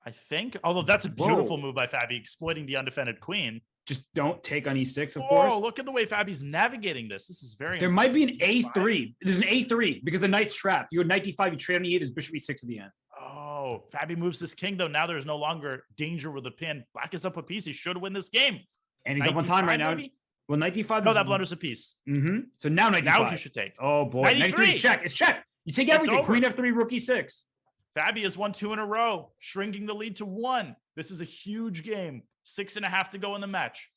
I think. Although that's a beautiful move by Fabi, exploiting the undefended queen. Just don't take on E6, of course. Oh, look at the way Fabi's navigating this. This is very. There might be an A3. There's an A3 because the knight's trapped. You go knight D5, you trade on E8, there's bishop E6 at the end. Oh, Fabi moves this king, though. Now there's no longer danger with the pin. Black is up a piece. He should win this game. And he's up on time right now. Maybe? Well, knight D5. No, that blunders a piece. So now knight D5. Now he should take. Oh, boy. Knight Knight E3. E3, check. It's check. You take everything. Queen F3, rook E6. Fabi has won 2 in a row, shrinking the lead to 1. This is a huge game. 6.5 to go in the match.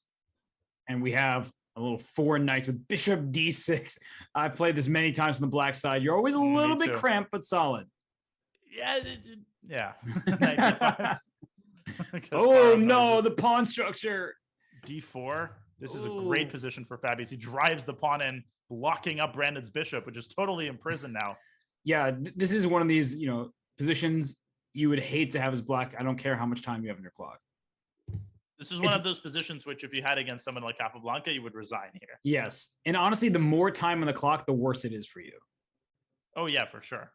And we have a little 4 knights with bishop D6. I've played this many times on the black side. You're always a little bit cramped, but solid. Yeah. Yeah. Knight D5. Oh, no, the pawn structure. D4. This is a great position for Fabi. He drives the pawn in, blocking up Brandon's bishop, which is totally imprisoned now. Yeah, this is one of these, positions you would hate to have as black. I don't care how much time you have in your clock. This is one of those positions which, if you had against someone like Capablanca, you would resign here. Yes. And honestly, the more time on the clock, the worse it is for you. Oh, yeah, for sure.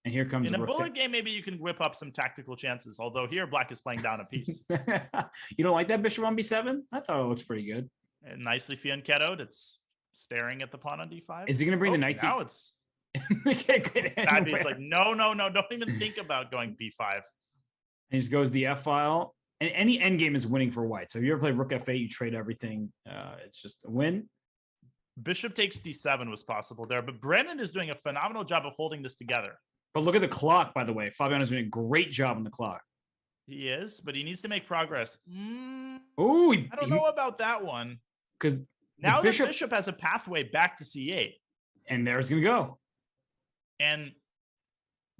And here comes in a bullet game, maybe you can whip up some tactical chances. Although here, Black is playing down a piece. You don't like that bishop on B7? I thought it looks pretty good. And nicely fianchettoed. It's staring at the pawn on D5. Is he going to bring the knight? Now it's. Fabi's like, no, don't even think about going B5. And he just goes the F file. And any endgame is winning for white. So if you ever play rook F8, you trade everything. It's just a win. Bishop takes D7 was possible there, but Brandon is doing a phenomenal job of holding this together. But look at the clock, by the way. Fabiano's doing a great job on the clock. He is, but he needs to make progress. Oh, I don't know about that one. Because now the bishop has a pathway back to C8. And there it's going to go. And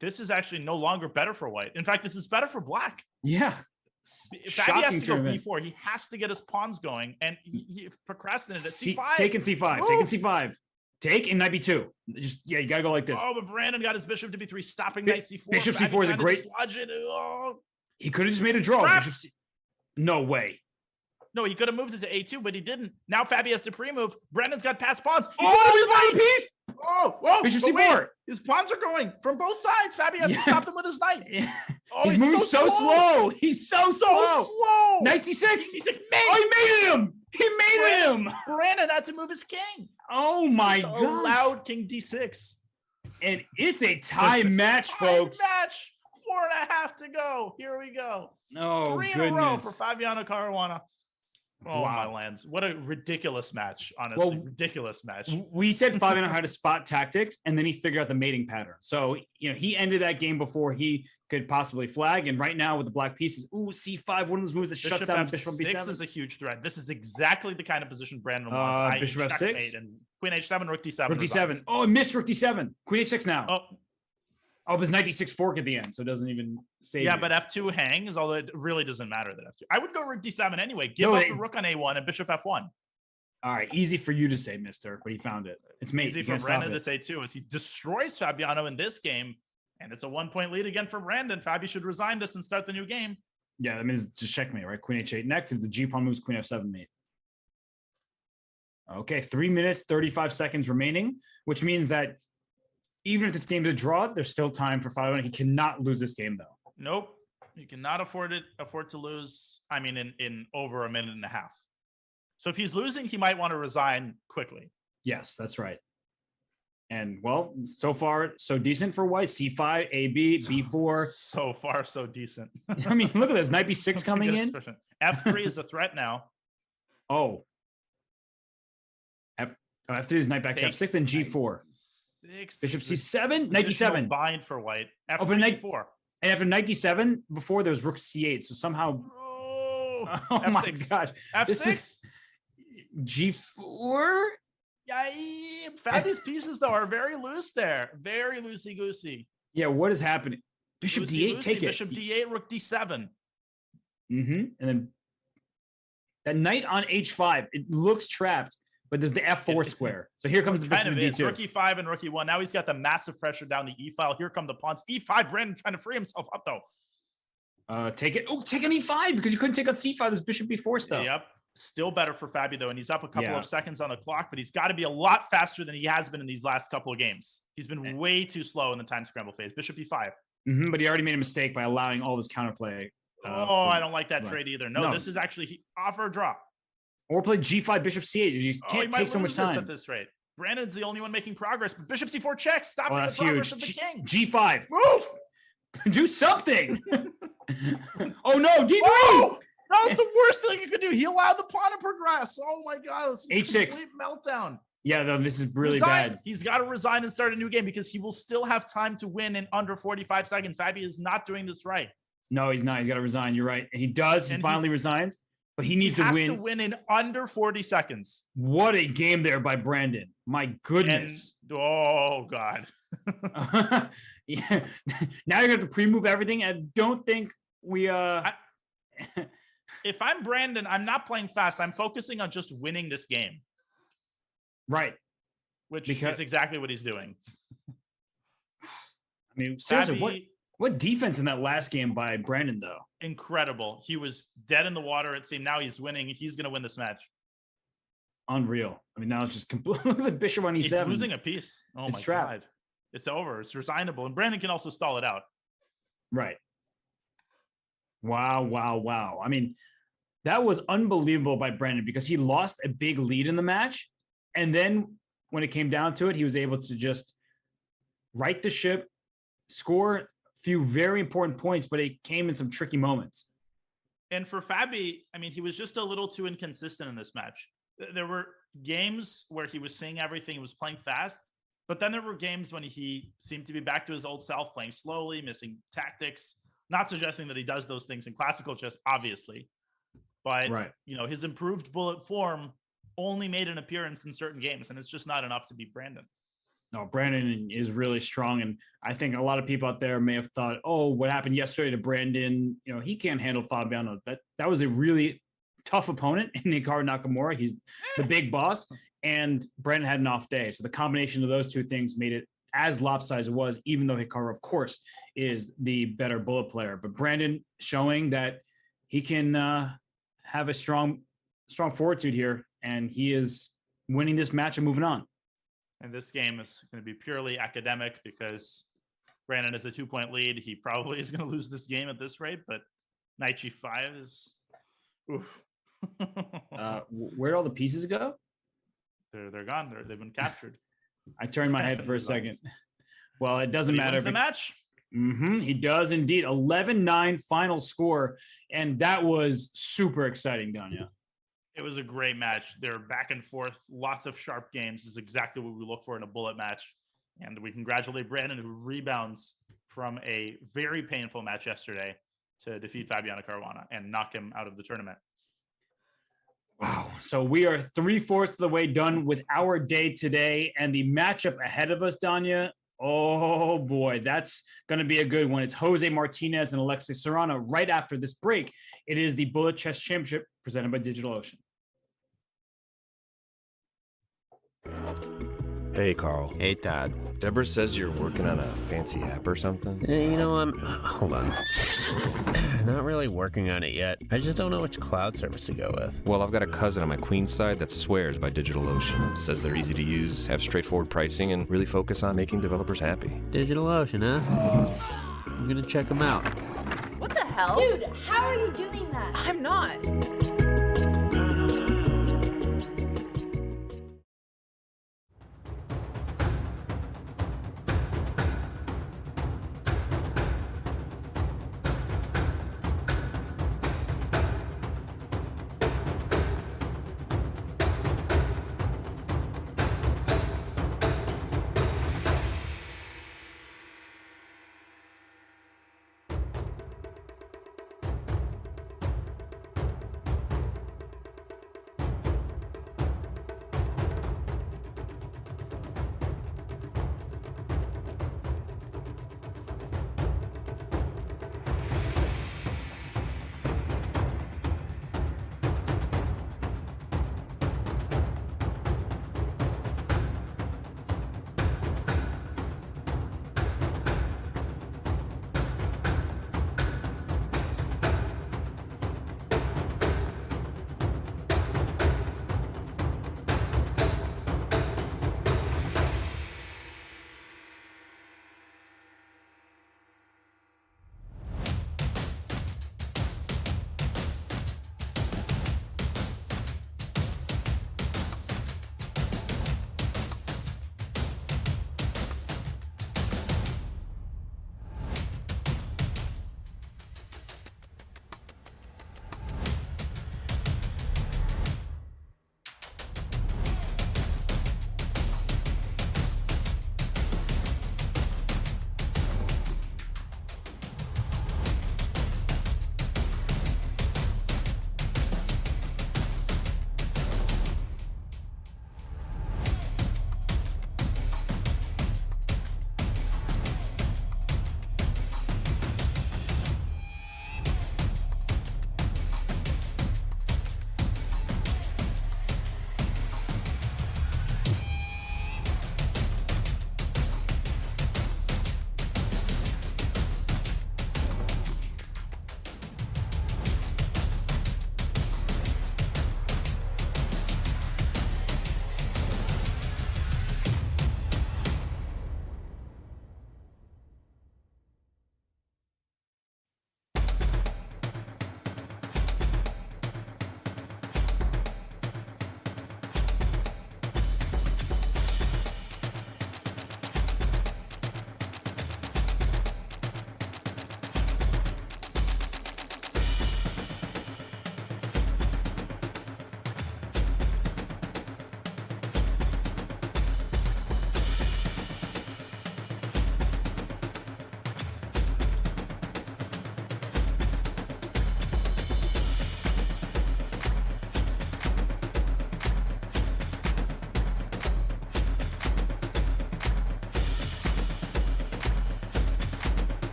this is actually no longer better for white. In fact, this is better for black. Yeah. Fabi has to go B4. He has to get his pawns going, and he procrastinated at C5. Taking C5. Taking C5. Take and knight B2. You gotta go like this. Oh, but Brandon got his bishop to B3, stopping knight C4. Bishop C4 is a great. He could have just made a draw. No way. No, he could have moved to A2, but he didn't. Now Fabi has to pre-move. Brandon's got passed pawns. Oh, he's piece. Whoa, Bishop C4. His pawns are going from both sides. Fabi has to stop them with his knight. Oh, he's moving so slow. He's so slow. Knight C6. He's like, oh, he made him. He made him. Brandon had to move his king. Oh my God. Allowed king D6. And it's a tie match, folks. Match. 4.5 to go. Here we go. Oh, 3 in a row for Fabiano Caruana. Oh, wow. My lands. What a ridiculous match, honestly. Ridiculous match. We said Fabiano had to spot tactics, and then he figured out the mating pattern. So, he ended that game before he could possibly flag. And right now with the black pieces, C5, one of those moves that shuts down Bishop B7. F6 is a huge threat. This is exactly the kind of position Brandon wants. Bishop F6. And Queen H7, Rook D7. Rook D7. Oh, I missed Rook D7. Queen H6 now. Oh, but it's knight D6 fork at the end, so it doesn't even save you. But F2 hangs, although it really doesn't matter that F2. I would go Rook D7 anyway. Give up the rook on A1 and Bishop F1. All right, easy for you to say, mister, but he found it. It's me. Easy for Brandon to say, too, as he destroys Fabiano in this game. And it's a 1-point lead again for Brandon. Fabi should resign this and start the new game. Yeah, that means just checkmate, right? Queen h8 next. If the G pawn moves, Queen f7 mate. Okay, 3 minutes, 35 seconds remaining, which means that even if this game is a draw, there's still time for Fabi. He cannot lose this game, though. Nope. You cannot afford to lose. I mean, in over a minute and a half. So if he's losing, he might want to resign quickly. Yes, that's right. And well, so far, so decent for white. C5, AB, B4. So far, so decent. I mean, look at this. Knight B6 coming in. Expression. F3 is a threat now. Oh. F3 is knight back to F6, then G4. Bishop C7, knight D7. Bind for white. F3, Open knight G4. And after knight D7, before there was rook C8. So somehow. Oh, Oh my F6. gosh. F6. G4. Yeah, Fabi's pieces though are very loose there, very loosey goosey. Yeah, what is happening? Bishop D8, take it. Bishop D8, rook D7. And then that knight on H5, it looks trapped, but there's the F4 square. So here comes the bishop D2. Rook E5 and rook E1. Now he's got the massive pressure down the E file. Here come the pawns. E5, Brandon trying to free himself up though. Take it. Oh, take an E5 because you couldn't take on C5. There's bishop B4 stuff. Yep. Still better for Fabi though, and he's up a couple of seconds on the clock, but he's got to be a lot faster than he has been in these last couple of games. He's been way too slow in the time scramble phase. Bishop E5. But he already made a mistake by allowing all this counterplay. I don't like that trade either. No, this is actually offer a draw. Or play G5, Bishop C8. You can't take so much time at this rate. Brandon's the only one making progress, but Bishop C4 checks. Stop that's the progress huge. of the king. G5. Move! Do something. Oh no, D3! Whoa! That was the worst thing you could do. He allowed the pawn to progress. Oh my God. This is H6. A complete meltdown. Yeah, no, this is really Resign. bad. He's got to resign and start a new game because he will still have time to win in under 45 seconds. Fabi is not doing this right. No, he's not. He's got to resign. You're right. And he does. He finally resigns, but he needs to win. He has to win in under 40 seconds. What a game there by Brandon. My goodness. Oh, God. Yeah. Now you're going to have to pre-move everything. I don't think we... If I'm Brandon, I'm not playing fast. I'm focusing on just winning this game. Right. Which is exactly what he's doing. I mean, seriously, what defense in that last game by Brandon, though? Incredible. He was dead in the water. It seemed now he's winning. He's going to win this match. Unreal. I mean, now it's just completely the bishop on E7. He's losing a piece. Oh, my God. It's over. It's resignable. And Brandon can also stall it out. Right. Wow. I mean, that was unbelievable by Brandon because he lost a big lead in the match. And then when it came down to it, he was able to just right the ship, score a few very important points, but it came in some tricky moments. And for Fabi, I mean, he was just a little too inconsistent in this match. There were games where he was seeing everything, he was playing fast, but then there were games when he seemed to be back to his old self, playing slowly, missing tactics. Not suggesting that he does those things in classical chess, obviously, but his improved bullet form only made an appearance in certain games, and it's just not enough to beat Brandon. No, Brandon is really strong, and I think a lot of people out there may have thought, "Oh, what happened yesterday to Brandon? He can't handle Fabiano." That was a really tough opponent in Hikaru Nakamura. He's the big boss, and Brandon had an off day, so the combination of those two things made it as lopsided as it was, even though Hikaru, of course, is the better bullet player. But Brandon showing that he can have a strong fortitude here, and he is winning this match and moving on. And this game is going to be purely academic because Brandon is a 2-point lead. He probably is going to lose this game at this rate, but knight G5 is... Oof. Where'd all the pieces go? They're gone. They've been captured. I turned my head for a second. Well, it doesn't matter. The match. He does indeed. 11-9 final score, and that was super exciting, Danya. It was a great match. They're back and forth. Lots of sharp games. This is exactly what we look for in a bullet match. And we congratulate Brandon, who rebounds from a very painful match yesterday to defeat Fabiano Caruana and knock him out of the tournament. Wow. So we are 3/4 of the way done with our day today, and the matchup ahead of us, Danya. Oh boy, that's going to be a good one. It's Jose Martinez and Alexei Serrano right after this break. It is the Bullet Chess Championship presented by DigitalOcean. Hey, Carl. Hey, Todd. Deborah says you're working on a fancy app or something. You know, hold on. Not really working on it yet. I just don't know which cloud service to go with. Well, I've got a cousin on my Queens side that swears by DigitalOcean. Says they're easy to use, have straightforward pricing, and really focus on making developers happy. DigitalOcean, huh? I'm gonna check them out. What the hell? Dude, how are you doing that? I'm not.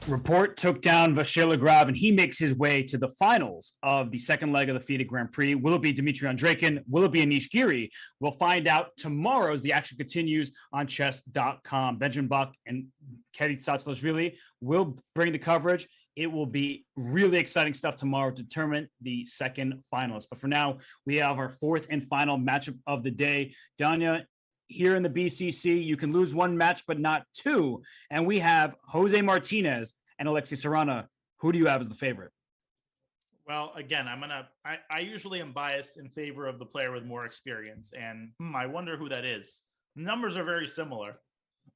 Report took down Vasiligrav, and he makes his way to the finals of the second leg of the FIDE Grand Prix. Will it be Dmitry Andreikin? Will it be Anish Giri? We'll find out tomorrow as the action continues on chess.com. Benjamin Buck and Kevin Tsatsoulijvili will bring the coverage. It will be really exciting stuff tomorrow to determine the second finalist. But for now, we have our fourth and final matchup of the day. Danya, here in the BCC, you can lose one match, but not two. And we have Jose Martinez and Alexei Serrano. Who do you have as the favorite? Well, again, I usually am biased in favor of the player with more experience. And I wonder who that is. The numbers are very similar.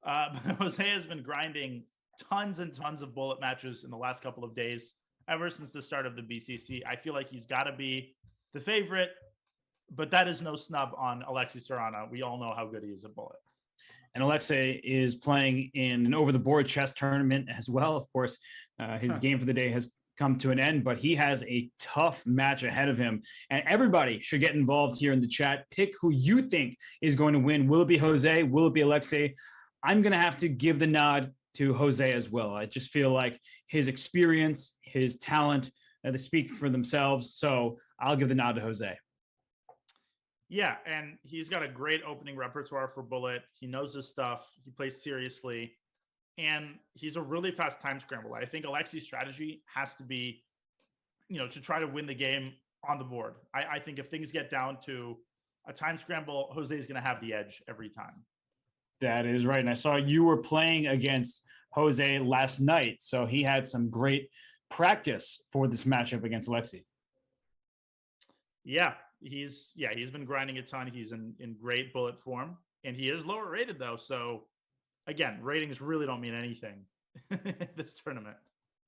But Jose has been grinding tons and tons of bullet matches in the last couple of days, ever since the start of the BCC. I feel like he's got to be the favorite. But that is no snub on Alexei Serrano. We all know how good he is at bullet. And Alexei is playing in an over-the-board chess tournament as well. Of course, his game for the day has come to an end, but he has a tough match ahead of him. And everybody should get involved here in the chat. Pick who you think is going to win. Will it be Jose? Will it be Alexei? I'm going to have to give the nod to Jose as well. I just feel like his experience, his talent, they speak for themselves. So I'll give the nod to Jose. Yeah, and he's got a great opening repertoire for bullet. He knows his stuff. He plays seriously, and he's a really fast time scrambler. I think Alexei's strategy has to be, to try to win the game on the board. I think if things get down to a time scramble, Jose is going to have the edge every time. That is right. And I saw you were playing against Jose last night, so he had some great practice for this matchup against Alexei. Yeah. He's been grinding a ton. He's in great bullet form, and he is lower rated though. So again, ratings really don't mean anything this tournament.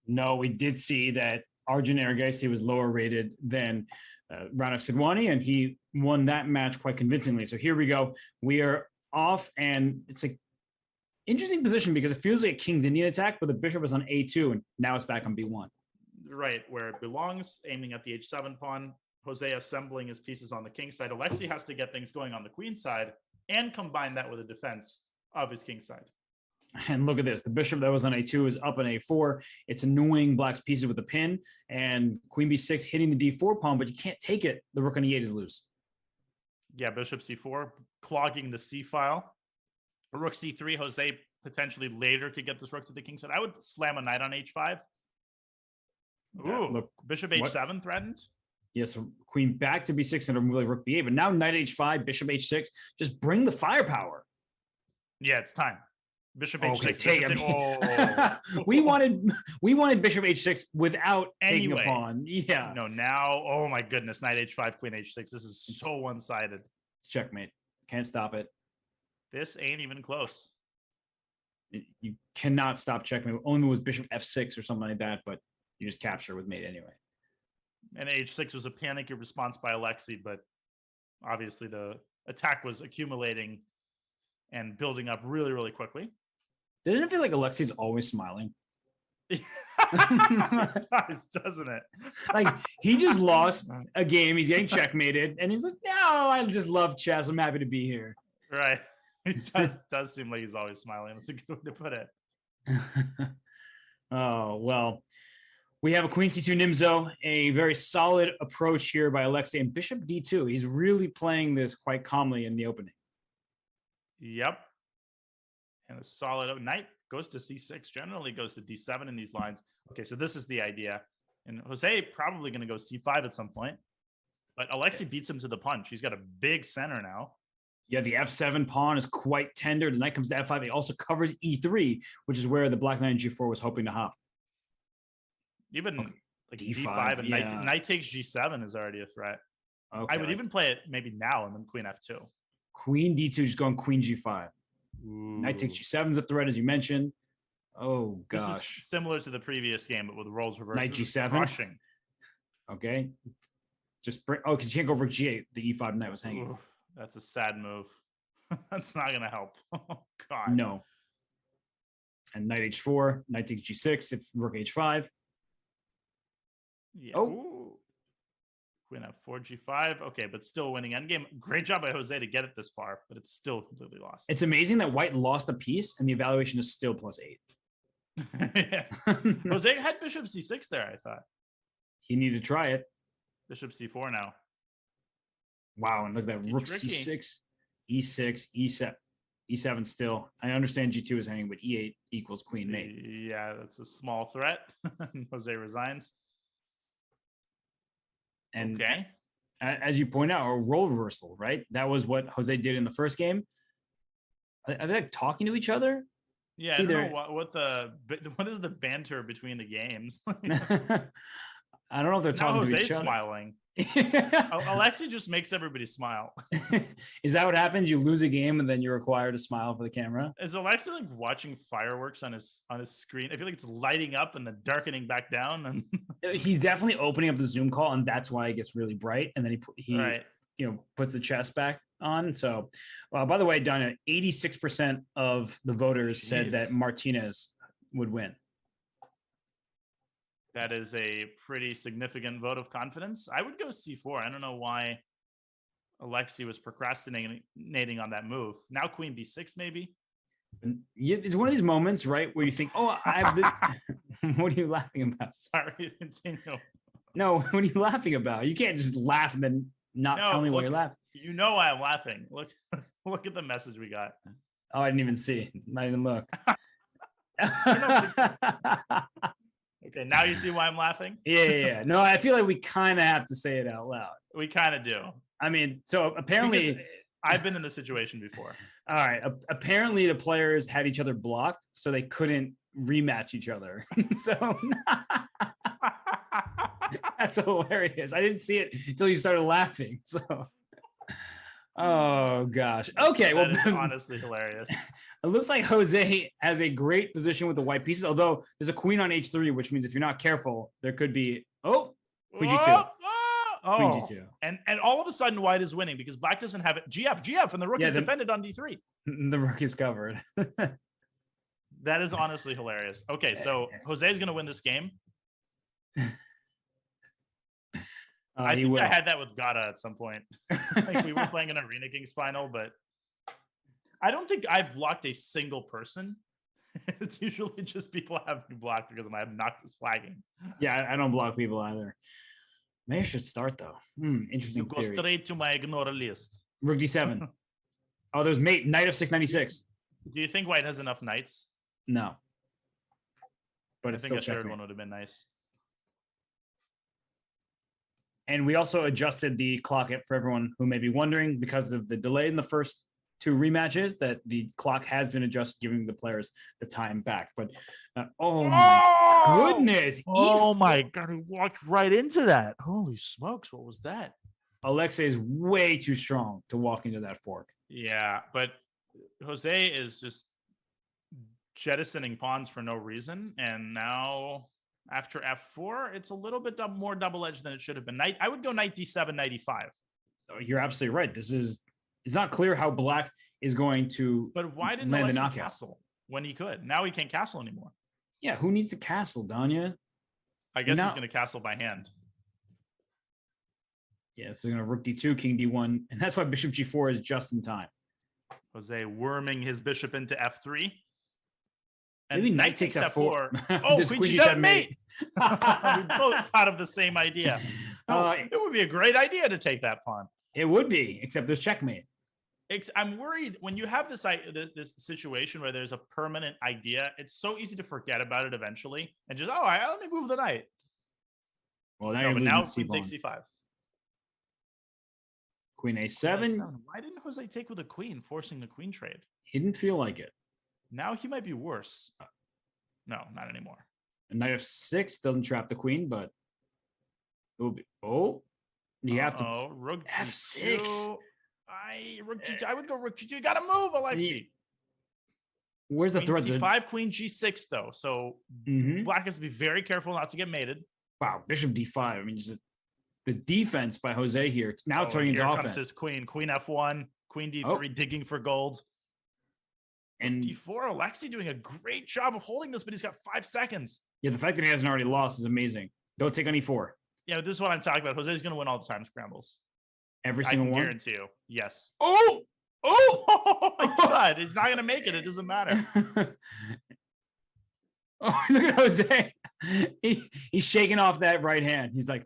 No, we did see that Arjun Argaisi was lower rated than Sedwani, and he won that match quite convincingly. So here we go. We are off, and it's an interesting position because it feels like a King's Indian attack, but the bishop is on A2, and now it's back on B1. Right, where it belongs, aiming at the H7 pawn. Jose assembling his pieces on the king side. Alexei has to get things going on the queen side and combine that with a defense of his king side. And look at this. The bishop that was on A2 is up on A4. It's annoying black's pieces with a pin, and queen B6 hitting the D4 pawn, but you can't take it. The rook on E8 is loose. Yeah, bishop C4, clogging the C file. Rook C3, Jose potentially later could get this rook to the king side. I would slam a knight on H5. Ooh, look, bishop H7 threatened. Yes, queen back to B6 and remove rook B8, but now knight H5, bishop H6. Just bring the firepower. Yeah, it's time. Bishop H6. We wanted bishop H6 without taking a pawn. Yeah. No, now, oh my goodness, knight H5, queen H6. This is so one-sided. It's checkmate. Can't stop it. This ain't even close. You cannot stop checkmate. Only with bishop F6 or something like that, but you just capture with mate anyway. And H6 was a panicky response by Alexei, but obviously the attack was accumulating and building up really, really quickly. Doesn't it feel like Alexei's always smiling? It does, doesn't it? Like, he just lost a game. He's getting checkmated, and he's like, no, I just love chess. I'm happy to be here. Right. It does seem like he's always smiling. That's a good way to put it. Oh, well. We have a queen c2 Nimzo, a very solid approach here by Alexei, and bishop d2. He's really playing this quite calmly in the opening. Yep. And a solid knight goes to c6, generally goes to d7 in these lines. Okay, so this is the idea. And Jose probably going to go c5 at some point. But Alexei beats him to the punch. He's got a big center now. Yeah, the f7 pawn is quite tender. The knight comes to f5. It also covers e3, which is where the black knight in g4 was hoping to hop. Even like D5 and yeah. knight takes G7 is already a threat. Okay. I would even play it maybe now and then queen F2. Queen D2 just going queen G5. Ooh. Knight takes G7 is a threat, as you mentioned. Oh, gosh. This is similar to the previous game, but with roles reversed. Knight G7. Crushing. Okay. Just bring, because you can't go for G8. The E5 knight was hanging. Ooh, that's a sad move. That's not going to help. Oh, God. No. And knight H4, knight takes G6, if rook H5. Yeah. Oh, queen F4, G5. Okay, but still winning endgame. Great job by Jose to get it this far, but it's still completely lost. It's amazing that white lost a piece and the evaluation is still +8. Yeah. Jose had bishop c6 there, I thought. He needed to try it. Bishop c4 now. Wow, and look at that. Rook Tricky. c6, e6, e7, e7 still. I understand g2 is hanging, but e8 equals queen mate. Yeah, that's a small threat. Jose resigns. And Okay. as you point out, a role reversal, right? That was what Jose did in the first game. Are they like talking to each other? Yeah, See, I don't they're- know what is the banter between the games. I don't know if they're Now talking to Jose's each other. smiling. Alexei just makes everybody smile. Is that what happens? You lose a game and then you're required to smile for the camera? Is Alexei like watching fireworks on his screen? I feel like it's lighting up and then darkening back down. And He's definitely opening up the Zoom call, and that's why it gets really bright. And then he right. puts the chest back on. So, by the way, Donna, 86% of the voters said that Jeez. Martinez would win. That is a pretty significant vote of confidence. I would go c4. I don't know why Alexei was procrastinating on that move. Now queen b6 maybe. And it's one of these moments, right, where you think, "Oh, I have the." What are you laughing about? Sorry, continue. No, what are you laughing about? You can't just laugh and then not No, tell me why look- you're laughing. You know why I'm laughing. Look, look at the message we got. Oh, I didn't even see. Not even look. Okay, now you see why I'm laughing. Yeah. No, I feel like we kind of have to say it out loud. We kind of do. I mean, so apparently, Because I've been in this situation before. all right. Apparently, the players had each other blocked, so they couldn't rematch each other. So that's hilarious. I didn't see it until you started laughing. So, oh gosh. Okay. Well, That is honestly hilarious. it looks like Jose has a great position with the white pieces. Although there's a queen on h3, which means if you're not careful, there could be queen g2. Queen Oh, g2. and all of a sudden white is winning because black doesn't have it. GF, and the rook Yeah, is the- defended on d3. The rook is covered. That is honestly hilarious. Okay, so Jose is going to win this game. I He think I will. had that with Gata at some point. Like we were playing an Arena Kings final, but I don't think I've blocked a single person. It's usually just people have me blocked because of my obnoxious flagging. Yeah, I don't block people either. Maybe I should start though. You Interesting go theory. straight to my ignore list. Rook d7. Oh, there's mate. Knight of 696. Do you think white has enough knights? No. But I it's think still a third checkmate. one would have been nice. And we also adjusted the clock for everyone who may be wondering because of the delay in the first two rematches that the clock has been adjusted, giving the players the time back. But oh my goodness. Oh my god, he walked right into that. Holy smokes, what was that? Alexei is way too strong to walk into that fork. Yeah, but Jose is just jettisoning pawns for no reason. And now after f4, it's a little bit more double-edged than it should have been. I would go knight d7, knight e5. Oh, you're absolutely right. It's not clear how black is going to But why didn't land the Alexei knockout. castle when he could? Now he can't castle anymore. Yeah, who needs to castle, Danya? I guess Now- he's going to castle by hand. Yeah, so going to rook d2, king d1, and that's why bishop g4 is just in time. Jose worming his bishop into f3. Maybe knight takes f4. Oh, This queen queen g7 g7 mate. We both thought of the same idea. Oh, Uh, it would be a great idea to take that pawn. It would be, except there's checkmate. I'm worried when you have this situation where there's a permanent idea. It's so easy to forget about it eventually and just let me move the knight. Well, now No, you're but losing now the queen c-pawn. takes c5. Queen a7. Why didn't Jose take with a queen, forcing the queen trade? He didn't feel like it. Now he might be worse. No, not anymore. A knight of 6 doesn't trap the queen, but it will be. Oh, you have to. Oh, rook F6. G2. Rook G2. I would go rook G2. You got to move, Alexei. Where's the Queen threat? C5, queen G6 though. So Mhm. black has to be very careful not to get mated. Wow, bishop d5. I mean, just the defense by Jose here. It's now turning into here offense. comes his queen. Queen F1, queen D3, digging for gold. And D4, Alexei doing a great job of holding this, but he's got 5 seconds. yeah, the fact that he hasn't already lost is amazing. Don't take on e4. Yeah, this is what I'm talking about. Jose's going to win all the time scrambles. Every I single can one. guarantee you. Yes. Oh, Oh my God. He's not going to make it. It doesn't matter. Oh, look at Jose. He's shaking off that right hand. He's like,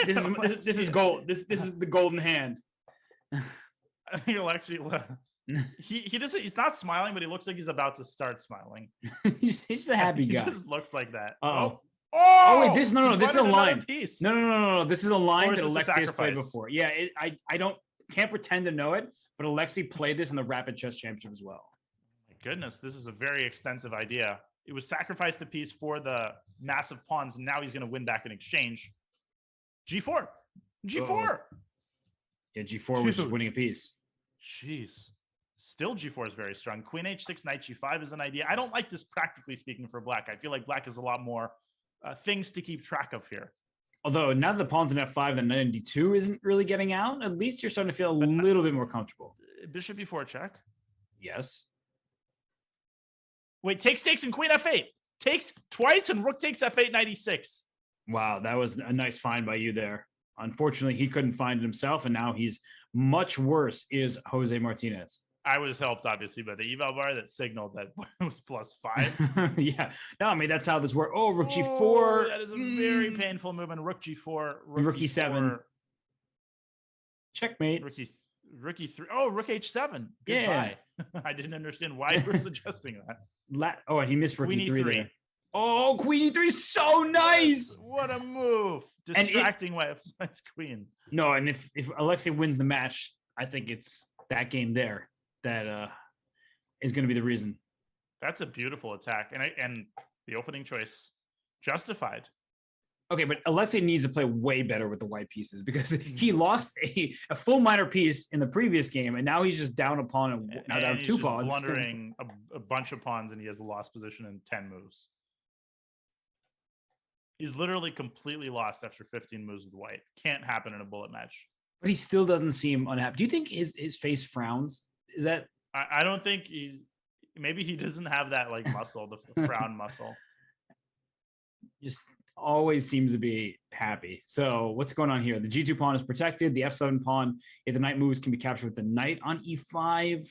this is gold. This is the golden hand. I think Alexi, he doesn't. He's not smiling, but he looks like he's about to start smiling. he's just a happy guy. He just looks like that. Oh, wait, this this is a line. Piece. No. This is a line that Or is this a Alexi has played sacrifice? before. Yeah, I can't pretend to know it, but Alexi played this in the Rapid Chess Championship as well. My goodness, this is a very extensive idea. It was sacrificed a piece for the massive pawns, and now he's going to win back in exchange. G4. Uh-oh. Yeah, G4 was just winning a piece. Jeez. Still G4 is very strong. Queen H6, Knight G5 is an idea. I don't like this practically speaking for black. I feel like black has a lot more things to keep track of here. Although now that the pawn's in F5 and Knight in D2 isn't really getting out, at least you're starting to feel a little bit more comfortable. Bishop B4 check. Yes. Wait, takes and Queen F8. Takes twice and Rook takes F8, Knight E6. Wow, that was a nice find by you there. Unfortunately, he couldn't find it himself, and now he's much worse, is Jose Martinez. I was helped, obviously, by the eval bar that signaled that it was +5. Yeah. No, I mean, that's how this works. Oh, Rook G4. That is a very painful move. And Rook G4. Rook E7. Checkmate. Rook E3. Oh, Rook H7. Goodbye. Yeah. I didn't understand why you were suggesting that. And he missed Rook Queen E3 E3. there. Oh, Queen E3 is so nice. What a move. Distracting way besides Queen. No, and if Alexei wins the match, I think it's that game there that is going to be the reason. That's a beautiful attack. And the opening choice justified. Okay, but Alexei needs to play way better with the white pieces because he lost a full minor piece in the previous game, and now he's just down a pawn and now down two pawns. Blundering a bunch of pawns, and he has a lost position in 10 moves. He's literally completely lost after 15 moves with white. Can't happen in a bullet match. But he still doesn't seem unhappy. Do you think his face frowns? Is that? I don't think maybe he doesn't have that like muscle, the frown muscle. Just always seems to be happy. So what's going on here? The G2 pawn is protected. The F7 pawn, if the knight moves, can be captured with the knight on E5.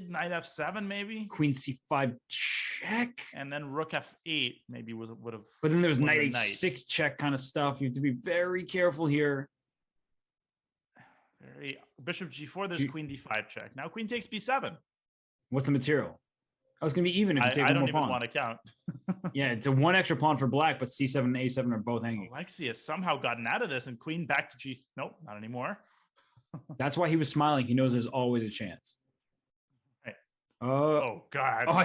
Knight F7 maybe. Queen C5 check. And then Rook F8 maybe would have. But then there's Knight H6 check kind of stuff. You have to be very careful here. Bishop G4. There's Queen D5 check. Now Queen takes B7. What's the material? Oh, it's gonna be even if you take one more pawn. I don't even want to count. Yeah, it's a one extra pawn for black, but C7 and A7 are both hanging. Alexi has somehow gotten out of this, and Queen back to G. Nope, not anymore. That's why he was smiling. He knows there's always a chance. Right. Oh God. Oh,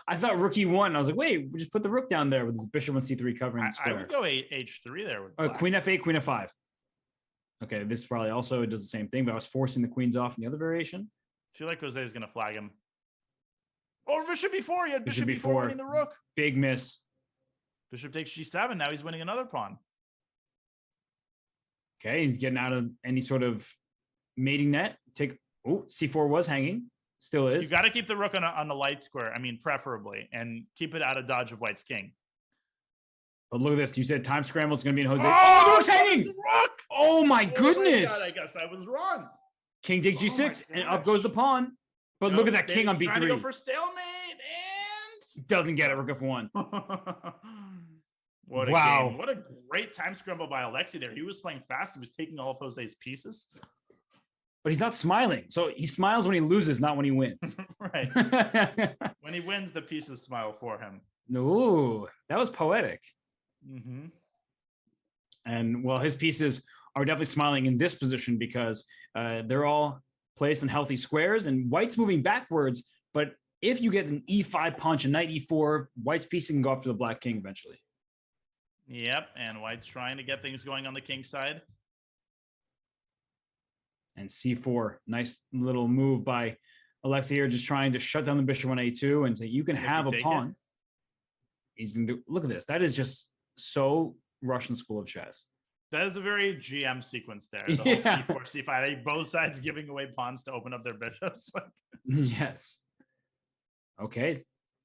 I thought Rook E1. I was like, wait, we just put the Rook down there with his Bishop on C3 covering the square. I would go H3 there with black. Queen F8, Queen F5. Okay, this probably also does the same thing, but I was forcing the queens off in the other variation. I feel like Jose is going to flag him. Oh, Bishop B4. He had Bishop B4 winning the Rook. Big miss. Bishop takes G7. Now he's winning another pawn. Okay, he's getting out of any sort of mating net. C4 was hanging. Still is. You got to keep the Rook on the light square. I mean, preferably. And keep it out of dodge of White's king. But look at this. You said time scramble is going to be in Jose. Oh, the Rook's hanging! The Rook! Oh, my goodness. My God, I guess I was wrong. King takes G6, and up goes the pawn. But look at that king on B3. Trying to go for stalemate, and doesn't get it. Rook F1. What a game. What a great time scramble by Alexi there. He was playing fast. He was taking all of Jose's pieces. But he's not smiling. So he smiles when he loses, not when he wins. Right. When he wins, the pieces smile for him. Ooh, that was poetic. Mm-hmm. And well, his pieces are definitely smiling in this position because they're all placed in healthy squares, and White's moving backwards. But if you get an E5 punch and Knight E4, White's piece can go after the Black King eventually. Yep, and White's trying to get things going on the king side. And C4, nice little move by Alexi here, just trying to shut down the bishop on A2 and say, you can have a pawn. He's going to do, look at this. That is just so Russian school of chess. That is a very GM sequence there. The whole C4, C5, both sides giving away pawns to open up their bishops. Yes. Okay,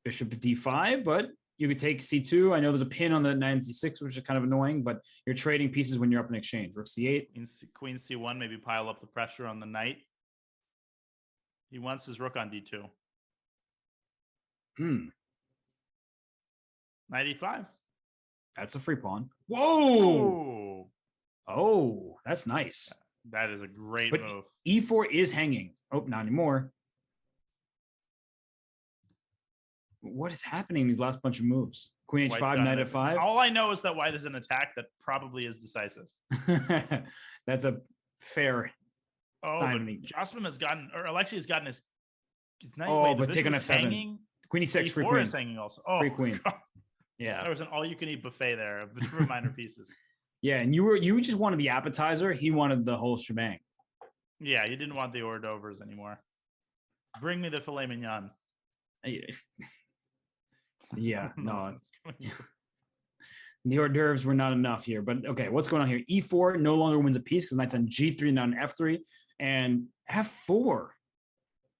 bishop D5, but you could take C2. I know there's a pin on the knight C6, which is kind of annoying, but you're trading pieces when you're up in exchange. Rook C8. Queen C1, maybe pile up the pressure on the knight. He wants his rook on D2. 95. That's a free pawn. Whoa! Ooh, Oh, that's nice. that is a great But move. E4 is hanging. Oh, not anymore. What is happening in these last bunch of moves? Queen White's H5, got Knight an- F5. All I know is that white is an attack that probably is decisive. That's a fair. Oh, Sign but me. Jocelyn has gotten, or Alexei has gotten his knight. Oh, wait, the but take on bishop's F7. hanging. Queen E6, free E4 queen. is hanging also. Oh, Free queen. God. Yeah. There was an all-you-can-eat buffet there of different minor pieces. Yeah, and you just wanted the appetizer. He wanted the whole shebang. Yeah, you didn't want the hors d'oeuvres anymore. Bring me the filet mignon. Yeah, no. The hors d'oeuvres were not enough here. But okay, what's going on here? E4 no longer wins a piece because knight's on G3, not on F3, and F4.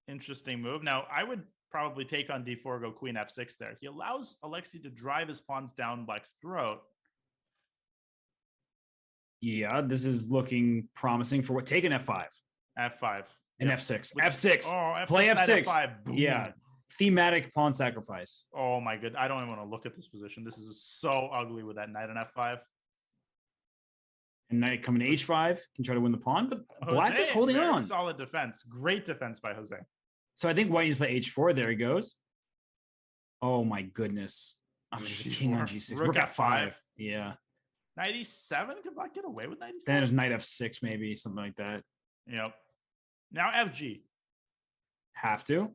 Interesting move. Now, I would probably take on D4, go Queen F6 there. He allows Alexei to drive his pawns down Black's throat. Yeah, this is looking promising for what? Take an F5 F5. and Yep. F6. Which- F6. Oh, F6, Play knight F6. F5. Boom. Yeah. Thematic pawn sacrifice. Oh my god. I don't even want to look at this position. This is so ugly with that knight on F5. And knight coming to H5 can try to win the pawn, but Black is Jose, holding very on. Solid defense. Great defense by Jose. So I think white needs to play H4. There he goes. Oh my goodness. I'm just king on G6. Rook F5. Yeah. 97? Could Black get away with 97? Then there's knight F6, maybe something like that. Yep. Now FG. Have to.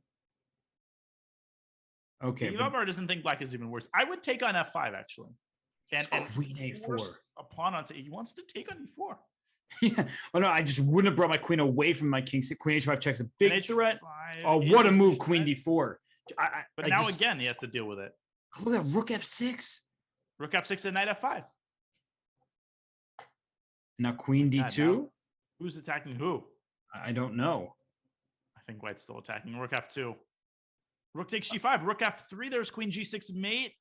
Okay. Eva but Bar doesn't think Black is even worse. I would take on F5 actually. And Queen A4. force a pawn onto. He wants to take on E4. Yeah. Oh no, I just wouldn't have brought my queen away from my king. Queen H5 checks a big And threat. H5 Oh, is what a move, threat. Queen D4. But now again, he has to deal with it. Look at that, Rook F6. Rook F6 and Knight F5. Now Queen God, D2. now who's attacking who? I don't know. I think White's still attacking. Rook F2. Rook takes G5. Rook F3. There's Queen G6 mate.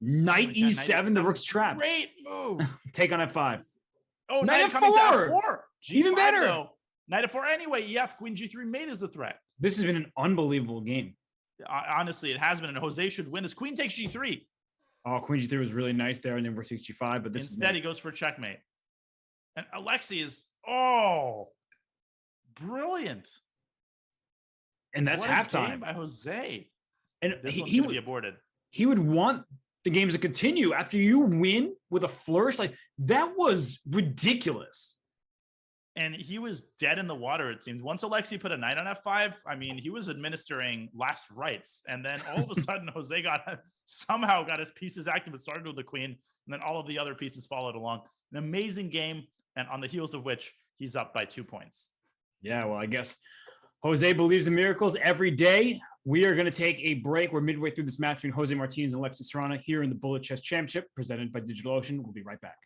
Knight Oh my God, E7. Knight The E7. Rook's trapped. Great move. Take on F5. Oh, Knight Knight coming to F4. F4. Even G5 better. Though. Knight F4 anyway. EF. Queen G3 mate is the threat. This has been an unbelievable game. Honestly, it has been. And Jose should win this. Queen takes G3. Oh, Queen G3 was really nice there, and then Rook takes G5. But this Instead, is he goes for checkmate. And Alexei is, oh, brilliant. and that's What a halftime. game by Jose. And This one's he going to be would aborted. he would want the games to continue after you win with a flourish. Like that was ridiculous. And he was dead in the water, it seems. Once Alexei put a knight on F5, I mean, he was administering last rites. And then all of a sudden, Jose somehow got his pieces active. It started with the queen, and then all of the other pieces followed along. An amazing game, and on the heels of which, he's up by 2 points. Yeah, well, I guess Jose believes in miracles every day. We are going to take a break. We're midway through this match between Jose Martinez and Alexis Serrano here in the Bullet Chess Championship, presented by DigitalOcean. We'll be right back.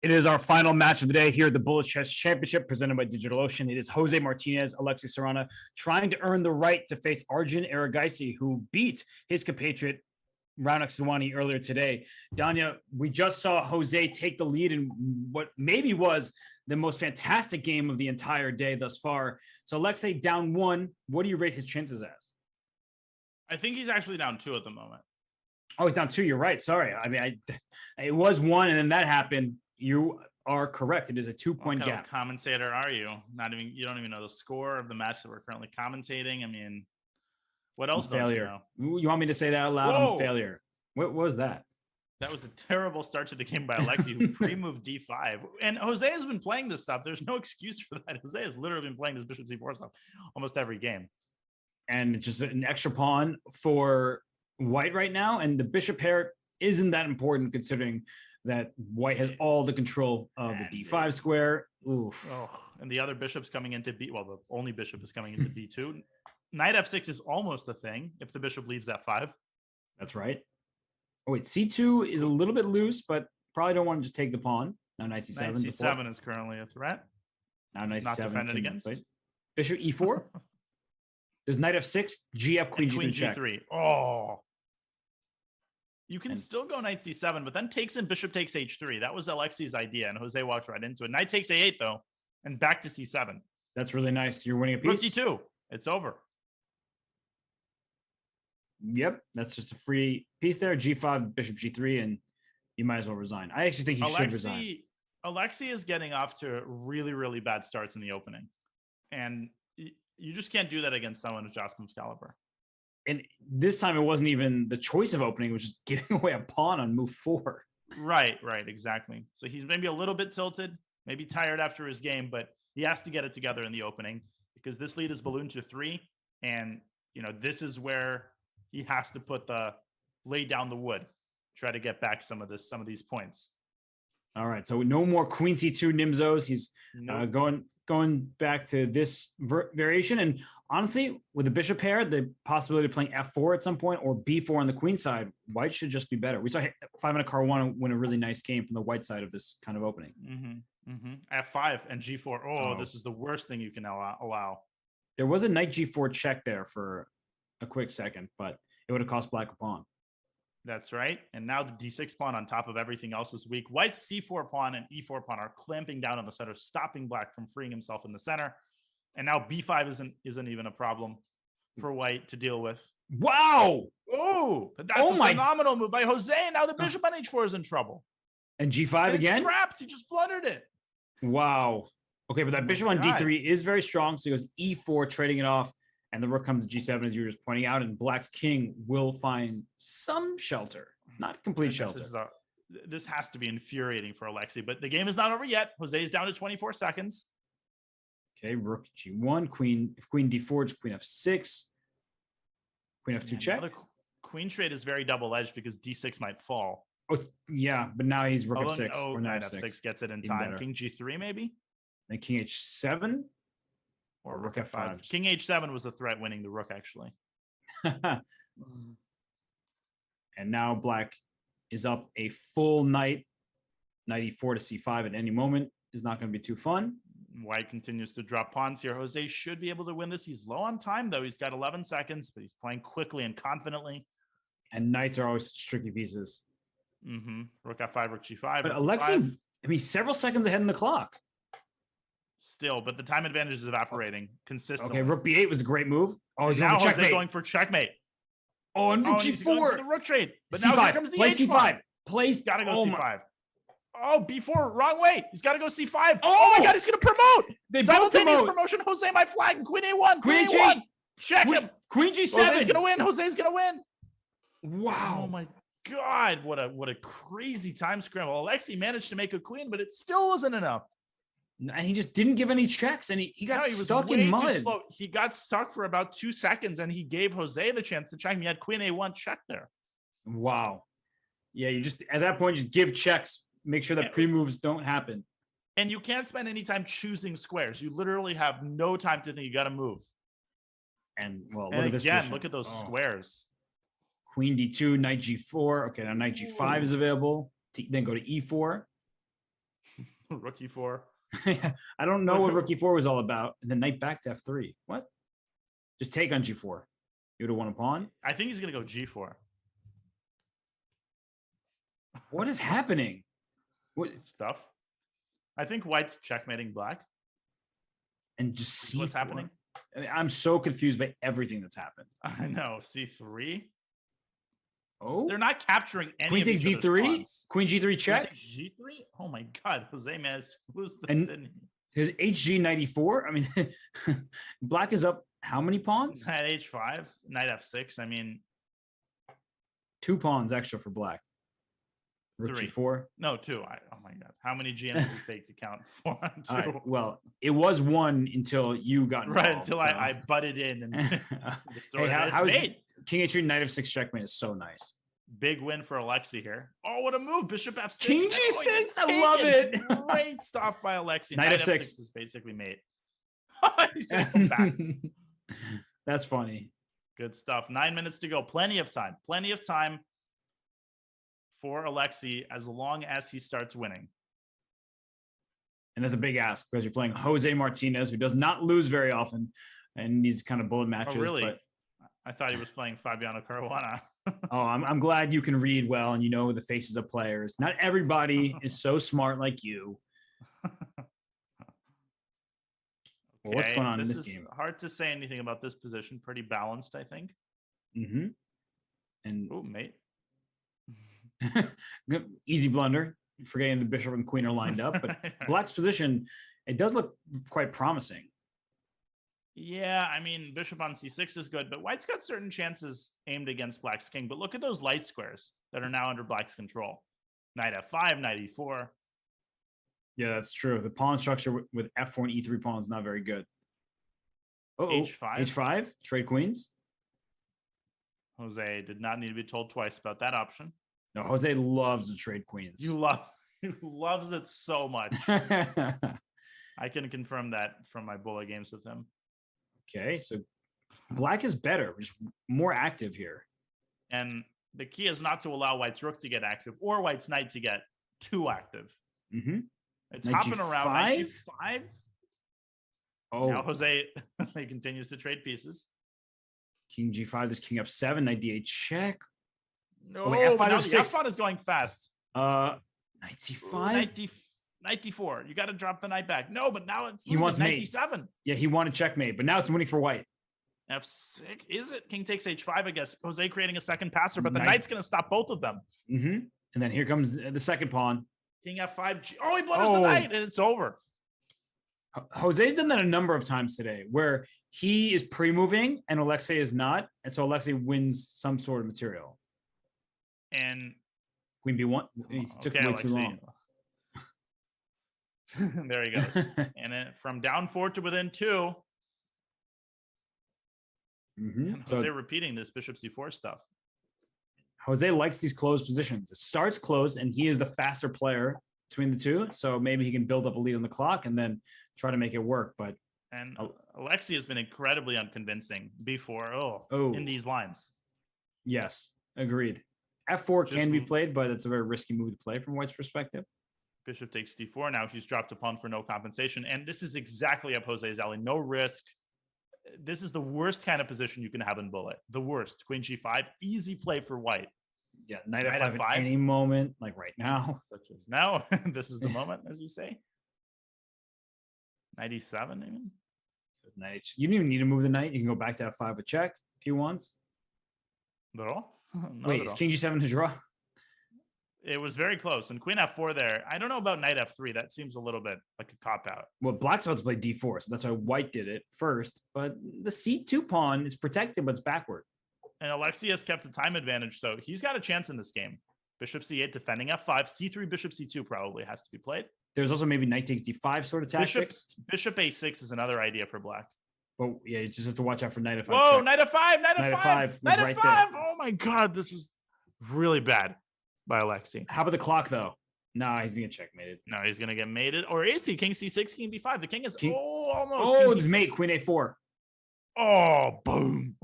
It is our final match of the day here at the Bullet Chess Championship presented by DigitalOcean. It is Jose Martinez, Alexei Serrano trying to earn the right to face Arjun Argaisi, who beat his compatriot Raunak Sedwani earlier today. Danya, we just saw Jose take the lead in what maybe was the most fantastic game of the entire day thus far. So Alexei down 1. What do you rate his chances as? I think he's actually down 2 at the moment. Oh, he's down 2. You're right. Sorry. I mean, it was 1 and then that happened. You are correct. It is a 2-point What kind gap. of commentator are you? You don't even know the score of the match that we're currently commentating. I mean, what else? Failure. Don't you know? You want me to say that out loud? I'm a failure. What was that? That was a terrible start to the game by Alexei, who pre-moved d5. And Jose has been playing this stuff. There's no excuse for that. Jose has literally been playing this bishop c4 stuff almost every game. And it's just an extra pawn for white right now. And the bishop pair isn't that important considering that white has all the control of the d5 square. Oof. Oh, and the other bishop's coming into b. Well, the only bishop is coming into b2. Knight f6 is almost a thing if the bishop leaves f5. That's right. Oh, wait, c2 is a little bit loose, but probably don't want to just take the pawn. Now knight c7. Knight c7 is currently a threat. Now knight not c7 defended against. Right? Bishop e4. There's knight f6, gf, queen g3 check. Oh. You can still go knight c7, but then takes in bishop takes h3. That was Alexei's idea, and Jose walked right into it. Knight takes a8, though, and back to c7. That's really nice. You're winning a piece. Rook d2. It's over. Yep, that's just a free piece there. G5, bishop g3, and you might as well resign. I actually think he should resign. Alexei is getting off to really, really bad starts in the opening. And you just can't do that against someone of Joskam's caliber. And this time it wasn't even the choice of opening, it was just giving away a pawn on move 4. Right, exactly. So he's maybe a little bit tilted, maybe tired after his game, but he has to get it together in the opening because this lead is ballooned to 3. And, this is where he has to lay down the wood, try to get back some of these points. All right, so no more queen c2 Nimzos. He's going back to this variation. And honestly, with the bishop pair, the possibility of playing f4 at some point or b4 on the queen side, white should just be better. We saw 5 and a car1 win a really nice game from the white side of this kind of opening. F5 and g4. Oh, this is the worst thing you can allow. There was a knight g4 check there for a quick second, but it would have cost black a pawn. That's right. And now the d6 pawn on top of everything else is weak. White's c4 pawn and e4 pawn are clamping down on the center, stopping black from freeing himself in the center. And now b5 isn't even a problem for white to deal with. Wow! Oh, that's a phenomenal move by Jose. And now the bishop on h4 is in trouble. And g5 again? It's trapped. He just blundered it. Wow. Okay, but that bishop on d3 is very strong. So he goes e4, trading it off. And the rook comes to g7, as you were just pointing out, and black's king will find some shelter, not complete shelter. This has to be infuriating for Alexei, but the game is not over yet. Jose is down to 24 seconds. Okay, rook g1, queen d4, it's queen f6, queen f2 check. The queen trade is very double-edged because d6 might fall. Oh, yeah, but now he's rook f6. Oh, knight f6 gets it in time. Better. King g3, maybe? And king h7? Or rook f5. King h7 was the threat winning the rook, actually. And now black is up a full knight. Knight e4 to c5 at any moment is not going to be too fun. White continues to drop pawns here. Jose should be able to win this. He's low on time, though. He's got 11 seconds, but he's playing quickly and confidently. And knights are always tricky pieces. Rook f5, rook g5. But Alexei, several seconds ahead in the clock. Still, but the time advantage is evaporating consistently. Okay, rook b8 was a great move. Oh, he's now Jose's going for checkmate. Oh, and rook g4. The rook trade. But C5. now here comes the Play h5. c5. Plays. Gotta go c5. Oh, b4, wrong way. He's got to go c5. Oh my God, he's going to promote. Simultaneous promote. promotion. Jose might flag. Queen a1. Queen a1. Check him. Queen g7. Jose's going to win. Jose's going to win. Wow. Oh my God, what a crazy time scramble. Alexei managed to make a queen, but it still wasn't enough. And he just didn't give any checks, and he got stuck in mud. He got stuck for about 2 seconds, and he gave Jose the chance to check him. He had queen a1 check there. Wow. Yeah, you just at that point just give checks, make sure that pre-moves don't happen. And you can't spend any time choosing squares. You literally have no time to think. You got to move. And well, look at those squares. Queen d2, knight g4. Okay, now knight g5 is available. Then go to e4. Rook e4. I don't know what rook e4 was all about. And then knight back to f3. What? Just take on g4. You would have won a pawn. I think he's going to go g4. What is happening? What Stuff. I think white's checkmating black. and just Is see what's happening. I mean, I'm so confused by everything that's happened. I know. C3. Oh, They're not capturing any queen of takes each other's d3, pawns. queen g3 Queen check. takes g3. Oh my god, Jose managed to lose this, And- didn't he? His hg 94. I mean, black is up how many pawns? Knight h5, knight f6. I mean, 2 pawns extra for black. Rook 3. g4. no, 2. Oh my god, how many GMs does it take to count 4 on 2? All right, well, it was 1 until you got involved, Right, until so. I butted in and Hey, how's made. king h3 knight f6 checkmate is so nice. Big win for Alexi here. Oh, what a move! Bishop f6. King That's G6, going to I love take it. Great stuff by Alexi. Knight Knight F6. f6 is basically mate. He's gonna go back. That's funny. Good stuff. 9 minutes to go. Plenty of time. Plenty of time for Alexi as long as he starts winning. And that's a big ask because you're playing Jose Martinez, who does not lose very often in these kind of bullet matches. Oh, really? But, I thought he was playing Fabiano Caruana. I'm glad you can read well and you know the faces of players. Not everybody is so smart like you. Well, what's going on in this is game? hard to say anything about this position. Pretty balanced, I think. Mm-hmm. And Oh, mate. easy blunder, forgetting the bishop and queen are lined up. But black's position, it does look quite promising. Yeah, I mean, bishop on c6 is good, but white's got certain chances aimed against black's king. But look at those light squares that are now under black's control. Knight f5, knight e4. Yeah, that's true. The pawn structure with f4 and e3 pawns is not very good. H5. H5, trade queens. Jose did not need to be told twice about that option. No, Jose loves to trade queens. He loves it so much. I can confirm that from my bullet games with him. Okay, so black is better, just more active here. And the key is not to allow white's rook to get active or white's knight to get too active. Mm-hmm. It's Knight hopping around knight G5? g5. Oh, Now Jose he continues to trade pieces. king g5, this king f7, knight d8 check. No, wait, F5 but now or the 6? f pawn is going fast. Knight c5. Knight d4. You got to drop the knight back. No, but now it's He wants knight mate. d7. Yeah, he wanted checkmate, but now it's winning for white. f6. Is it? King takes h5, I guess. Jose creating a second passer, but the Knight- knight's going to stop both of them. Mm-hmm. And then here comes the second pawn. King f5. Oh, he blunders the knight, and it's over. Jose's done that a number of times today where he is pre-moving and Alexei is not. And so Alexei wins some sort of material. And Queen b1. He took okay, way too long. There he goes. And it, from down 4 to within 2. Mhm. And So Jose repeating this bishop c4 stuff. Jose likes these closed positions. It starts close, and he is the faster player between the two. So maybe he can build up a lead on the clock and then try to make it work. But And Alexi has been incredibly unconvincing before. Oh. In these lines. yes, agreed. F4 Just can be m- played, but it's a very risky move to play from White's perspective. Bishop takes d4. Now he's dropped a pawn for no compensation. And this is exactly up Jose's alley. No risk. This is the worst kind of position you can have in bullet. The worst. Queen g5. Easy play for white. Yeah, knight Knight f5 F5? at any moment, like right now. Such as now. This is the moment, as you say. 97, I mean. Knight. You don't even need to move the knight. You can go back to f5 with check if he wants. Draw? Not Wait, at is all. king g7 to draw? It was very close. And queen f4 there. I don't know about knight f3. That seems a little bit like a cop out. Well, black's about to play d4, so that's why white did it first. But the c2 pawn is protected, but it's backward. And Alexi has kept the time advantage, so he's got a chance in this game. Bishop c8 defending f5. c3, bishop c2 probably has to be played. There's also maybe knight takes d5 sort of tactics. Bishop a6 is another idea for black. But yeah, you just have to watch out for knight f5. Whoa, check. knight f5, knight Knight f5, F5 was knight right f5. Oh my God, this is really bad by Alexi. How about the clock though? Nah, he's gonna get checkmated. No, he's gonna get mated. Or is he? King c6, king b5. The king is King- almost. Oh, King it's B6. mate, queen a4. Oh, boom.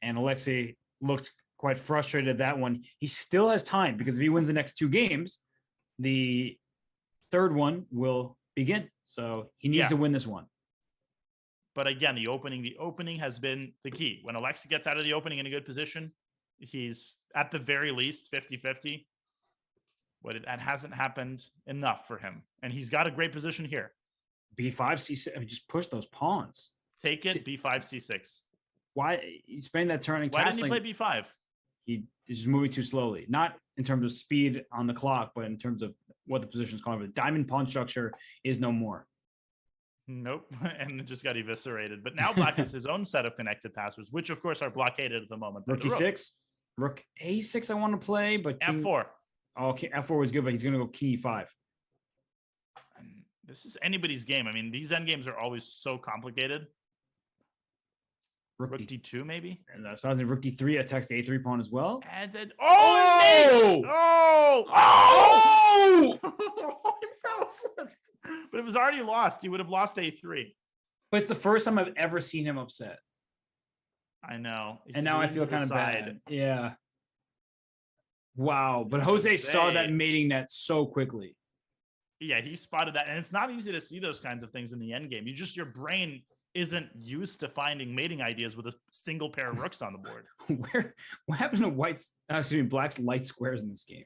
And Alexei looked quite frustrated at that one. He still has time because if he wins the next 2 games, the third one will begin. So he needs to win this one. But again, the opening has been the key. When Alexei gets out of the opening in a good position, he's at the very least 50-50. But that hasn't happened enough for him. And he's got a great position here. B5, C6. I mean, just push those pawns. Take it, B5, C6. Why he's spending that turn and Why castling? didn't he play B5? He's just moving too slowly. Not in terms of speed on the clock, but in terms of what the position is calling for. The diamond pawn structure is no more. Nope. And it just got eviscerated. But now Black has his own set of connected passwords, which of course are blockaded at the moment. Rook E6. Rook A6 I want to play, but F4. Oh, okay, F4 was good, but he's going to go King E5. And this is anybody's game. I mean, these end games are always so complicated. Rook D2, maybe? And so I was in Rook D3 attacks the A3 pawn as well. And then, But it was already lost. He would have lost A3. But it's the first time I've ever seen him upset. I know. And now I feel kind of bad. Yeah. Wow. But Jose saw that mating net so quickly. Yeah, he spotted that. And it's not easy to see those kinds of things in the end game. Your brain isn't used to finding mating ideas with a single pair of rooks on the board. What happened to Black's light squares in this game?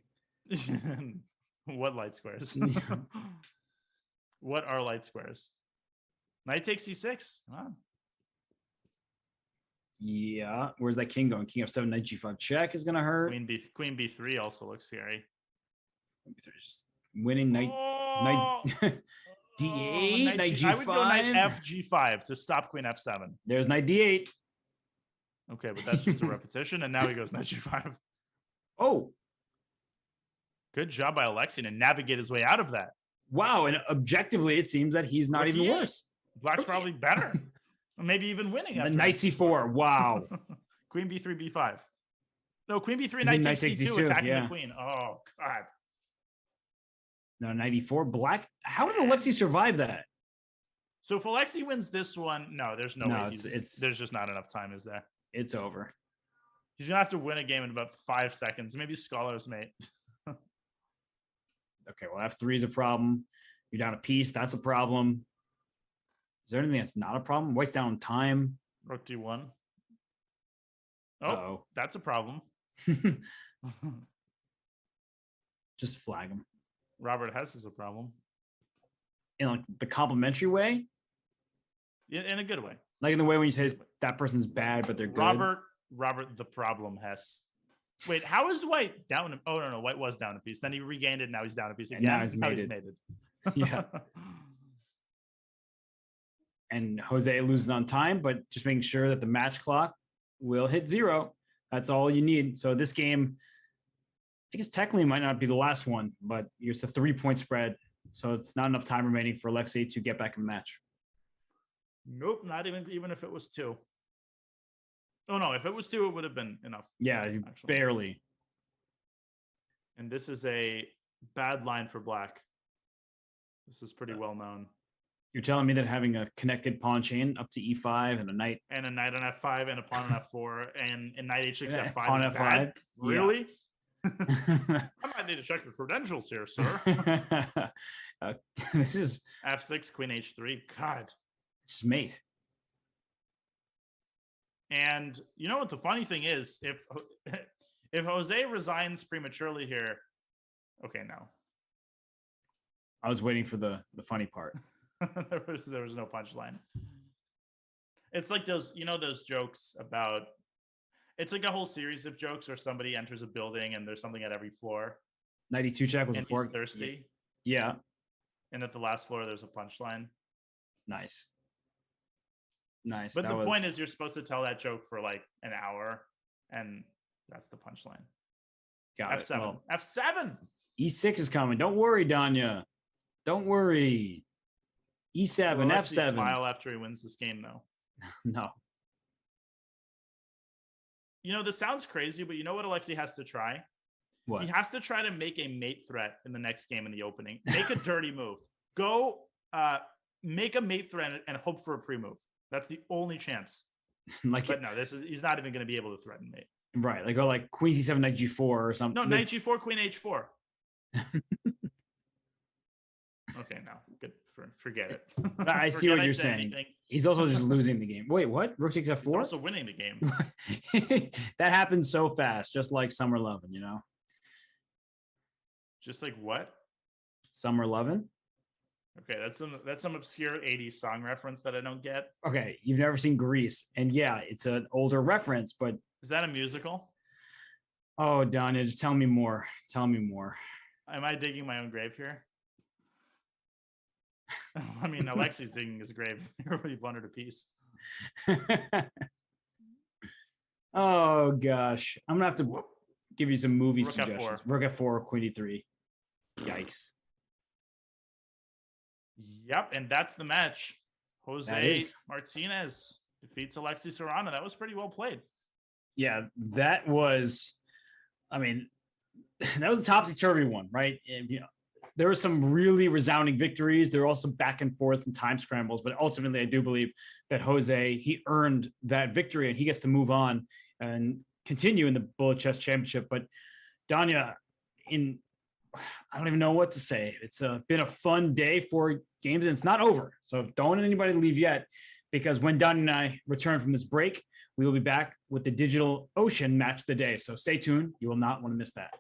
What light squares? What are light squares? Knight takes C6. Wow. Yeah. Where's that king going? King F7, Knight G5 check is going to hurt. Queen B3 also looks scary. Just winning knight D8, knight G5. I would go knight F G5 to stop Queen F7. There's knight D8. Okay, but that's just a repetition. And now he goes knight G5. Oh. Good job by Alexei to navigate his way out of that. Wow. And objectively, it seems that he's not even worse. Black's probably better. Maybe even winning. Knight C4. Wow. Queen B3, B5. No, Queen B3, knight takes D2, attacking the queen. Oh, God. No, 94. Black. How did Alexei survive that? So if Alexei wins this one, no, there's no way. There's just not enough time, is there? It's over. He's going to have to win a game in about 5 seconds. Maybe Scholar's mate. Okay, well, F3 is a problem. You're down a piece. That's a problem. Is there anything that's not a problem? White's down time. Rook D1. Oh, that's a problem. Just flag him. Robert Hess is a problem. In like the complimentary way? In a good way. Like in the way when you say that person's bad, but they're good. Robert the problem Hess. Wait, how is White down? Oh, no. White was down a piece. Then he regained it. Now he's down a piece again. And now he's mated. Yeah. And Jose loses on time, but just making sure that the match clock will hit 0. That's all you need. So this game, I guess technically might not be the last one, but it's a 3-point spread. So it's not enough time remaining for Alexei to get back in the match. Nope, not even if it was 2. Oh, no, if it was 2, it would have been enough. Yeah, barely. And this is a bad line for Black. This is pretty well known. You're telling me that having a connected pawn chain up to E5 and a knight on F5 and a pawn on F4 and knight H6 F5 pawn is F5? Bad? Really? Yeah. I might need to check your credentials here, sir. This is F6, Queen H3. God. It's mate. And you know what the funny thing is? If Jose resigns prematurely here, okay, no. I was waiting for the funny part. there was no punchline. It's like those jokes about, it's like a whole series of jokes where somebody enters a building and there's something at every floor. 92 check was and before. He's thirsty. Yeah. And at the last floor, there's a punchline. Nice. But the point is, you're supposed to tell that joke for like an hour, and that's the punchline. Got F7. it. Well, F7. E6 is coming. Don't worry, Danya. Don't worry. E7, Will F7. Smile after he wins this game, though. No. This sounds crazy, but you know what Alexei has to try? What? He has to try to make a mate threat in the next game in the opening. Make a dirty move. Go make a mate threat and hope for a pre-move. That's the only chance. But no, he's not even going to be able to threaten mate. Right. Like Queen C7, Knight G4 or something. No, Knight G4, Queen H4. Okay, no, good. Forget it. I see Forget what you're said saying. anything. He's also just losing the game. Wait, what? Rook takes He's f4? also winning the game. That happens so fast, just like Summer Lovin', you know? Just like what? Summer Lovin'? Okay, that's some obscure 80s song reference that I don't get. Okay, you've never seen Grease. And yeah, it's an older reference, but Is that a musical? oh, Danya, just tell me more. Tell me more. Am I digging my own grave here? I mean, Alexi's digging his grave. Everybody blundered a piece. Oh gosh, I'm gonna have to give you some movie Rook F4. suggestions. Rook F4, Queen E3. Yikes. Yep, and that's the match. That Jose is. Martinez defeats Alexi Serrano. That was pretty well played. Yeah, that was. I mean, that was a topsy-turvy one, right? And, you know, there were some really resounding victories. There were also back and forth and time scrambles, but ultimately, I do believe that Jose, he earned that victory and he gets to move on and continue in the Bullet Chess Championship. But Danya, I don't even know what to say. It's been a fun day for games, and it's not over. So don't let anybody leave yet, because when Danya and I return from this break, we will be back with the DigitalOcean match of the day. So stay tuned. You will not want to miss that.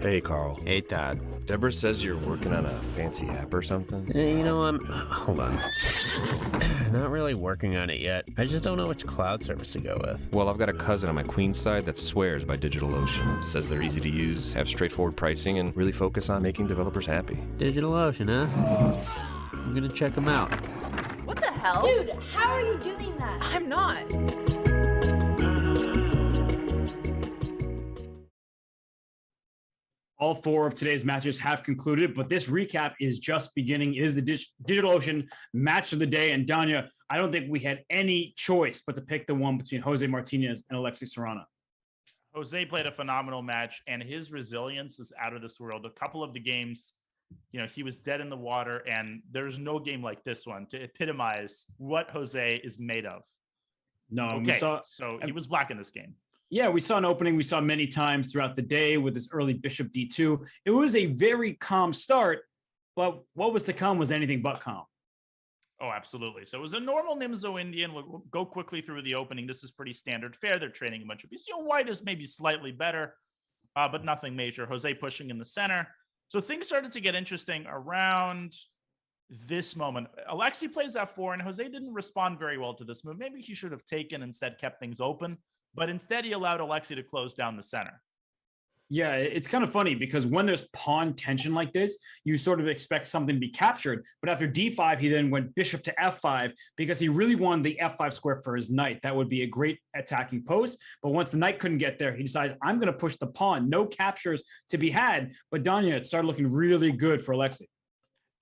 Hey, Carl. Hey, Todd. Deborah says you're working on a fancy app or something? Hold on. Not really working on it yet. I just don't know which cloud service to go with. Well, I've got a cousin on my queen side that swears by DigitalOcean. Says they're easy to use, have straightforward pricing, and really focus on making developers happy. DigitalOcean, huh? I'm gonna check them out. What the hell? Dude, how are you doing that? I'm not. All four of today's matches have concluded, but this recap is just beginning. It is the DigitalOcean match of the day. And Danya, I don't think we had any choice but to pick the one between Jose Martinez and Alexei Serrano. Jose played a phenomenal match, and his resilience was out of this world. A couple of the games, he was dead in the water, and there's no game like this one to epitomize what Jose is made of. No, okay, so he was black in this game. Yeah, we saw an opening we saw many times throughout the day with this early bishop d2. It was a very calm start, but what was to come was anything but calm. Oh, absolutely. So it was a normal Nimzo Indian. We'll go quickly through the opening. This is pretty standard fare. They're trading a bunch of pieces. White is maybe slightly better, but nothing major. Jose pushing in the center. So things started to get interesting around this moment. Alexei plays f4, and Jose didn't respond very well to this move. Maybe he should have taken, instead kept things open. But instead, he allowed Alexei to close down the center. Yeah, it's kind of funny because when there's pawn tension like this, you sort of expect something to be captured. But after d5, he then went bishop to f5 because he really wanted the f5 square for his knight. That would be a great attacking post. But once the knight couldn't get there, he decides, I'm going to push the pawn. No captures to be had. But Danya, it started looking really good for Alexei.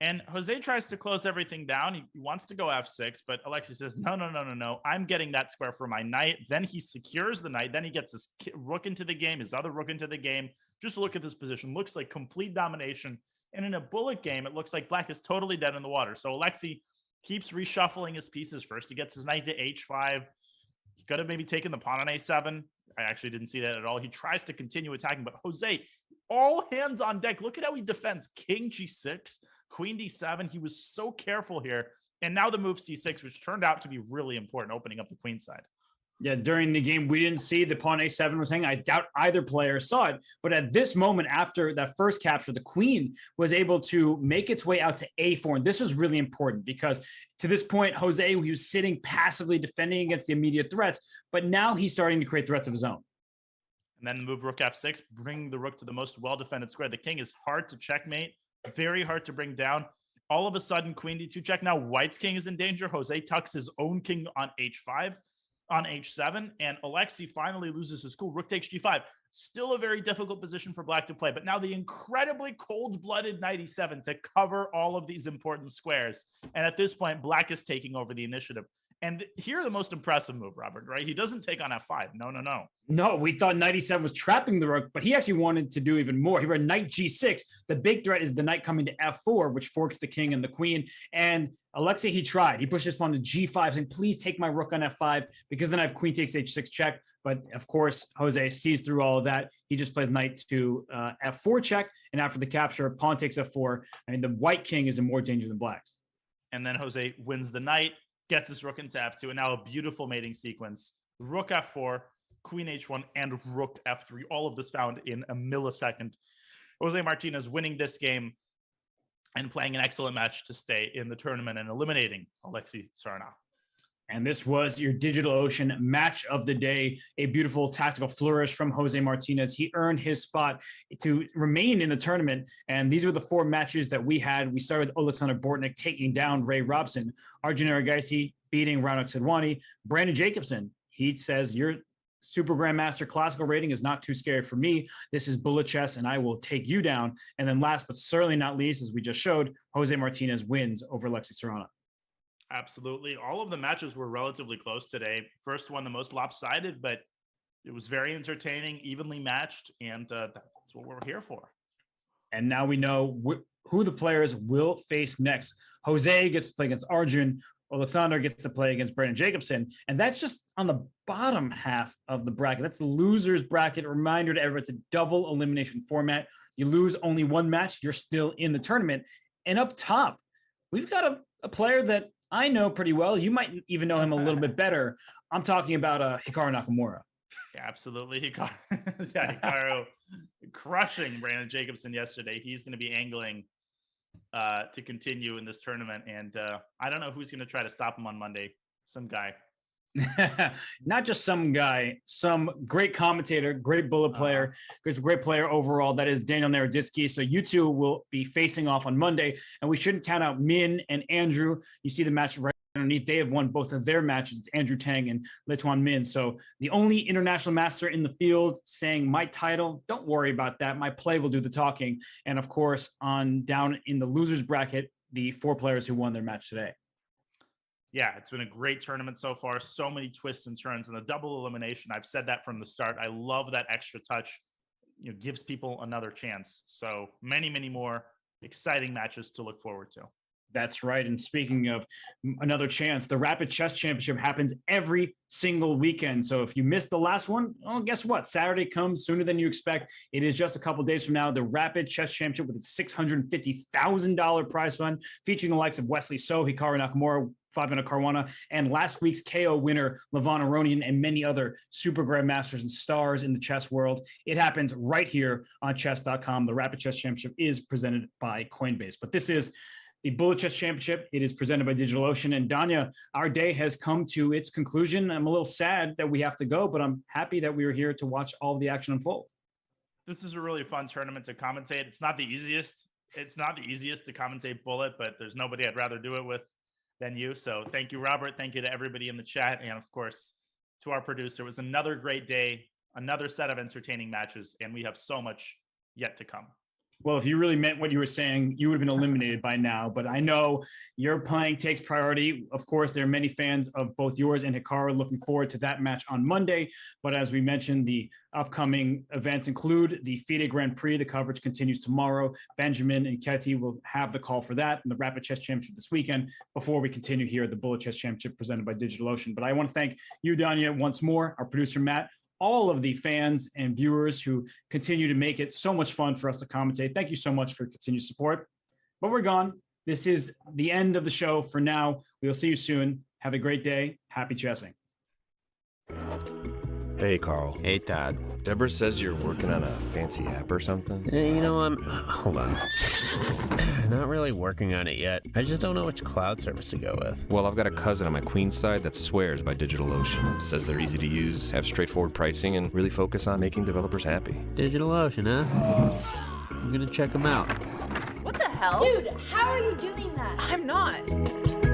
And Jose tries to close everything down. He wants to go f6, but Alexei says, no. I'm getting that square for my knight. Then he secures the knight. Then he gets his rook into the game, his other rook into the game. Just look at this position. Looks like complete domination. And in a bullet game, it looks like black is totally dead in the water. So Alexei keeps reshuffling his pieces. First, he gets his knight to h5. He could have maybe taken the pawn on a7. I actually didn't see that at all. He tries to continue attacking, but Jose, all hands on deck. Look at how he defends king g6. Queen d7, he was so careful here. And now the move c6, which turned out to be really important, opening up the queen side. Yeah, during the game, we didn't see the pawn a7 was hanging. I doubt either player saw it. But at this moment, after that first capture, the queen was able to make its way out to a4. And this was really important because to this point, Jose, he was sitting passively defending against the immediate threats. But now he's starting to create threats of his own. And then the move rook f6, bring the rook to the most well-defended square. The king is hard to checkmate. Very hard to bring down. All of a sudden, queen d2 check. Now white's king is in danger. Jose tucks his own king on h5, on h7, and Alexei finally loses his cool. Rook takes g5. Still a very difficult position for black to play, but now the incredibly cold-blooded knight e7 to cover all of these important squares. And at this point, black is taking over the initiative. And here, the most impressive move, Robert, right? He doesn't take on f5. No. No, we thought knight e7 was trapping the rook, but he actually wanted to do even more. He read knight g6. The big threat is the knight coming to f4, which forks the king and the queen. And Alexei, he tried. He pushed his pawn to g5, saying, please take my rook on f5, because then I have queen takes h6 check. But of course, Jose sees through all of that. He just plays knight to f4 check. And after the capture, pawn takes f4. I mean, the white king is in more danger than black's. And then Jose wins the knight, gets his rook into f2, and now a beautiful mating sequence. Rook f4, queen h1, and rook f3. All of this found in a millisecond. Jose Martinez winning this game and playing an excellent match to stay in the tournament and eliminating Alexei Serrano. And this was your DigitalOcean match of the day. A beautiful tactical flourish from Jose Martinez. He earned his spot to remain in the tournament. And these were the four matches that we had. We started with Alexander Bortnick taking down Ray Robson, Arjun Argaisi beating Raunaq Sedwani, Brandon Jacobson. He says, your Super Grandmaster classical rating is not too scary for me. This is bullet chess, and I will take you down. And then last but certainly not least, as we just showed, Jose Martinez wins over Alexei Serrano. Absolutely. All of the matches were relatively close today. First one, the most lopsided, but it was very entertaining, evenly matched, and that's what we're here for. And now we know who the players will face next. Jose gets to play against Arjun. Alexander gets to play against Brandon Jacobson. And that's just on the bottom half of the bracket. That's the loser's bracket. A reminder to everyone, it's a double elimination format. You lose only one match, you're still in the tournament. And up top, we've got a player that I know pretty well. You might even know him a little bit better. I'm talking about Hikaru Nakamura. Yeah, absolutely. Hikaru crushing Brandon Jacobson yesterday. He's going to be angling to continue in this tournament. And I don't know who's going to try to stop him on Monday. Some guy. Not just some guy, some great commentator, great bullet player, great player overall. That is Daniel Naroditsky. So you two will be facing off on Monday, and we shouldn't count out Min and Andrew. You see the match right underneath. They have won both of their matches. It's Andrew Tang and Lituan Min. So the only international master in the field saying my title, don't worry about that. My play will do the talking. And of course, on down in the losers bracket, the 4 players who won their match today. Yeah, it's been a great tournament so far. So many twists and turns, and the double elimination. I've said that from the start. I love that extra touch. Gives people another chance. So many, many more exciting matches to look forward to. That's right. And speaking of another chance, the Rapid Chess Championship happens every single weekend. So if you missed the last one, well, guess what? Saturday comes sooner than you expect. It is just a couple days from now. The Rapid Chess Championship with its $650,000 prize fund, featuring the likes of Wesley So, Hikaru Nakamura, Fabiano Caruana, and last week's KO winner, Levon Aronian, and many other super grandmasters and stars in the chess world. It happens right here on chess.com. The Rapid Chess Championship is presented by Coinbase. But this is the Bullet Chess Championship. It is presented by DigitalOcean. And Danya, our day has come to its conclusion. I'm a little sad that we have to go, but I'm happy that we were here to watch all of the action unfold. This is a really fun tournament to commentate. It's not the easiest. It's not the easiest to commentate Bullet, but there's nobody I'd rather do it with than you. So thank you, Robert. Thank you to everybody in the chat. And of course, to our producer. It was another great day, another set of entertaining matches, and we have so much yet to come. Well, if you really meant what you were saying, you would have been eliminated by now. But I know your playing takes priority. Of course, there are many fans of both yours and Hikaru looking forward to that match on Monday. But as we mentioned, the upcoming events include the FIDE Grand Prix. The coverage continues tomorrow. Benjamin and Ketty will have the call for that, and the Rapid Chess Championship this weekend before we continue here at the Bullet Chess Championship presented by DigitalOcean. But I want to thank you, Danya, once more, our producer, Matt, all of the fans and viewers who continue to make it so much fun for us to commentate. Thank you so much for continued support. But we're gone. This is the end of the show for now. We will see you soon. Have a great day. Happy chessing. Hey, Carl. Hey, Todd. Deborah says you're working on a fancy app or something. Hold on. Not really working on it yet. I just don't know which cloud service to go with. Well, I've got a cousin on my queen's side that swears by DigitalOcean. Says they're easy to use, have straightforward pricing, and really focus on making developers happy. DigitalOcean, huh? I'm gonna check them out. What the hell? Dude, how are you doing that? I'm not.